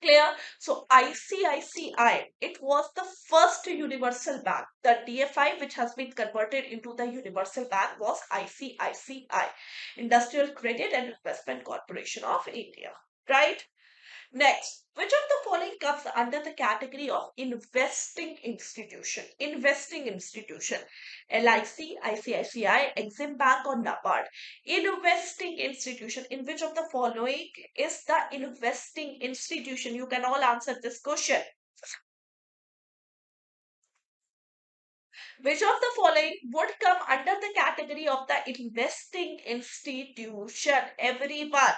[SPEAKER 1] Clear? So ICICI, it was the first universal bank. The DFI which has been converted into the universal bank was ICICI, Industrial Credit and Investment Corporation of India. Right? Next, which of the following comes under the category of investing institution? Investing institution. LIC, ICICI, Exim Bank, or NABARD. Investing institution. In which of the following is the investing institution? You can all answer this question. Which of the following would come under the category of the investing institution? Everyone.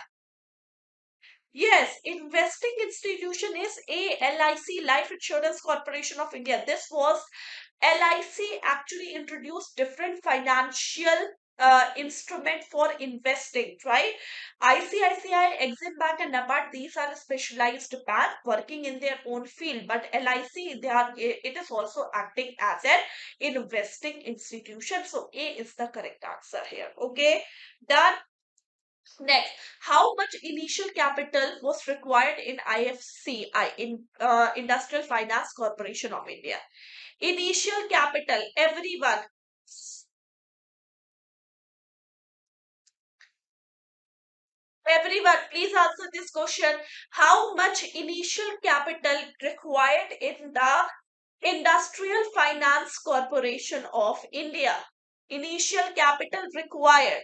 [SPEAKER 1] Yes, investing institution is a LIC, Life Insurance Corporation of India. This was LIC actually introduced different financial instrument for investing, right? ICICI, Exim Bank, and NABARD, these are specialized bank working in their own field. But LIC, it is also acting as an investing institution. So A is the correct answer here. Okay, done. Next, how much initial capital was required in IFCI, in Industrial Finance Corporation of India? Initial capital, everyone. Everyone, please answer this question. How much initial capital required in the Industrial Finance Corporation of India? Initial capital required.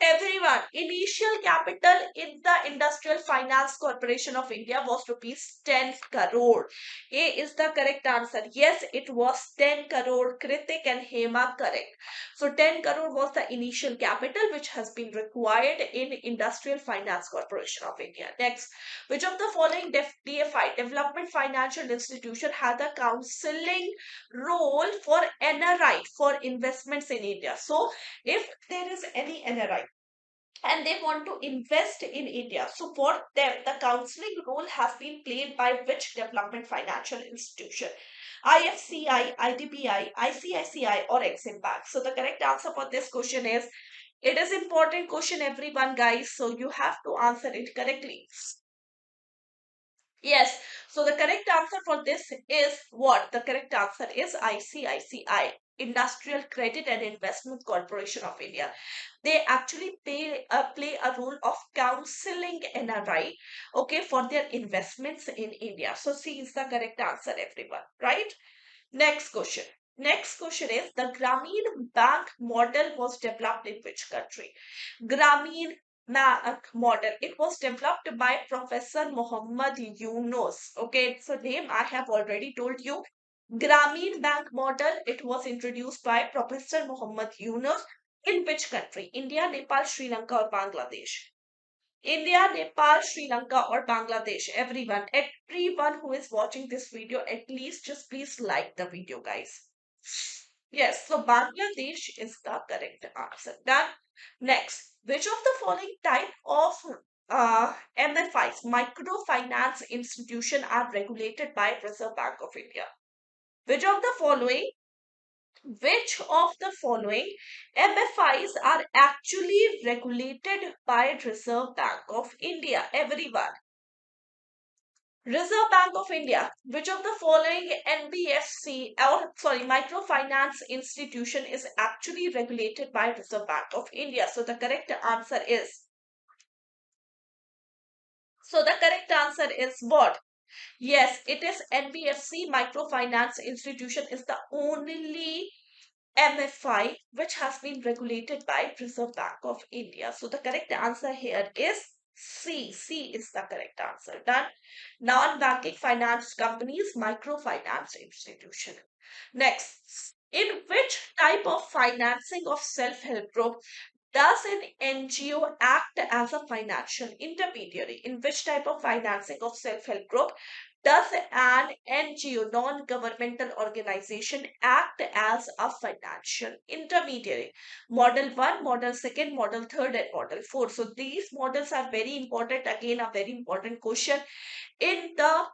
[SPEAKER 1] Everyone, initial capital in the Industrial Finance Corporation of India was rupees 10 crore. A is the correct answer. Yes, it was 10 crore. Kritik and Hema correct. So 10 crore was the initial capital which has been required in Industrial Finance Corporation of India. Next, which of the following DFI, Development Financial Institution, had a counseling role for NRI, for investments in India? So if there is any NRI and they want to invest in India, so for them, the counseling role has been played by which development financial institution? IFCI, IDBI, ICICI, or Exim Bank? So the correct answer for this question is, it is important question, everyone, guys. So you have to answer it correctly. Yes. So the correct answer for this is what? The correct answer is ICICI, Industrial Credit and Investment Corporation of India. They actually play a role of counseling NRI, okay, for their investments in India. So C is the correct answer, everyone, right? Next question. Next question is, the Grameen Bank model was developed in which country? Grameen Bank model. It was developed by Professor Muhammad Yunus. Okay, so name I have already told you. Grameen Bank model. It was introduced by Professor Muhammad Yunus. In which country? India, Nepal, Sri Lanka, or Bangladesh? India, Nepal, Sri Lanka, or Bangladesh? Everyone who is watching this video, at least just please like the video, guys. Yes, so Bangladesh is the correct answer. Done. Next, which of the following type of MFIs, microfinance institution, are regulated by Reserve Bank of India? Which of the following Which of the following MFIs are actually regulated by Reserve Bank of India? Everyone. Reserve Bank of India. Which of the following NBFC, or sorry, microfinance institution is actually regulated by Reserve Bank of India? So the correct answer is. So the correct answer is what? Yes, it is NBFC. Microfinance institution is the only MFI which has been regulated by Reserve Bank of India. So the correct answer here is C. C is the correct answer. Done. Non-banking finance companies, microfinance institution. Next, in which type of financing of self-help group does an NGO act as a financial intermediary? In which type of financing of self-help group does an NGO, non-governmental organization, act as a financial intermediary? Model 1, Model 2nd, Model 3rd, and Model 4. So these models are very important. Again, a very important question in the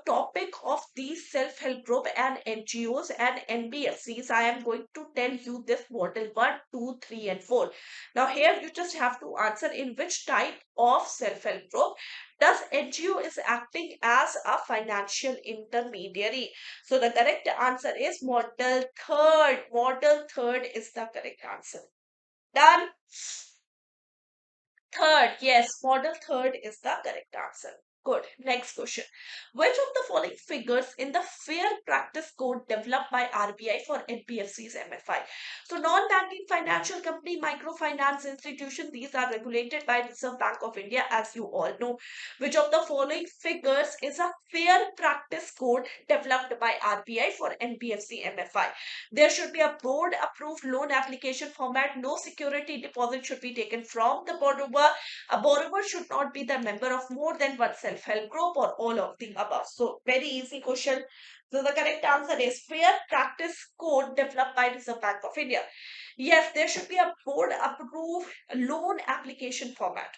[SPEAKER 1] topic of these self-help group and NGOs and NBFCs. I am going to tell you this model 1, 2, 3, and 4. Now here you just have to answer in which type of self-help group does NGO is acting as a financial intermediary. So the correct answer is model 3rd. Model 3rd is the correct answer. Done. Third, yes, model 3rd is the correct answer. Good. Next question. Which of the following figures in the Fair Practice Code developed by RBI for NBFCs MFI? So, non-banking financial company, microfinance institution, these are regulated by Reserve Bank of India, as you all know. Which of the following figures is a Fair Practice Code developed by RBI for NBFC MFI? There should be a board approved loan application format. No security deposit should be taken from the borrower. A borrower should not be the member of more than one self-help group, or all of the above. So very easy question. So the correct answer is Fair Practice Code developed by Reserve Bank of India. Yes, there should be a board approved loan application format.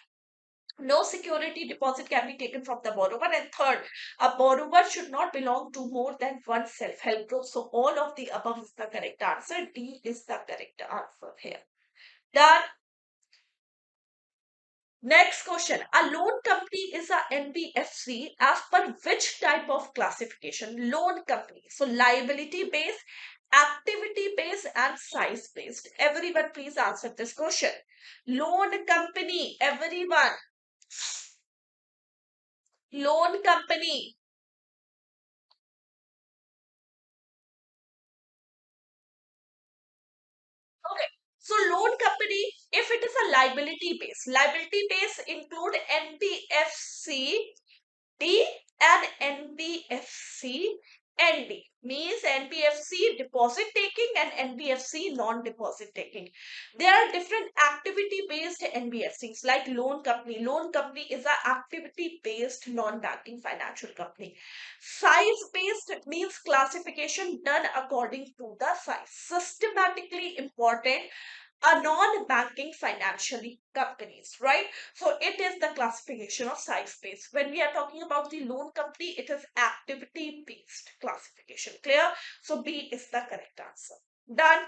[SPEAKER 1] No security deposit can be taken from the borrower. And third, a borrower should not belong to more than one self-help group. So all of the above is the correct answer. D is the correct answer here. Done. Next question. A loan company is a NBFC as per which type of classification? Loan company. So liability based, activity based, and size based. Everyone please answer this question. Loan company. Everyone. Loan company. Okay. So loan company. If it is a liability base include NBFC D and NBFC ND, means NBFC deposit taking and NBFC non-deposit taking. There are different activity based NBFCs like loan company. Loan company is an activity based non-banking financial company. Size based means classification done according to the size. Systematically important, are non-banking financially companies, right? So it is the classification of size based. When we are talking about the loan company, it is activity based classification. Clear? So B is the correct answer. Done.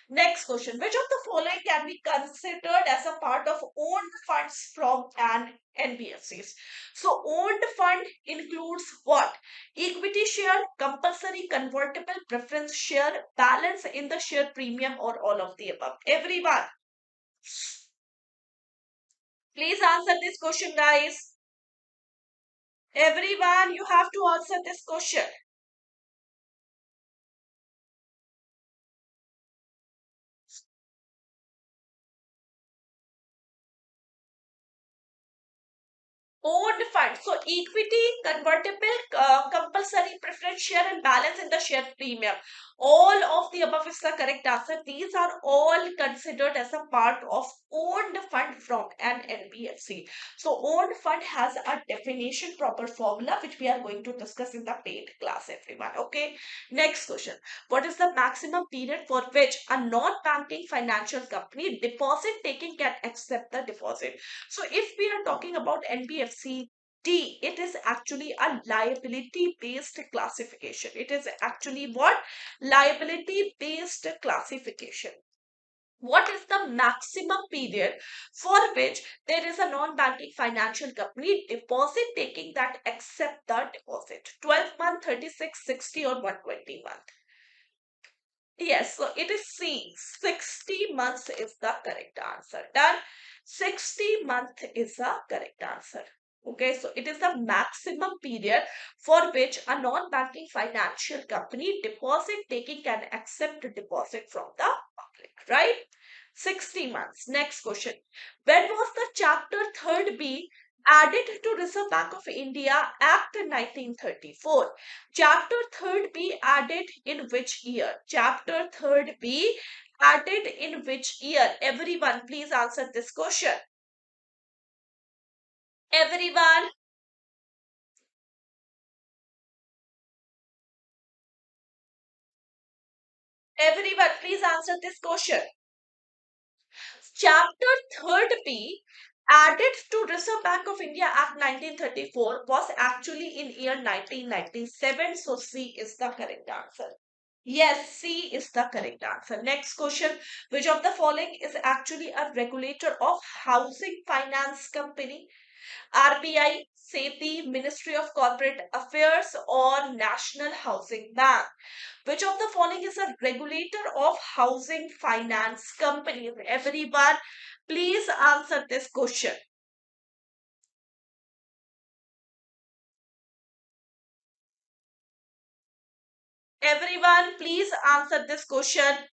[SPEAKER 1] Next question. Which of the following can be considered as a part of owned funds from an NBFCs? So owned fund includes what? Equity share, compulsory convertible preference share, balance in the share premium, or all of the above. Everyone, please answer this question, guys. Everyone, you have to answer this question. Owned fund. So equity, convertible, compulsory preference share, and balance in the share premium. All of the above is the correct answer. These are all considered as a part of owned fund from an NBFC. So owned fund has a definition, proper formula, which we are going to discuss in the paid class, everyone. Okay. Next question. What is the maximum period for which a non-banking financial company deposit taking can accept the deposit? So if we are talking about NBFC D, it is actually a liability based classification. It is actually what? Liability based classification. What is the maximum period for which there is a non-banking financial company deposit taking that accept the deposit? 12 month, 36, 60, or 120 month? Yes, so it is C. 60 months is the correct answer. Done. 60 month is the correct answer. Okay, so it is the maximum period for which a non-banking financial company deposit taking can accept a deposit from the public, right? 60 months. Next question. When was the chapter 3rd B added to Reserve Bank of India Act 1934? Chapter 3rd B added in which year? Chapter 3rd B added in which year? Everyone, please answer this question. Everyone, everyone, please answer this question. Chapter 3rd B added to Reserve Bank of India Act 1934 was actually in year 1997. So C is the correct answer. Yes, C is the correct answer. Next question. Which of the following is actually a regulator of housing finance company? RBI, SEBI, Ministry of Corporate Affairs, or National Housing Bank? Which of the following is a regulator of housing finance companies? Everyone, please answer this question. Everyone, please answer this question.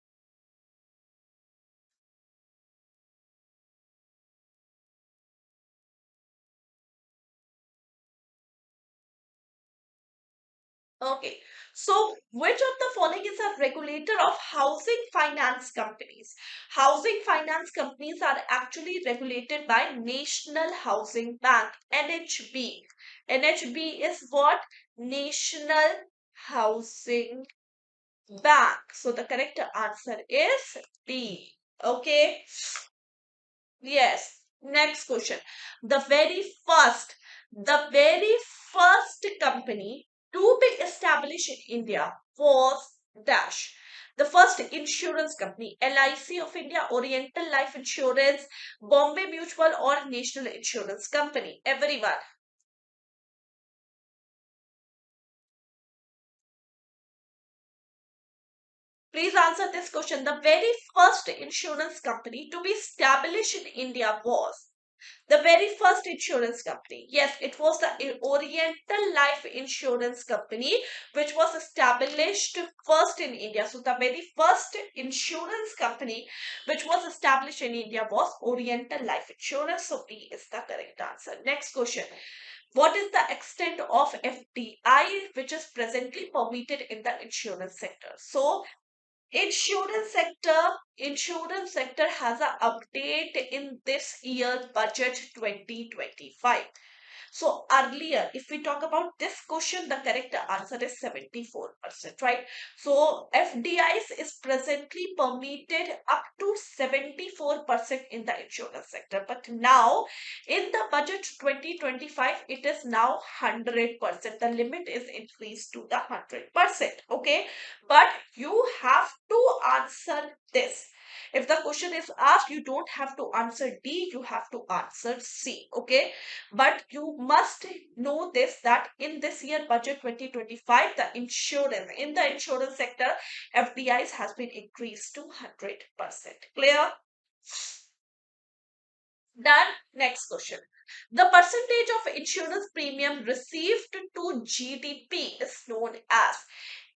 [SPEAKER 1] Okay, so which of the following is a regulator of housing finance companies? Housing finance companies are actually regulated by National Housing Bank, NHB. NHB is what? National Housing Bank. So the correct answer is D. Okay. Yes. Next question. The very first company to be established in India was Dash. The first insurance company, LIC of India, Oriental Life Insurance, Bombay Mutual, or National Insurance Company. Everyone. Please answer this question. The very first insurance company to be established in India was. The very first insurance company. Yes, it was the Oriental Life Insurance Company, which was established first in India. So, the very first insurance company which was established in India was Oriental Life Insurance. So, B is the correct answer. Next question. What is the extent of FDI which is presently permitted in the insurance sector? So, insurance sector has an update in this year budget 2025. So earlier, if we talk about this question, the correct answer is 74%, right? So FDIs is presently permitted up to 74% in the insurance sector. But now in the budget 2025, it is now 100%. The limit is increased to the 100%. Okay. But you have to answer this. If the question is asked, you don't have to answer D, you have to answer C. Okay. But you must know this, that in this year budget 2025, in the insurance sector, FDIs has been increased to 100%. Clear? Done. Next question. The percentage of insurance premium received to GDP is known as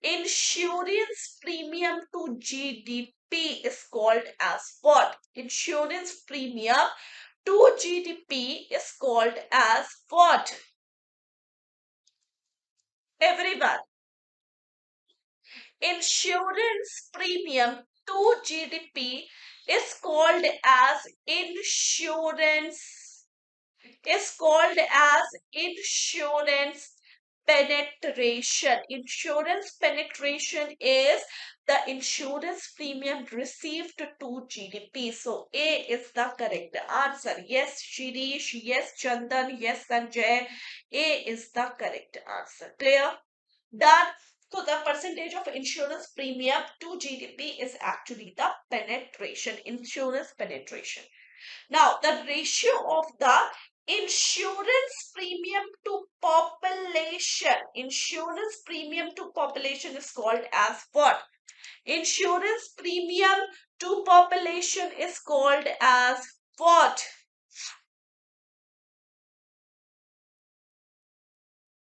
[SPEAKER 1] insurance premium to GDP is called as what? Insurance premium to GDP is called as what? Everyone. Insurance premium to GDP is called as insurance penetration. Insurance penetration is the insurance premium received to GDP. So A is the correct answer. Yes, Shirish. Yes, Chandan. Yes, Sanjay. A is the correct answer. Clear? Done. So the percentage of insurance premium to GDP is actually the penetration, insurance penetration. Now, the ratio of the insurance premium to population is called as what? Insurance premium to population is called as what?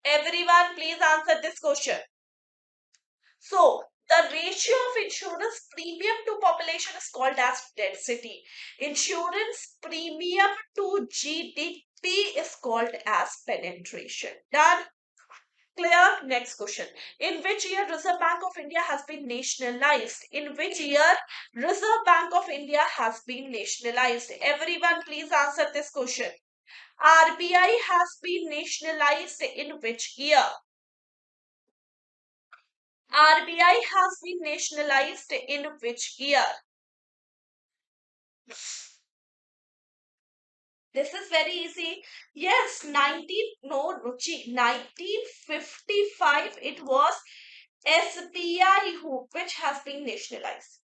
[SPEAKER 1] Everyone, please answer this question. So, the ratio of insurance premium to population is called as density. Insurance premium to GDP is called as penetration. Done? Clear? Next question. In which year Reserve Bank of India has been nationalized? In which year Reserve Bank of India has been nationalized? Everyone, please answer this question. RBI has been nationalized in which year? RBI has been nationalized in which year? This is very easy. Yes, 1955 it was SBI which has been nationalized.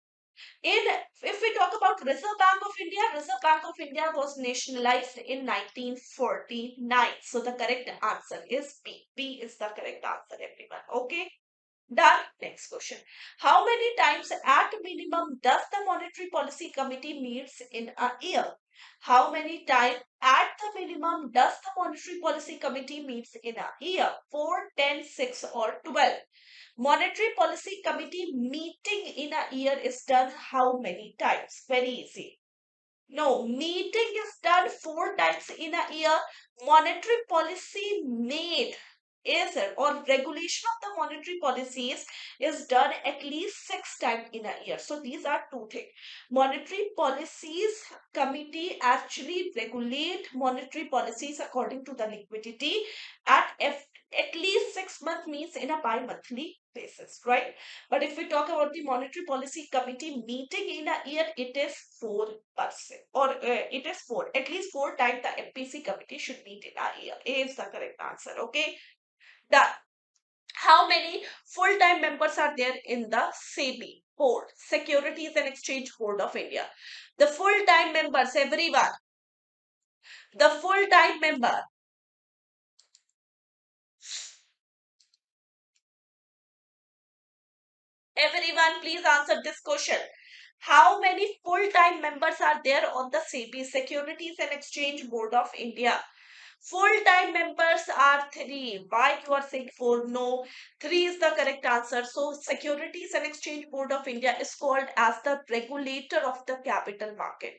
[SPEAKER 1] If we talk about Reserve Bank of India, Reserve Bank of India was nationalized in 1949. So the correct answer is B. B is the correct answer, everyone. Okay. Done. Next question. How many times at minimum does the Monetary Policy Committee meets in a year? How many times at the minimum does the Monetary Policy Committee meets in a year? 4, 10, 6 or 12. Monetary Policy Committee meeting in a year is done how many times? Very easy. No, meeting is done 4 times in a year. Monetary policy made is or regulation of the monetary policies is done at least 6 times in a year. So these are two things. Monetary policies committee actually regulate monetary policies according to the liquidity at least 6 months means in a bi-monthly basis, right? But if we talk about the Monetary Policy Committee meeting in a year, it is 4%, or it is 4. At least 4 times the MPC committee should meet in a year. A is the correct answer. Okay. Done. How many full-time members are there in the SEBI board, Securities and Exchange Board of India? The full-time members, everyone. The full-time member. Everyone, please answer this question. How many full-time members are there on the SEBI, Securities and Exchange Board of India? Full-time members are three. Why you are saying four? No, three is the correct answer. So Securities and Exchange Board of India is called as the regulator of the capital market.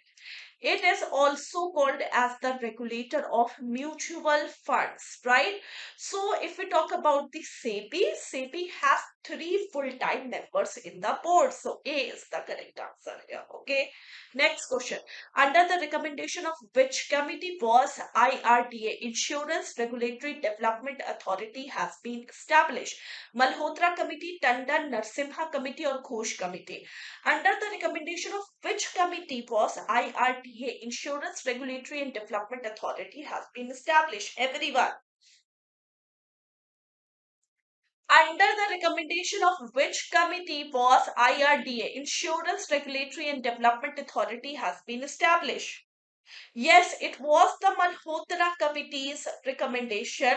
[SPEAKER 1] It is also called as the regulator of mutual funds, right? So if we talk about the SEBI, SEBI has three full-time members in the board. So A is the correct answer here. Okay. Next question. Under the recommendation of which committee was IRDA, Insurance Regulatory Development Authority, has been established? Malhotra Committee, Tandon, Narsimha Committee, or Ghosh Committee? Under the recommendation of which committee was IRDA, Insurance Regulatory and Development Authority, has been established? Everyone. Under the recommendation of which committee was IRDA, Insurance Regulatory and Development Authority, has been established? Yes, it was the Malhotra Committee's recommendation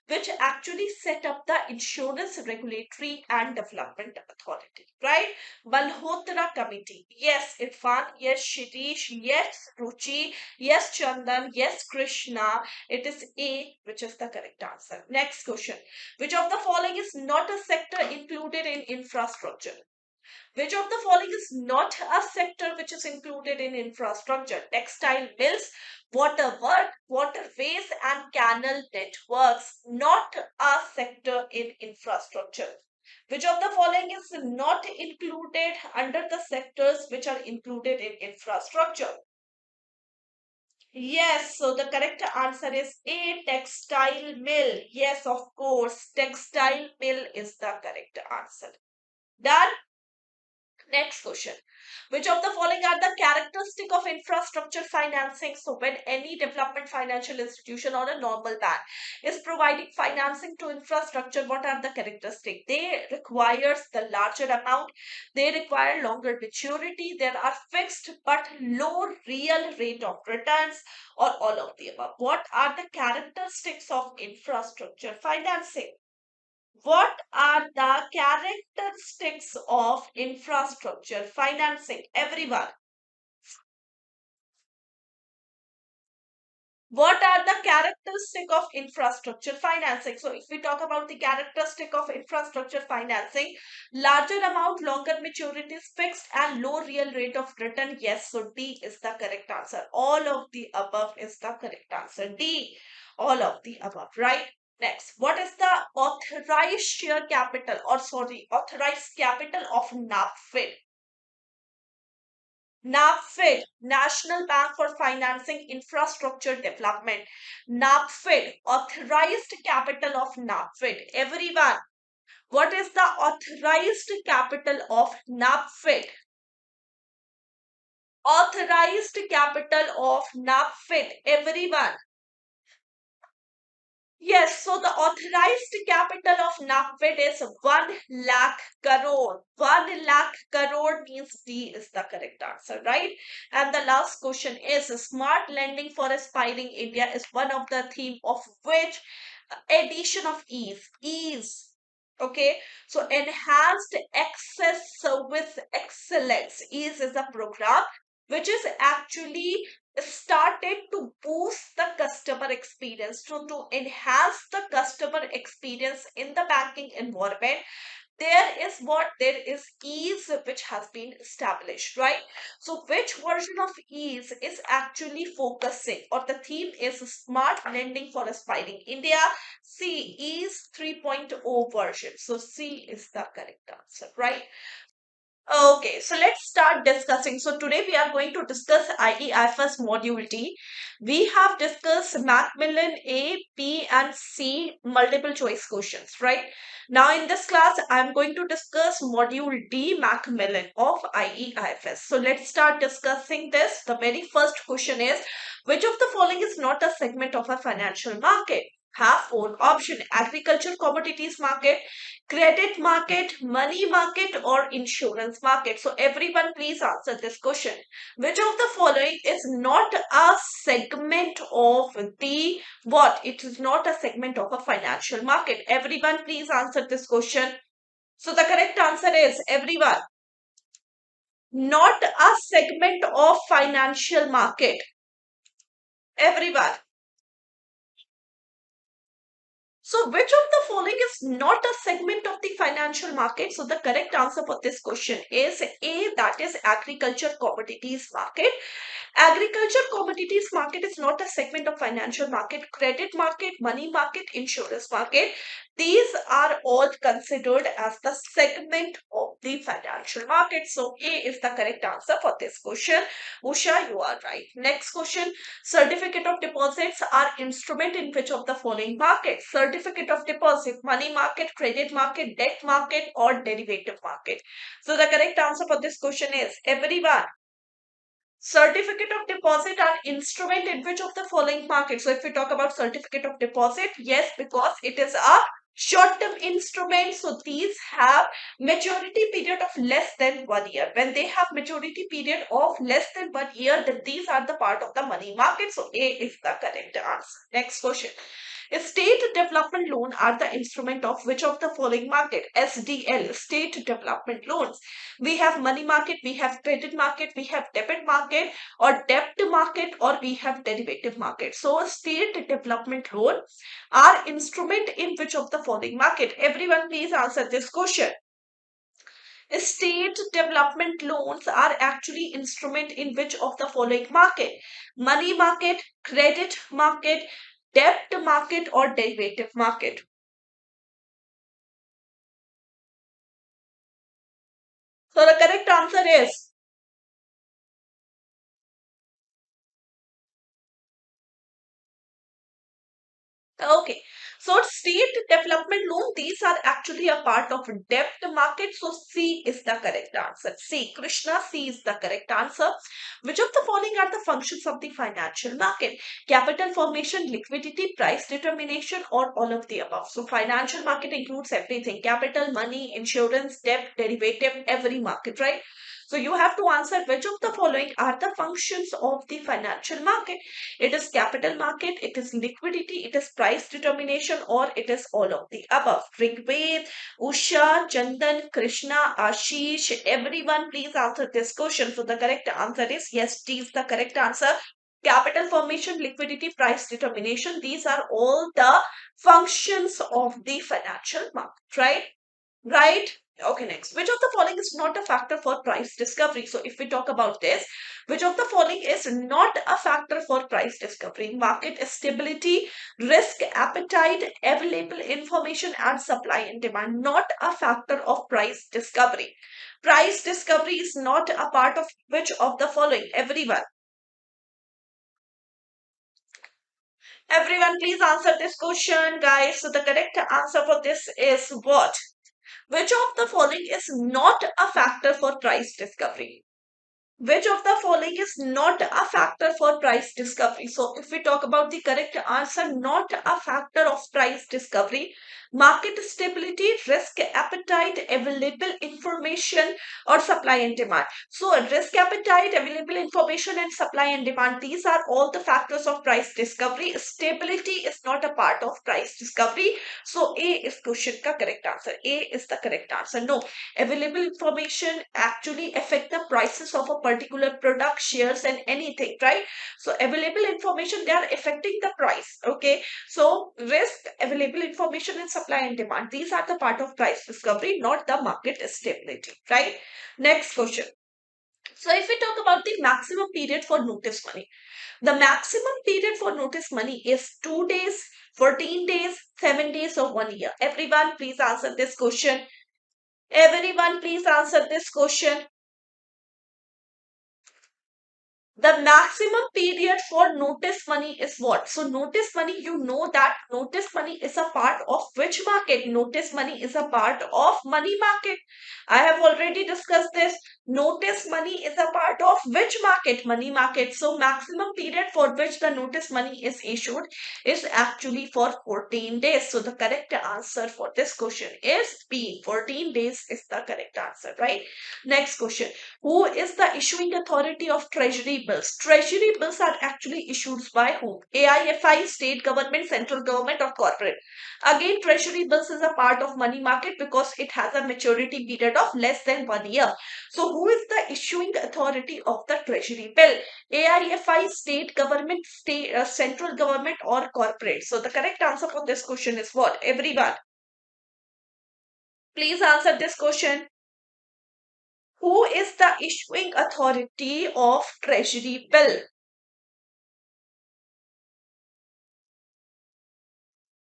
[SPEAKER 1] which actually set up the Insurance Regulatory and Development Authority, right? Malhotra Committee. Yes, Irfan. Yes, Shirish. Yes, Ruchi. Yes, Chandan. Yes, Krishna. It is A, which is the correct answer. Next question. Which of the following is not a sector included in infrastructure? Which of the following is not a sector which is included in infrastructure? Textile mills, water work, waterways, and canal networks. Not a sector in infrastructure. Which of the following is not included under the sectors which are included in infrastructure? Yes, so the correct answer is A, textile mill. Yes, of course, textile mill is the correct answer. Done. Next question. Which of the following are the characteristic of infrastructure financing? So when any development financial institution or a normal bank is providing financing to infrastructure, what are the characteristics? They requires the larger amount. They require longer maturity. There are fixed but low real rate of returns, or all of the above. What are the characteristics of infrastructure financing? What are the characteristics of infrastructure financing? Everyone. What are the characteristics of infrastructure financing? So if we talk about the characteristic of infrastructure financing, larger amount, longer maturities, fixed and low real rate of return. Yes, so D is the correct answer. All of the above is the correct answer. D, all of the above, right? Next, what is the authorized share capital, or sorry, authorized capital of NABFID? NABFID, National Bank for Financing Infrastructure Development. NABFID, authorized capital of NABFID. Everyone, what is the authorized capital of NABFID? Authorized capital of NABFID. Everyone. Yes, so the authorized capital of NABFID is 1 lakh crore. 1 lakh crore means D is the correct answer, right? And the last question is smart lending for aspiring India is one of the theme of which edition of ease? Ease. Okay, so enhanced access service excellence. Ease is a program which is actually started to boost the customer experience, to enhance the customer experience in the banking environment. There is ease which has been established, right? So which version of ease is actually focusing, or the theme is smart lending for aspiring India? C, ease 3.0 version. So C is the correct answer, right? Okay, so let's start discussing. So today we are going to discuss IEFS module D. We have discussed Macmillan A, B and C multiple choice questions, right? Now in this class, I'm going to discuss module D Macmillan of IEFS. So let's start discussing this. The very first question is, which of the following is not a segment of a financial market? Have four option: agriculture commodities market, credit market, money market, or insurance market. So everyone please answer this question. Which of the following is not a segment of the what? It is not a segment of a financial market. Everyone please answer this question. So the correct answer is, everyone, not a segment of financial market. Everyone. So, which of the following is not a segment of the financial market? So, the correct answer for this question is A, that is agriculture commodities market. Agriculture commodities market is not a segment of financial market. Credit market, money market, insurance market. These are all considered as the segment of the financial market. So A is the correct answer for this question. Usha, you are right. Next question. Certificate of deposits are instrument in which of the following market? Certificate of deposit, money market, credit market, debt market, or derivative market. So the correct answer for this question is everyone. Certificate of deposit are instrument in which of the following market? So if we talk about certificate of deposit, yes, because it is a short-term instrument. So these have maturity period of less than 1 year. When they have maturity period of less than 1 year, then these are the part of the money market. So A is the correct answer. Next question. State development loan are the instrument of which of the following market? SDL, state development loans. We have money market, we have credit market, we have debit market or debt market, or we have derivative market. So state development loan are instrument in which of the following market? Everyone please answer this question. State development loans are actually instrument in which of the following market? Money market, credit market, debt market, or derivative market. So the correct answer is okay. So state development loan, these are actually a part of debt market. So C is the correct answer. C, Krishna, C is the correct answer. Which of the following are the functions of the financial market? Capital formation, liquidity, price determination, or all of the above. So financial market includes everything: capital, money, insurance, debt, derivative, every market, right? So you have to answer which of the following are the functions of the financial market. It is capital market, it is liquidity, it is price determination, or it is all of the above. Rigved, Usha, Chandan, Krishna, Ashish, everyone please answer this question. So the correct answer is yes, D is the correct answer. Capital formation, liquidity, price determination, these are all the functions of the financial market, right? Right? Okay, next. Which of the following is not a factor for price discovery? So, if we talk about this, which of the following is not a factor for price discovery? Market stability, risk appetite, available information, and supply and demand. Not a factor of price discovery. Price discovery is not a part of which of the following? Everyone. Everyone, please answer this question, guys. So, the correct answer for this is what? Which of the following is not a factor for price discovery? Which of the following is not a factor for price discovery? So, if we talk about the correct answer, not a factor of price discovery, market stability, risk appetite, available information, or supply and demand. So, risk appetite, available information, and supply and demand, these are all the factors of price discovery. Stability is not a part of price discovery. So, A is question ka correct answer. A is the correct answer. No, available information actually affect the prices of a particular product, shares, and anything, right? So available information, they are affecting the price. Okay, so risk, available information, and supply and demand, these are the part of price discovery, not the market stability, right? Next question. So if we talk about the maximum period for notice money, the maximum period for notice money is 2 days, 14 days, 7 days, or 1 year. Everyone please answer this question. Everyone, please answer this question. The maximum period for notice money is what? So, notice money, you know that notice money is a part of which market? Notice money is a part of money market. I have already discussed this. Notice money is a part of which market? Money market. So, maximum period for which the notice money is issued is actually for 14 days. So, the correct answer for this question is B. 14 days is the correct answer, right? Next question. Who is the issuing authority of treasury bills? Treasury bills are actually issued by whom? AIFI, state government, central government, or corporate. Again, treasury bills is a part of money market because it has a maturity period of less than 1 year. So who is the issuing authority of the treasury bill? AIFI, state government, central government, or corporate? So the correct answer for this question is what? Everyone, please answer this question. Who is the issuing authority of treasury bill?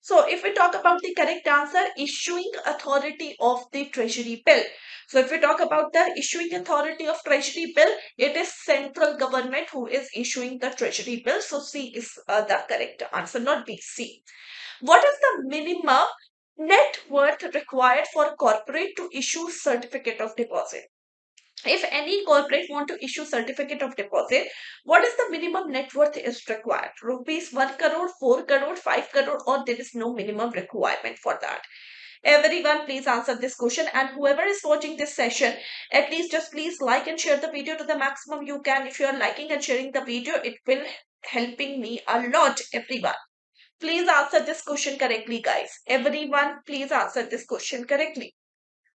[SPEAKER 1] So if we talk about the correct answer, issuing authority of the treasury bill. So if we talk about the issuing authority of treasury bill, it is central government who is issuing the treasury bill. So C is the correct answer, not B, C. What is the minimum net worth required for corporate to issue certificate of deposit? If any corporate want to issue certificate of deposit, what is the minimum net worth is required? Rupees 1 crore, 4 crore, 5 crore, or there is no minimum requirement for that? Everyone, please answer this question. And whoever is watching this session, at least just please like and share the video to the maximum you can. If you are liking and sharing the video, it will helping me a lot, everyone. Please answer this question correctly, guys. Everyone, please answer this question correctly.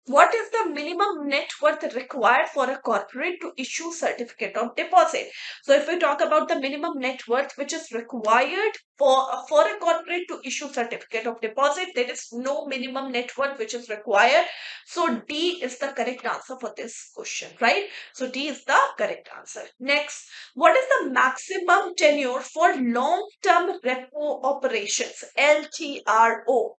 [SPEAKER 1] What is the minimum net worth required for a corporate to issue certificate of deposit? So if we talk about the minimum net worth which is required for a corporate to issue certificate of deposit, there is no minimum net worth which is required. So D is the correct answer for this question, right? So D is the correct answer. Next, what is the maximum tenure for long-term repo operations, LTRO?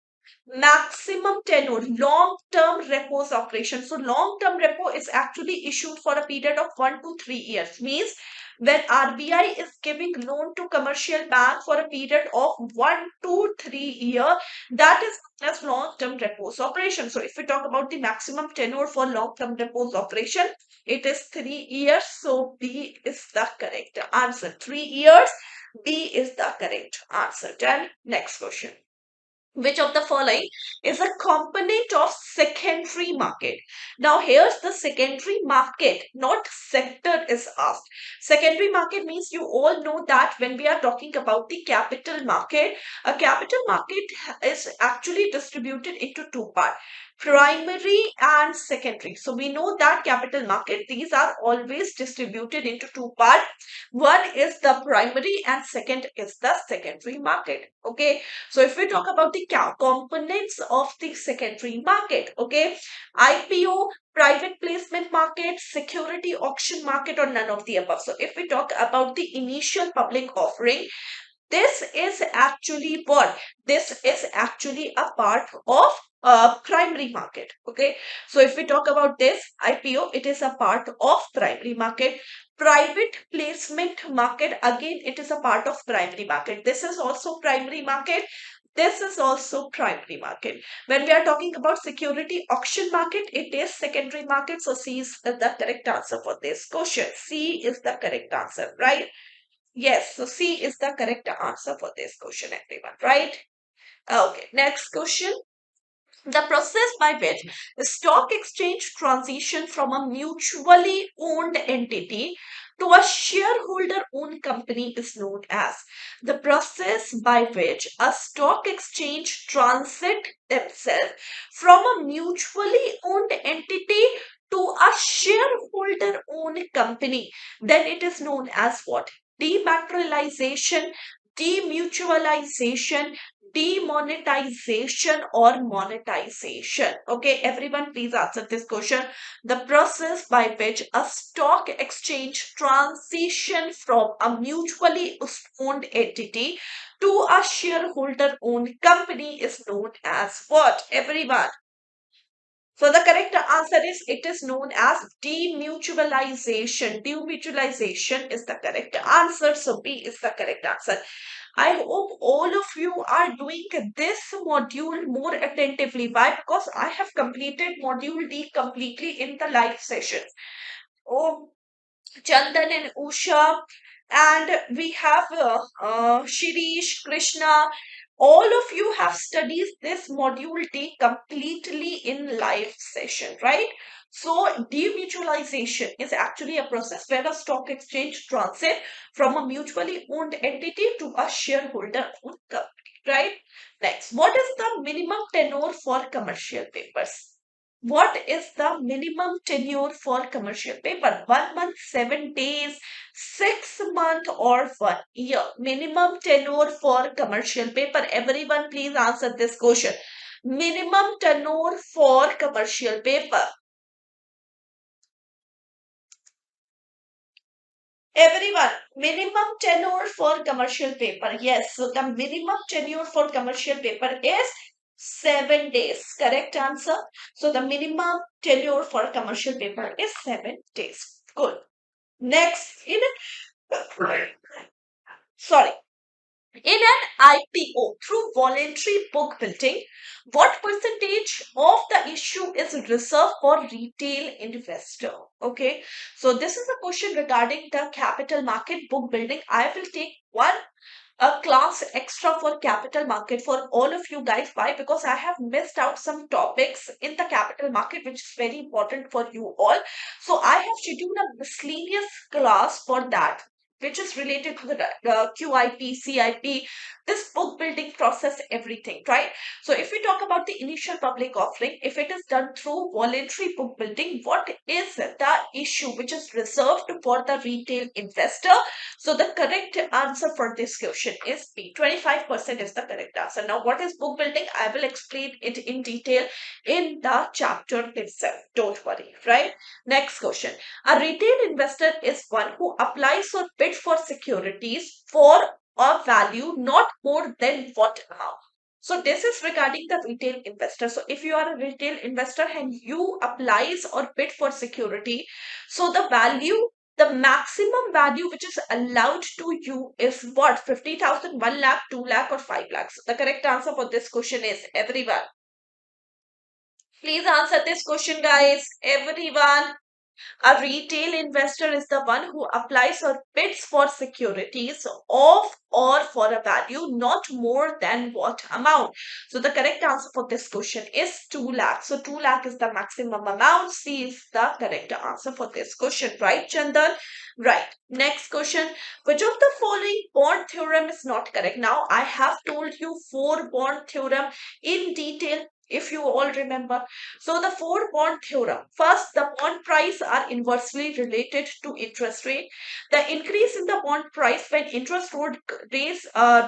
[SPEAKER 1] Maximum tenure, long-term repos operation. So long-term repo is actually issued for a period of 1 to 3 years. Means when RBI is giving loan to commercial bank for a period of 1 to 3 years, that is known as long-term repos operation. So if we talk about the maximum tenure for long-term repos operation, it is 3 years. So B is the correct answer. 3 years, B is the correct answer. Then next question. Which of the following is a component of secondary market? Now here's the secondary market, not sector is asked. Secondary market means you all know that when we are talking about the capital market, a capital market is actually distributed into two parts, primary and secondary. So we know that capital market, these are always distributed into two parts. One is the primary and second is the secondary market. Okay. So if we talk about the components of the secondary market, okay, IPO, private placement market, security auction market, or none of the above. So if we talk about the initial public offering, this is actually what? This is actually a part of primary market. Okay. So if we talk about this IPO, it is a part of primary market. Private placement market, again, it is a part of primary market. This is also primary market. This is also primary market. When we are talking about security auction market, it is secondary market. So C is the correct answer for this question. C is the correct answer, right? Yes, so C is the correct answer for this question, everyone, right? Okay, next question. The process by which the stock exchange transition from a mutually owned entity to a shareholder owned company is known as. The process by which a stock exchange transit themselves from a mutually owned entity to a shareholder owned company, then it is known as what? Dematerialization, demutualization, demonetization, or monetization. Okay, everyone, please answer this question. The process by which a stock exchange transition from a mutually owned entity to a shareholder owned company is known as what, everyone? So the correct answer is, it is known as demutualization. Demutualization is the correct answer. So B is the correct answer. I hope all of you are doing this module more attentively. Why? Because I have completed module D completely in the live session. Oh, Chandan and Usha, and we have Shirish, Krishna. All of you have studied this module D completely in live session, right? So demutualization is actually a process where a stock exchange transit from a mutually owned entity to a shareholder owned company, right? Next, what is the minimum tenure for commercial papers? What is the minimum tenure for commercial paper? 1 month, 7 days, 6 month, or 1 year? Minimum tenure for commercial paper. Everyone, please answer this question. Minimum tenure for commercial paper. Everyone, minimum tenure for commercial paper. Yes, so the minimum tenure for commercial paper is 7 days. Correct answer. So the minimum tenure for commercial paper is 7 days. Good. Next, sorry, in an IPO through voluntary book building, what percentage of the issue is reserved for retail investor? Okay, so this is a question regarding the capital market book building. I will take one a class extra for capital market for all of you guys. Why? Because I have missed out some topics in the capital market which is very important for you all. So I have scheduled a miscellaneous class for that, which is related to the QIP, CIP, this book building process, everything, right? So if we talk about the initial public offering, if it is done through voluntary book building, what is the issue which is reserved for the retail investor? So the correct answer for this question is B. 25% is the correct answer. Now, what is book building? I will explain it in detail in the chapter itself. Don't worry, right? Next question. A retail investor is one who applies or bids for securities for a value not more than what amount? So this is regarding the retail investor. So if you are a retail investor and you applies or bid for security, so the value, the maximum value which is allowed to you is what? 50,000, 1 lakh, 2 lakh, or 5 lakhs. The correct answer for this question is everyone. Please answer this question, guys. Everyone. A retail investor is the one who applies or bids for securities of or for a value not more than what amount. So the correct answer for this question is 2 lakhs. So 2 lakh is the maximum amount. C is the correct answer for this question. Right, Chandan? Right. Next question. Which of the following bond theorem is not correct? Now I have told you 4 bond theorem in detail, if you all remember. So the 4 bond theorem. First, the bond price are inversely related to interest rate. The increase in the bond price when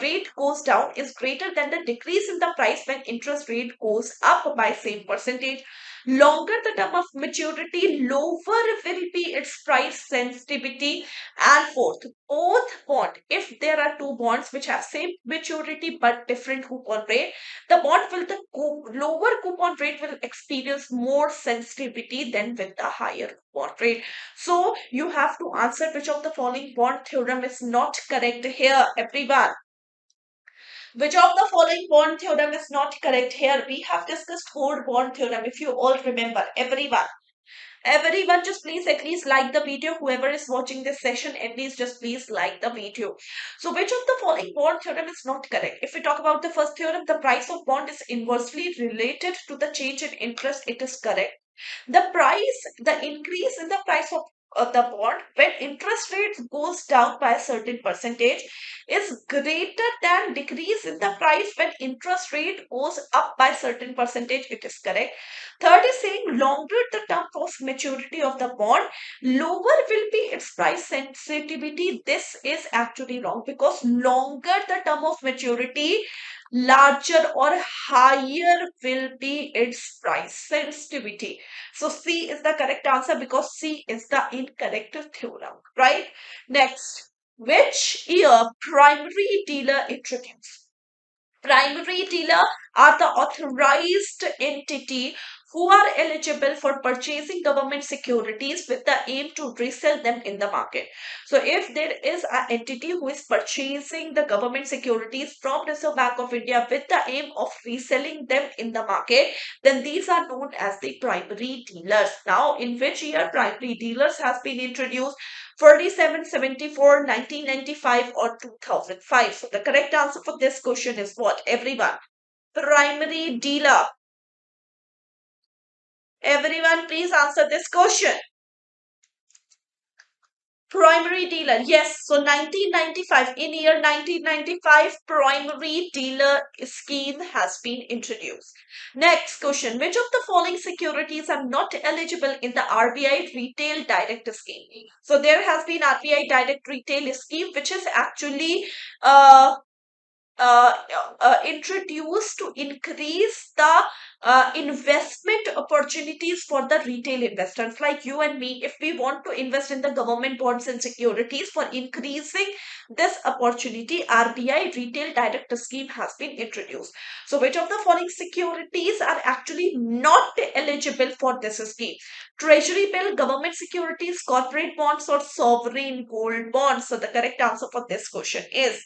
[SPEAKER 1] rate goes down is greater than the decrease in the price when interest rate goes up by same percentage. Longer the term of maturity, lower will be its price sensitivity. And fourth, both bond, if there are two bonds which have same maturity but different coupon rate, the bond with the lower coupon rate will experience more sensitivity than with the higher coupon rate. So you have to answer which of the following bond theorem is not correct here, everyone. Which of the following bond theorem is not correct here? We have discussed four bond theorem, if you all remember, everyone. Everyone, just please at least like the video. Whoever is watching this session, at least just please like the video. So which of the following bond theorem is not correct? If we talk about the first theorem, the price of bond is inversely related to the change in interest. It is correct. The increase in the price of the bond when interest rates goes down by a certain percentage is greater than decrease in the price when interest rate goes up by certain percentage. It is correct. Third is saying longer the term of maturity of the bond, lower will be its price sensitivity. This is actually wrong because longer the term of maturity, larger or higher will be its price sensitivity. So C is the correct answer because C is the incorrect theorem, right? Next, which year primary dealer introduced? Primary dealer are the authorized entity who are eligible for purchasing government securities with the aim to resell them in the market. So if there is an entity who is purchasing the government securities from Reserve Bank of India with the aim of reselling them in the market, then these are known as the primary dealers. Now, in which year primary dealers has been introduced? 47, 74, 1995, or 2005. So the correct answer for this question is what, everyone? Primary dealer. Everyone, please answer this question. Primary dealer, yes. So 1995, in year 1995, primary dealer scheme has been introduced. Next question, which of the following securities are not eligible in the RBI retail direct scheme? So there has been RBI direct retail scheme, which is actually uh, uh, introduced to increase the investment opportunities for the retail investors like you and me. If we want to invest in the government bonds and securities for increasing this opportunity, RBI retail direct scheme has been introduced. So which of the following securities are actually not eligible for this scheme? Treasury bill, government securities, corporate bonds, or sovereign gold bonds? So the correct answer for this question is,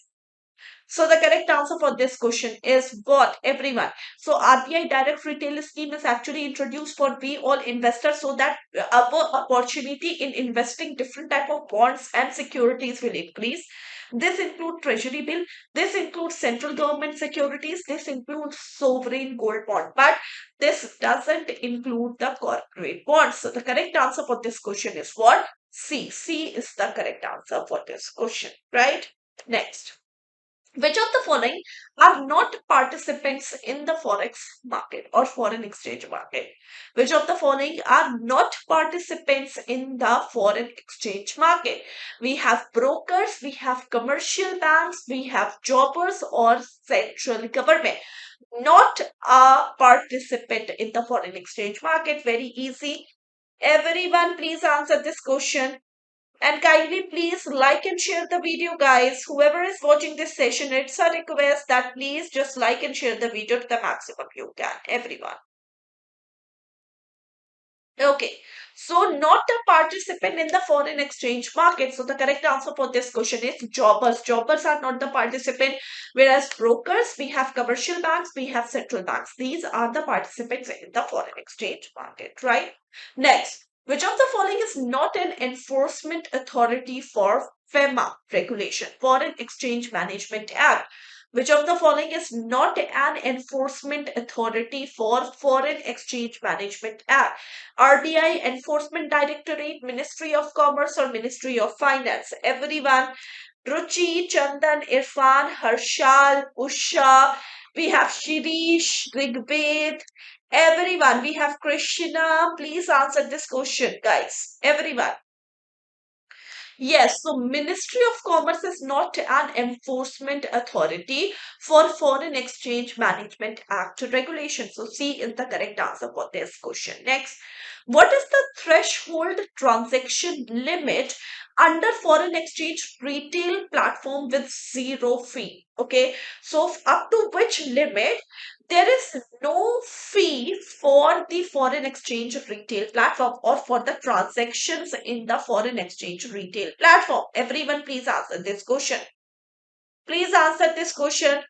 [SPEAKER 1] so the correct answer for this question is what, everyone? So RBI direct retail scheme is actually introduced for we all investors so that our opportunity in investing different type of bonds and securities will increase. This includes treasury bill, this includes central government securities, this includes sovereign gold bond, but this doesn't include the corporate bonds. So the correct answer for this question is what? C. C is the correct answer for this question, right? Next. Which of the following are not participants in the forex market or foreign exchange market? Which of the following are not participants in the foreign exchange market? We have brokers, we have commercial banks, we have jobbers or central government. Not a participant in the foreign exchange market. Very easy. Everyone, please answer this question. And kindly please like and share the video, guys. Whoever is watching this session, it's a request that please just like and share the video to the maximum you can. Everyone. Okay. So not a participant in the foreign exchange market. So the correct answer for this question is jobbers. Jobbers are not the participant. Whereas brokers, we have commercial banks, we have central banks. These are the participants in the foreign exchange market, right? Next. Which of the following is not an enforcement authority for FEMA regulation, Foreign Exchange Management Act? Which of the following is not an enforcement authority for Foreign Exchange Management Act? RBI, Enforcement Directorate, Ministry of Commerce, or Ministry of Finance? Everyone. Ruchi, Chandan, Irfan, Harshal, Usha. We have Shirish, Rigbed. Everyone. We have Krishna. Please answer this question, guys. Everyone. Yes, so Ministry of Commerce is not an enforcement authority for Foreign Exchange Management Act regulation. So C is the correct answer for this question. Next, what is the threshold transaction limit under foreign exchange retail platform with zero fee? Okay, so up to which limit there is no fee for the foreign exchange retail platform or for the transactions in the foreign exchange retail platform? Everyone, please answer this question. Please answer this question.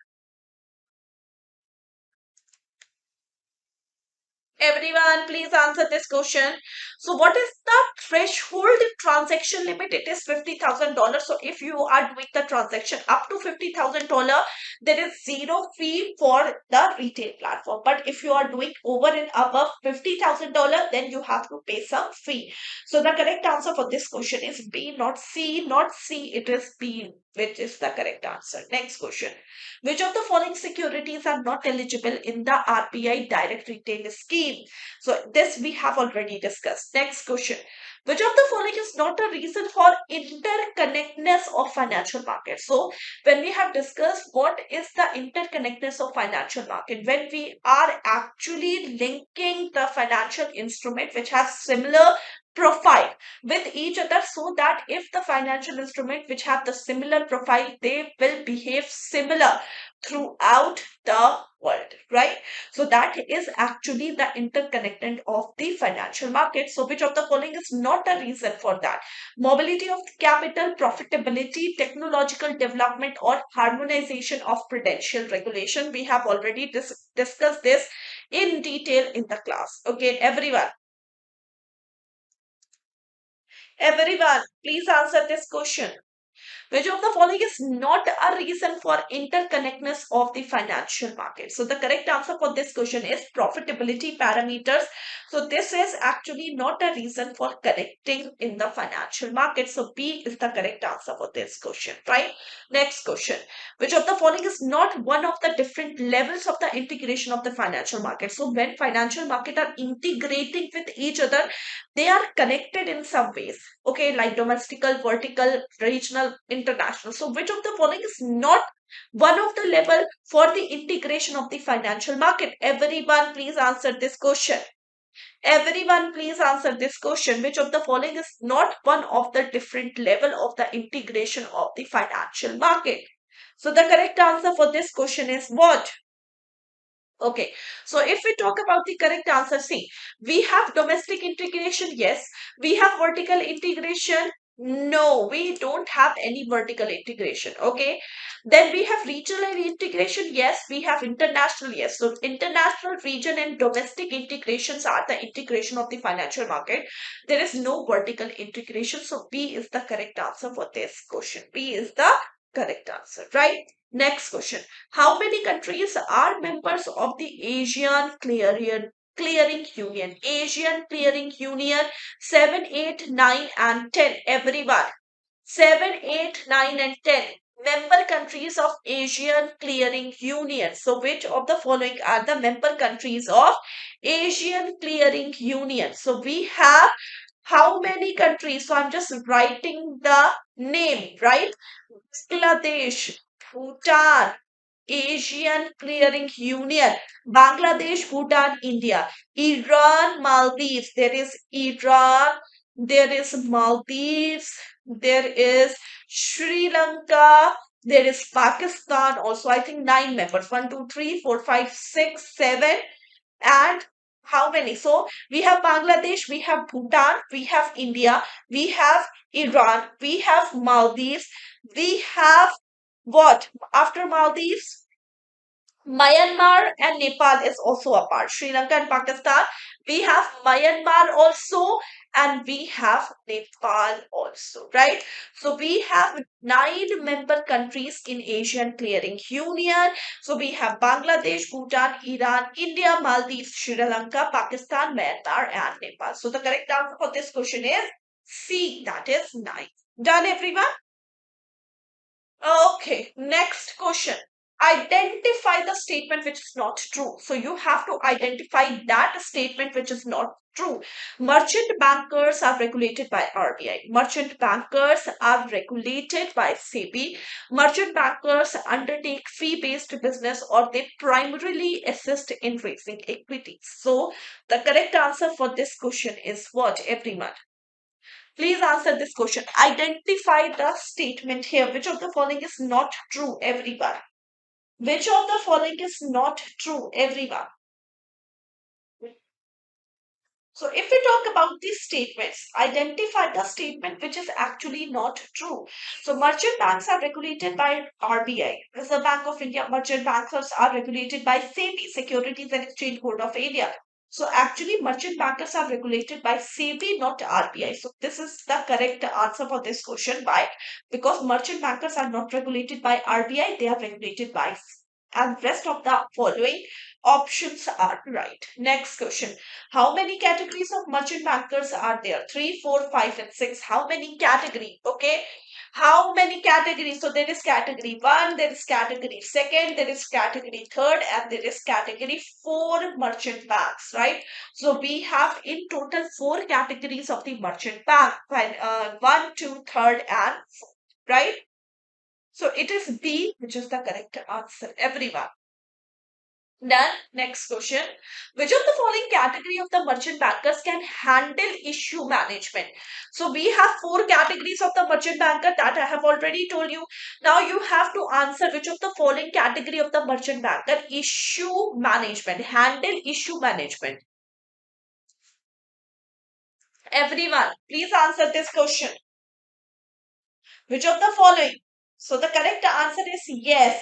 [SPEAKER 1] Everyone, please answer this question. So, what is the threshold transaction limit? It is $50,000. So, if you are doing the transaction up to $50,000, there is zero fee for the retail platform. But if you are doing over and above $50,000, then you have to pay some fee. So, the correct answer for this question is B, not C. Not C, it is B, which is the correct answer. Next question. Which of the following securities are not eligible in the RBI direct retail scheme? So this we have already discussed. Next question. Which of the following is not a reason for interconnectedness of financial market? So when we have discussed what is the interconnectedness of financial market, when we are actually linking the financial instrument which has similar profile with each other, so that if the financial instrument which have the similar profile, they will behave similar throughout the world, right? So that is actually the interconnected of the financial market. So which of the following is not a reason for that? Mobility of capital, profitability, technological development, or harmonization of prudential regulation? We have already discussed this in detail in the class. Okay, everyone. Everyone, please answer this question. Which of the following is not a reason for interconnectedness of the financial market? So the correct answer for this question is profitability parameters. So this is actually not a reason for connecting in the financial market. So B is the correct answer for this question, right? Next question. Which of the following is not one of the different levels of the integration of the financial market? So when financial market are integrating with each other, they are connected in some ways, okay, like domestical, vertical, regional, international. So which of the following is not one of the level for the integration of the financial market? Everyone please answer this question. Everyone please answer this question. Which of the following is not one of the different level of the integration of the financial market? So the correct answer for this question is what? Okay, so if we talk about the correct answer, see, we have domestic integration, yes. We have vertical integration, no, we don't have any vertical integration, okay. Then we have regional integration, yes. We have international, yes. So international, region, and domestic integrations are the integration of the financial market. There is no vertical integration, so B is the correct answer for this question. B is the correct answer, right? Next question. How many countries are members of the Clearing Union? Asian Clearing Union 7, 8, 9, and 10. Everyone. 7, 8, 9, and 10. Member countries of Asian Clearing Union. So, which of the following are the member countries of Asian Clearing Union? So, we have how many countries? So, I'm just writing the name, right? Bangladesh, Bhutan, Asian Clearing Union, Bangladesh, Bhutan, India, Iran, Maldives. There is Iran, there is Maldives, there is Sri Lanka, there is Pakistan. Also, I think 9 members. 1, 2, 3, 4, 5, 6, 7, and how many? So we have Bangladesh, we have Bhutan, we have India, we have Iran, we have Maldives, we have what? After Maldives, Myanmar and Nepal is also a part. Sri Lanka and Pakistan. We have Myanmar also, and we have Nepal also, right? So we have 9 member countries in Asian Clearing Union. So we have Bangladesh, Bhutan, Iran, India, Maldives, Sri Lanka, Pakistan, Myanmar, and Nepal. So the correct answer for this question is C, that is 9. Done, everyone? Okay, next question. Identify the statement which is not true. So you have to identify that statement which is not true. Merchant bankers are regulated by RBI. Merchant bankers are regulated by SEBI. Merchant bankers undertake fee-based business, or they primarily assist in raising equities. So the correct answer for this question is what, everyone? Please answer this question. Identify the statement here. Which of the following is not true, everyone? Which of the following is not true, everyone? So if we talk about these statements, identify the statement which is actually not true. So merchant banks are regulated by RBI. Reserve Bank of India. Merchant bankers are regulated by SEBI, Securities and Exchange Board of India. So actually merchant bankers are regulated by SEBI, not RBI. So this is the correct answer for this question. Why? Because merchant bankers are not regulated by RBI, they are regulated by, and rest of the following options are right. Next question. How many categories of merchant bankers are there? 3, 4, 5, and 6. How many category? Okay. How many categories? So there is category 1, there is category 2nd, there is category 3rd, and there is category 4 merchant banks, right? So we have in total 4 categories of the merchant bank. 1, 2, 3rd, and 4, right? So it is B, which is the correct answer, everyone. Done. Next question. Which of the following category of the merchant bankers can handle issue management? So we have 4 categories of the merchant banker that I have already told you. Now you have to answer which of the following category of the merchant banker issue management, handle issue management. Everyone, please answer this question. Which of the following? So the correct answer is yes.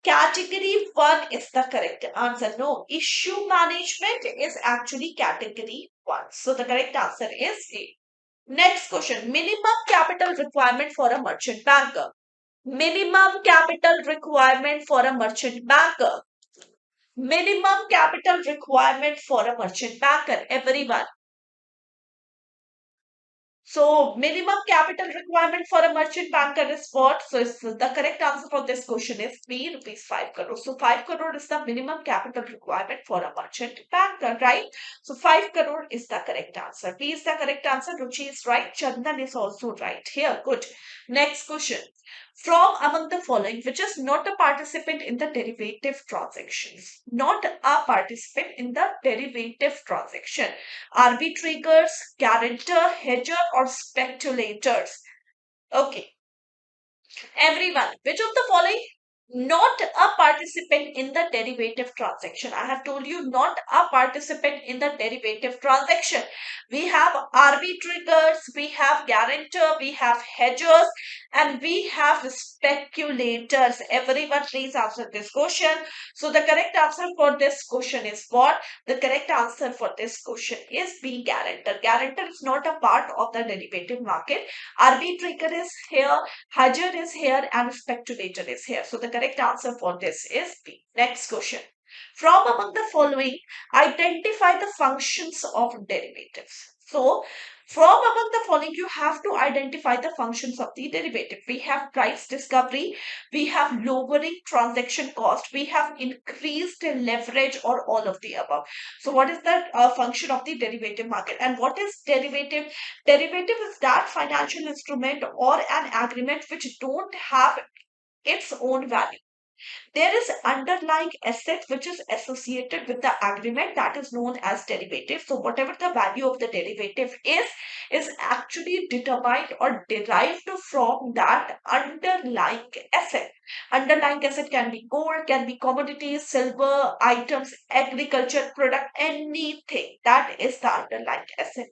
[SPEAKER 1] Category 1 is the correct answer. No, issue management is actually category 1. So the correct answer is A. Next question. Minimum capital requirement for a merchant banker. Minimum capital requirement for a merchant banker. Minimum capital requirement for a merchant banker. Everyone. So minimum capital requirement for a merchant banker is what? So the correct answer for this question is B, rupees 5 crore. So 5 crore is the minimum capital requirement for a merchant banker, right? So 5 crore is the correct answer. B is the correct answer. Ruchi is right. Chandan is also right here. Good. Next question. From among the following, which is not a participant in the derivative transactions? Not a participant in the derivative transaction. Arbitrators, guarantor, hedger, or speculators. Okay, everyone, which of the following not a participant in the derivative transaction? I have told you not a participant in the derivative transaction. We have arbitrators, we have guarantor, we have hedgers, and we have speculators. Everyone, please answer this question. So the correct answer for this question is what? The correct answer for this question is B, guarantor. Guarantor is not a part of the derivative market. Arbitrator is here, hedger is here, and speculator is here. So the correct answer for this is B. Next question. From among the following, identify the functions of derivatives. So, from among the following, you have to identify the functions of the derivative. We have price discovery, we have lowering transaction cost, we have increased leverage, or all of the above. So, what is the function of the derivative market? And what is derivative? Derivative is that financial instrument or an agreement which don't have its own value. There is underlying asset which is associated with the agreement, that is known as derivative. So whatever the value of the derivative is actually determined or derived from that underlying asset. Underlying asset can be gold, can be commodities, silver, items, agriculture product, anything. That is the underlying asset.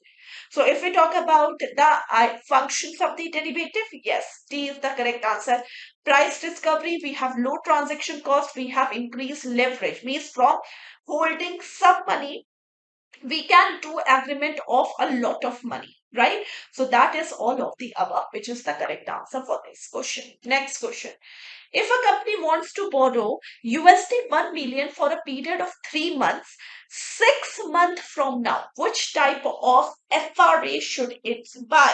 [SPEAKER 1] So if we talk about the functions of the derivative, yes, D is the correct answer. Price discovery, we have low transaction cost, we have increased leverage, means from holding some money, we can do agreement of a lot of money, right? So that is all of the above, which is the correct answer for this question. Next question. If a company wants to borrow USD 1 million for a period of 3 months, 6 months from now, which type of FRA should it buy?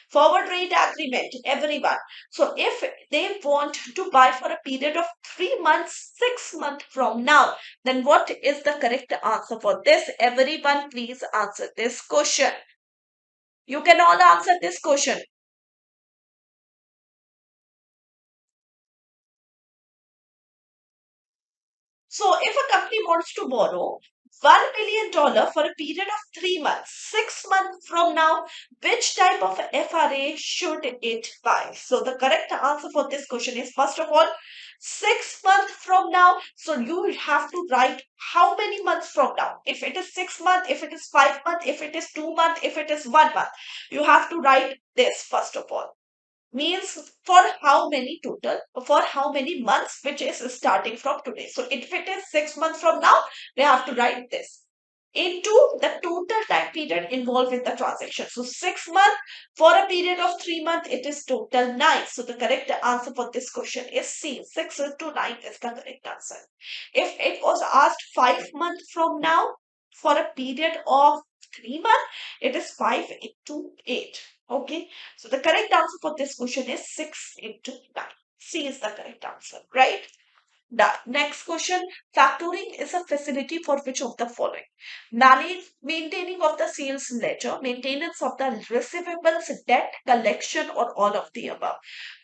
[SPEAKER 1] Forward rate agreement, everyone. So if they want to buy for a period of 3 months, 6 months from now, then what is the correct answer for this? Everyone, please answer this question. You can all answer this question. So if a company wants to borrow $1 million for a period of 3 months, 6 months from now, which type of FRA should it buy? So the correct answer for this question is, first of all, 6 months from now. So you have to write how many months from now. If it is 6 months, if it is 5 months, if it is 2 months, if it is 1 month, you have to write this first of all. Means for how many total, for how many months, which is starting from today. So if it is 6 months from now, we have to write this into the total time period involved with the transaction. So 6 months, for a period of 3 months, it is total 9. So the correct answer for this question is C. 6 into 9 is the correct answer. If it was asked 5 months from now, for a period of 3 months, it is 5 into 8. Okay, so the correct answer for this question is 6 into 9. C is the correct answer, right? The next question, factoring is a facility for which of the following? Maintaining of the sales ledger, maintenance of the receivables, debt collection, or all of the above.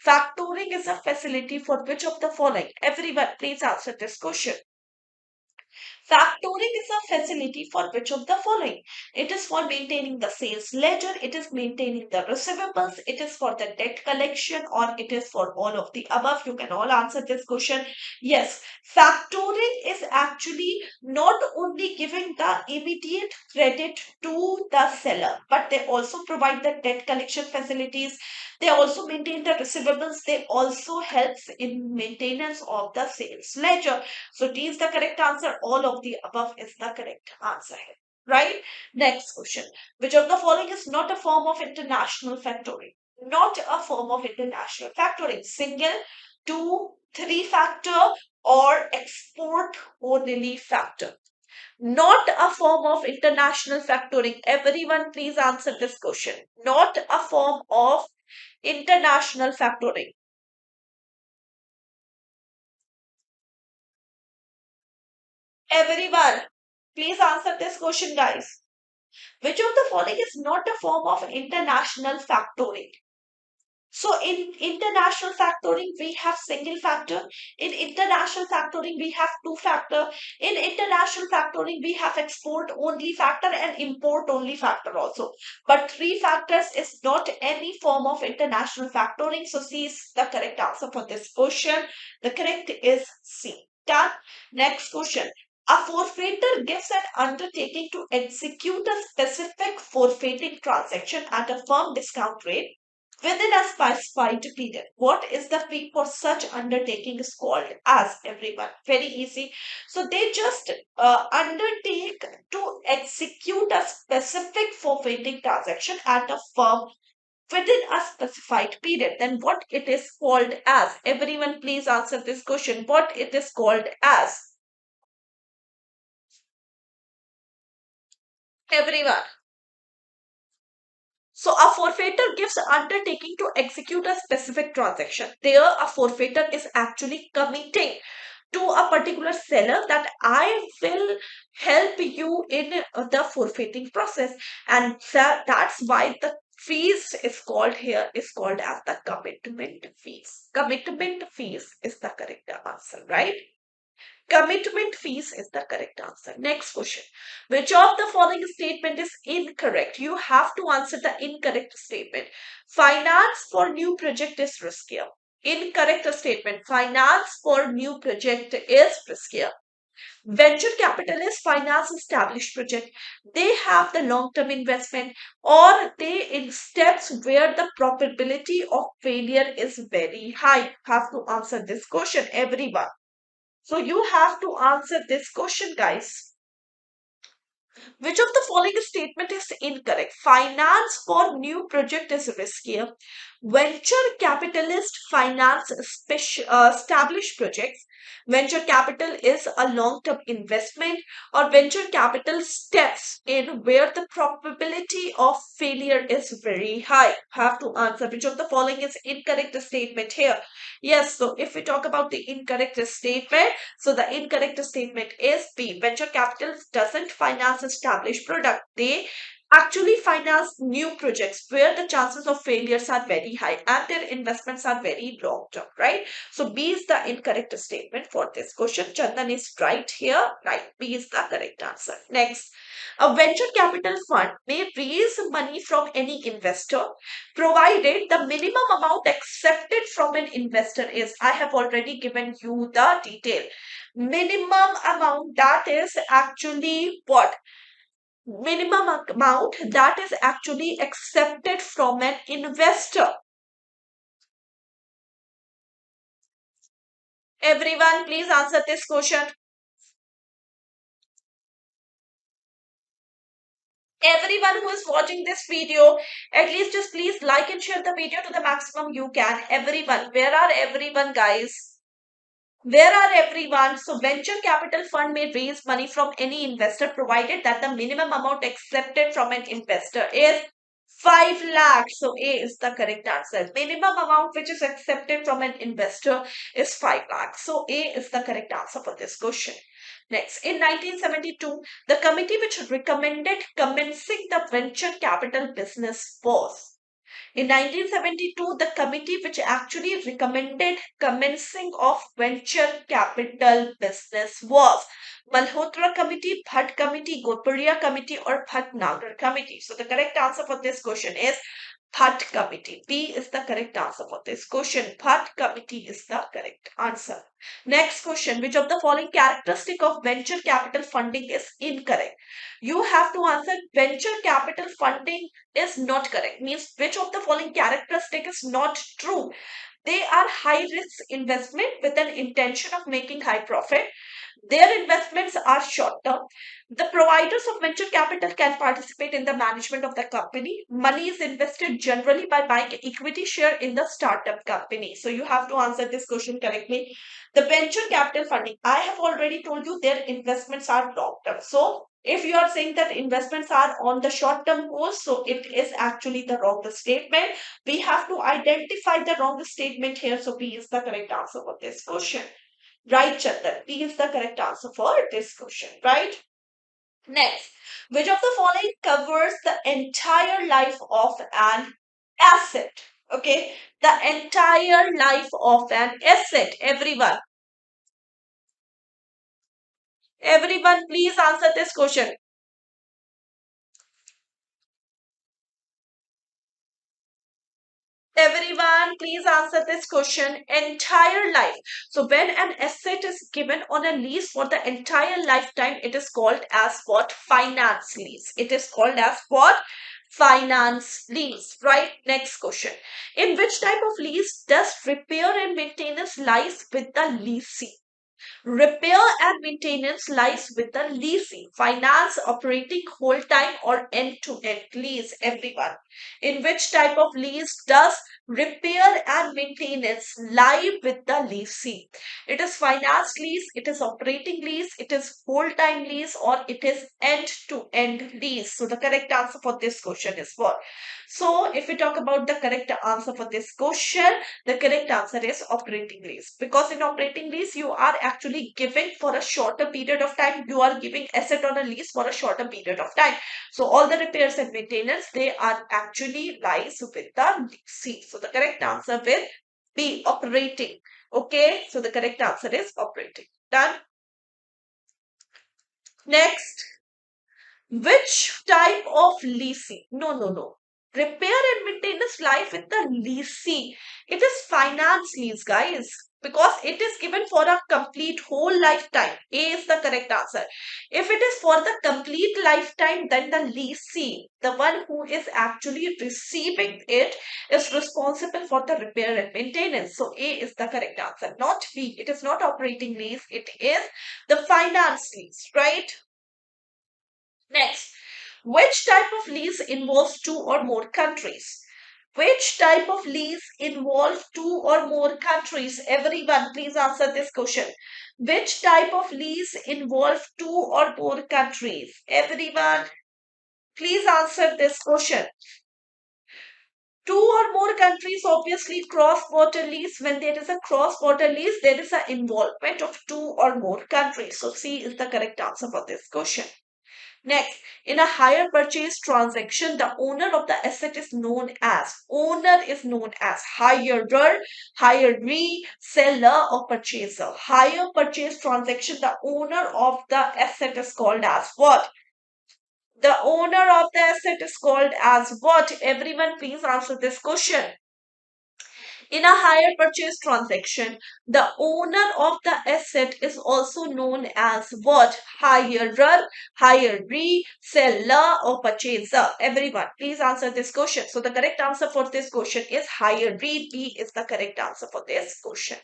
[SPEAKER 1] Factoring is a facility for which of the following? Everyone, please answer this question. Factoring is a facility for which of the following? It is for maintaining the sales ledger, it is maintaining the receivables, it is for the debt collection, or it is for all of the above. You can all answer this question. Yes, factoring is actually not only giving the immediate credit to the seller, but they also provide the debt collection facilities. They also maintain the receivables. They also helps in maintenance of the sales ledger. So D is the correct answer. All of the above is the correct answer. right? Next question. Which of the following is not a form of international factoring? Not a form of international factoring. Single, two, three factor, or export only factor. Not a form of international factoring. Everyone, please answer this question. Not a form of international factoring. Everyone, please answer this question, guys. Which of the following is not a form of international factoring? So in international factoring, we have single factor. In international factoring, we have two factor. In international factoring, we have export only factor and import only factor also. But three factors is not any form of international factoring. So C is the correct answer for this question. The correct is C. Done. Next question. A forfeiter gives an undertaking to execute a specific forfeiting transaction at a firm discount rate within a specified period. What is the fee for such undertaking is called as, everyone? Very easy. So they just undertake to execute a specific forfeiting transaction at a firm within a specified period. Then what it is called as? Everyone, please answer this question. What it is called as? Everyone. So a forfeitor gives undertaking to execute a specific transaction. There, a forfeitor is actually committing to a particular seller that I will help you in the forfeiting process, and that's why the fees is called here is called as the commitment fees. Commitment fees is the correct answer, right? Commitment fees is the correct answer. Next question. Which of the following statement is incorrect? You have to answer the incorrect statement. Finance for new project is riskier. Incorrect statement. Finance for new project is riskier. Venture capitalists finance established project. They have the long-term investment, or they in steps where the probability of failure is very high. Have to answer this question, everyone. So you have to answer this question, guys. Which of the following statement is incorrect? Finance for new project is riskier. Venture capitalist finance established projects. Venture capital is a long-term investment, or venture capital steps in where the probability of failure is very high. Have to answer which of the following is incorrect statement here. Yes, so if we talk about the incorrect statement, so the incorrect statement is B. Venture capital doesn't finance established product. They actually finance new projects where the chances of failures are very high and their investments are very long term, right? So B is the incorrect statement for this question. Chandan is right here, right? B is the correct answer. Next, a venture capital fund may raise money from any investor provided the minimum amount accepted from an investor is, I have already given you the detail. Minimum amount, that is actually what? Minimum amount that is actually accepted from an investor. Everyone, please answer this question. Everyone who is watching this video, at least just please like and share the video to the maximum you can. Everyone, where are everyone, guys? Where are everyone? So venture capital fund may raise money from any investor provided that the minimum amount accepted from an investor is 5 lakhs. So A is the correct answer. Minimum amount which is accepted from an investor is 5 lakhs. So A is the correct answer for this question. Next, in 1972, the committee which recommended commencing the venture capital business was. In 1972, the committee which actually recommended commencing of venture capital business was Malhotra Committee, Bhatt Committee, Goparia Committee, or Bhatt-Nagar Committee. So the correct answer for this question is Bhatt Committee. B is the correct answer for this question. Bhatt Committee is the correct answer. Next question. Which of the following characteristic of venture capital funding is incorrect? You have to answer venture capital funding is not correct. Means which of the following characteristic is not true? They are high risk investment with an intention of making high profit. Their investments are short term. The providers of venture capital can participate in the management of the company. Money is invested generally by buying equity share in the startup company. So you have to answer this question correctly. The venture capital funding, I have already told you their investments are long term. So if you are saying that investments are on the short term goals, so it is actually the wrong statement. We have to identify the wrong statement here. So B is the correct answer for this question. Right, Chandan. B is the correct answer for this question. Right? Next, which of the following covers the entire life of an asset? Okay, the entire life of an asset. Everyone, please answer this question. Everyone, please answer this question. Entire life. So, when an asset is given on a lease for the entire lifetime, it is called as what? Finance lease. It is called as what? Finance lease. Right? Next question. In which type of lease does repair and maintenance lies with the leasing? Repair and maintenance lies with the leasing, finance, operating, whole time, or end to end lease. Everyone. In which type of lease does repair and maintenance lie with the leasing? It is finance lease, it is operating lease, it is whole time lease, or it is end to end lease. So the correct answer for this question is what? So if we talk about the correct answer for this question, the correct answer is operating lease. Because in operating lease, you are actually giving for a shorter period of time. You are giving asset on a lease for a shorter period of time. So all the repairs and maintenance, they are actually lies with the leasing. So the correct answer will be operating. Okay. So the correct answer is operating. Done. Next. Which type of leasing? No, no, no. Repair and maintenance lie with the leasing. It is finance lease, guys, because it is given for a complete whole lifetime. A is the correct answer. If it is for the complete lifetime, then the leasing, the one who is actually receiving it, is responsible for the repair and maintenance. So A is the correct answer, not B. It is not operating lease. It is the finance lease, right? Next, which type of lease involves two or more countries? Which type of lease involves two or more countries? Everyone, please answer this question. Which type of lease involves two or more countries? Everyone, please answer this question. Two or more countries, obviously cross-border lease. When there is a cross-border lease, there is an involvement of two or more countries. So C is the correct answer for this question. Next, in a hire purchase transaction, the owner of the asset is known as, hirer, hiree, seller, or purchaser. Hire purchase transaction, the owner of the asset is called as what? The owner of the asset is called as what? Everyone, please answer this question. In a hire purchase transaction, the owner of the asset is also known as what? Hirer, hiree, seller, or purchaser. Everyone, please answer this question. So the correct answer for this question is hiree. B is the correct answer for this question.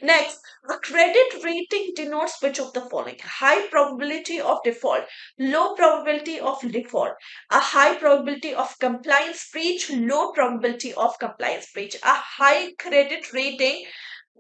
[SPEAKER 1] Next, a credit rating denotes which of the following? High probability of default, low probability of default, a high probability of compliance breach, low probability of compliance breach. A high credit rating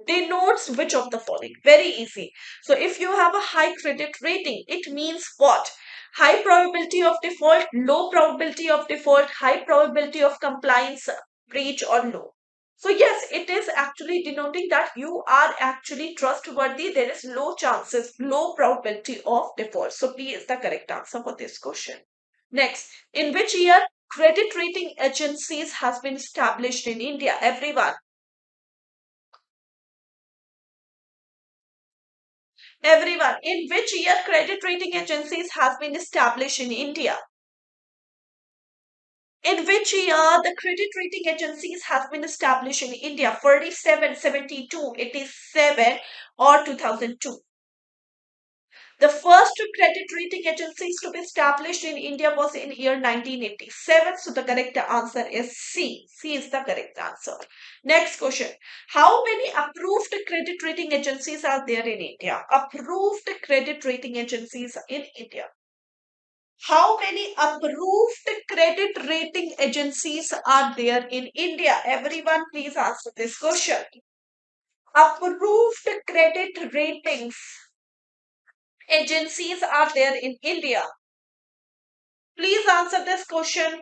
[SPEAKER 1] denotes which of the following? Very easy. So if you have a high credit rating, it means what? High probability of default, low probability of default, high probability of compliance breach, or low. So yes, it is actually denoting that you are actually trustworthy. There is low chances, low probability of default. So B is the correct answer for this question. Next, in which year credit rating agencies has been established in India? Everyone. Everyone. In which year credit rating agencies has been established in India? In which year the credit rating agencies has been established in India? 47, 72, 87, or 2002? The first credit rating agencies to be established in India was in year 1987. So the correct answer is C. C is the correct answer. Next question. How many approved credit rating agencies are there in India? Approved credit rating agencies in India. How many approved credit rating agencies are there in India? Everyone, please answer this question. Approved credit ratings agencies are there in India? Please answer this question,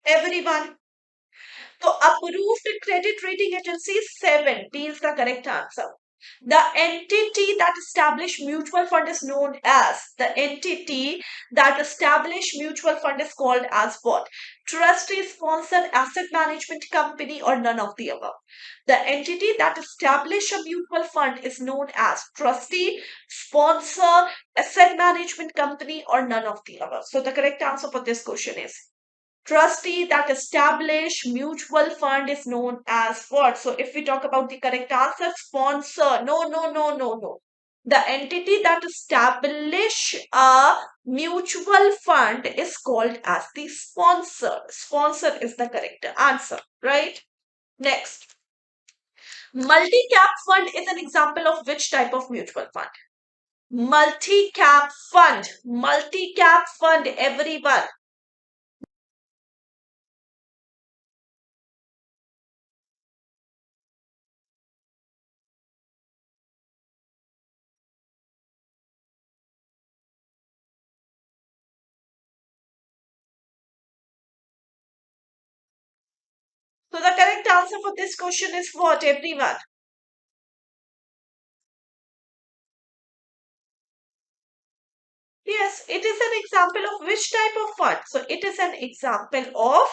[SPEAKER 1] everyone. So, approved credit rating agencies, 7. D is the correct answer. The entity that established mutual fund is known as, the entity that established mutual fund is called as what? Trustee, sponsored, asset management company, or none of the above. The entity that established a mutual fund is known as trustee, sponsor, asset management company, or none of the above. So the correct answer for this question is trustee that establish mutual fund is known as what? So if we talk about the correct answer, sponsor. No, no, no, no, no. The entity that establish a mutual fund is called as the sponsor. Sponsor is the correct answer, right? Next. Multi-cap fund is an example of which type of mutual fund? Multi-cap fund. Multi-cap fund, everyone. So the correct answer for this question is what, everyone? Yes, it is an example of which type of fund? So it is an example of,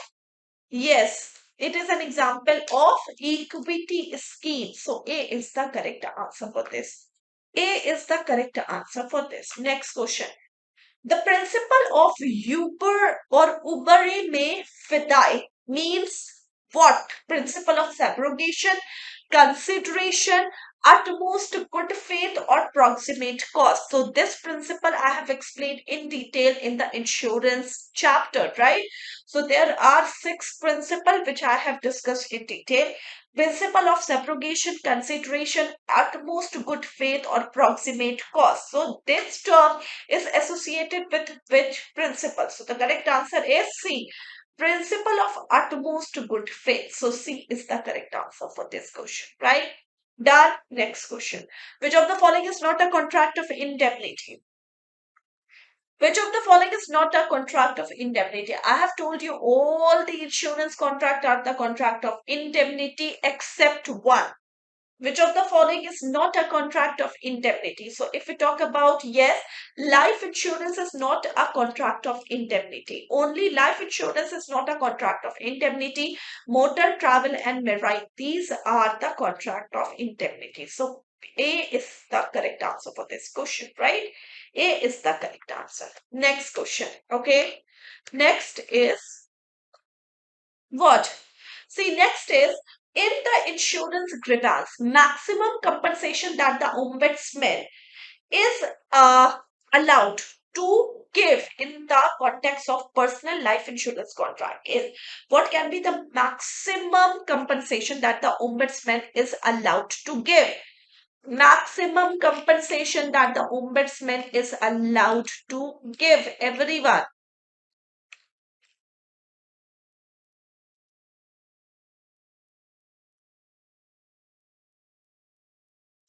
[SPEAKER 1] yes, it is an example of equity scheme. So A is the correct answer for this. A is the correct answer for this. Next question. The principle of Uber or ubere me fidei means what? Principle of subrogation, consideration, utmost good faith, or proximate cost. So this principle I have explained in detail in the insurance chapter, right? So there are 6 principles which I have discussed in detail. Principle of subrogation, consideration, utmost good faith, or proximate cost. So this term is associated with which principle? So the correct answer is C. Principle of utmost good faith. So C is the correct answer for this question, right? Done. Next question. Which of the following is not a contract of indemnity? Which of the following is not a contract of indemnity? I have told you all the insurance contract are the contract of indemnity except one. Which of the following is not a contract of indemnity? So if we talk about, yes, life insurance is not a contract of indemnity. Only life insurance is not a contract of indemnity. Motor, travel, and marine, these are the contract of indemnity. So A is the correct answer for this question, right? A is the correct answer. Next question. Okay. Next is what? See, next is in the insurance grievance, maximum compensation that the ombudsman is allowed to give in the context of personal life insurance contract is what can be the maximum compensation that the ombudsman is allowed to give? Maximum compensation that the ombudsman is allowed to give, everyone.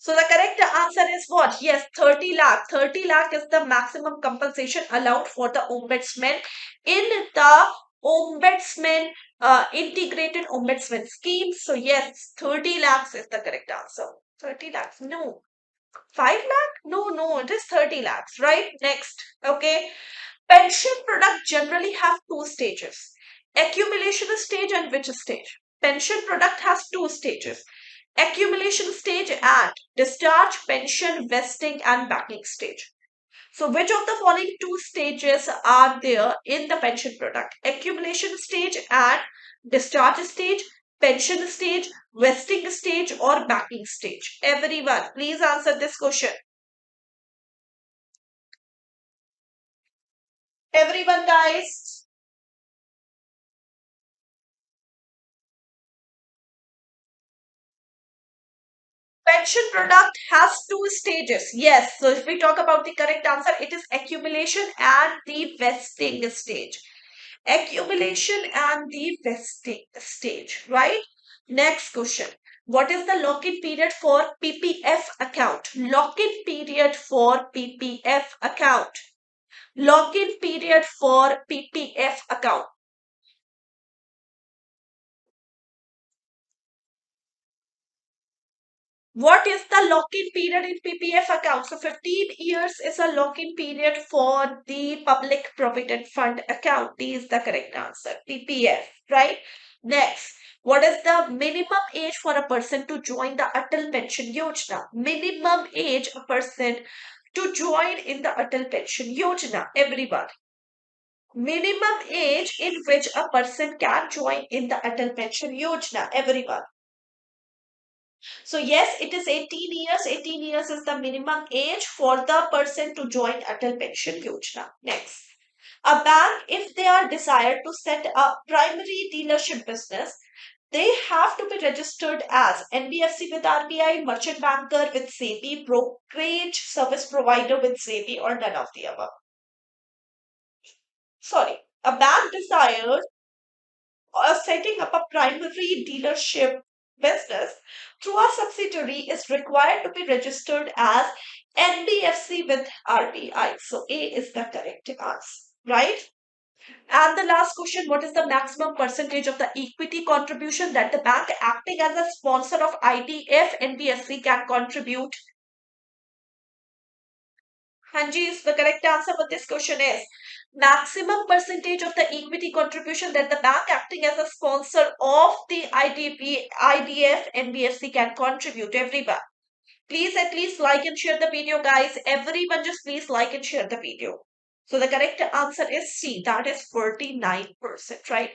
[SPEAKER 1] So the correct answer is what? Yes, 30 lakh. 30 lakh is the maximum compensation allowed for the ombudsman in the ombudsman integrated ombudsman scheme. So yes, 30 lakhs is the correct answer. 30 lakhs. No. 5 lakh? No, no, it is 30 lakhs, right? Next. Okay. Pension product generally have 2 stages. Accumulation stage and which stage? Pension product has 2 stages. Accumulation stage and discharge, pension, vesting, and backing stage. So which of the following 2 stages are there in the pension product? Accumulation stage and discharge stage, pension stage, vesting stage, or backing stage? Everyone, please answer this question. Everyone, guys. Pension product has two stages. Yes. So if we talk about the correct answer, it is accumulation and the vesting stage. Accumulation and the vesting stage, right? Next question. What is the lock-in period for PPF account? Lock-in period for PPF account. Lock-in period for PPF account. What is the lock-in period in PPF account? So 15 years is a lock-in period for the public provident fund account. D is the correct answer. PPF, right? Next, what is the minimum age for a person to join the Atal Pension Yojana? Minimum age a person to join in the Atal Pension Yojana. Everyone. Minimum age in which a person can join in the Atal Pension Yojana. Everyone. So yes, it is 18 years. 18 years is the minimum age for the person to join Atal Pension Yojana. Next. A bank, if they are desired to set up primary dealership business, they have to be registered as NBFC with RBI, merchant banker with SEBI, brokerage service provider with SEBI, or none of the above. Sorry. A bank desired setting up a primary dealership business through a subsidiary is required to be registered as NBFC with RBI. So A is the correct answer, right? And the last question, what is the maximum percentage of the equity contribution that the bank acting as a sponsor of IDF NBFC can contribute? Hanji is the correct answer for this question is maximum percentage of the equity contribution that the bank acting as a sponsor of the IDF NBFC can contribute. Everyone, please at least like and share the video, guys. Everyone, just please like and share the video. So the correct answer is C. That is 49%, right?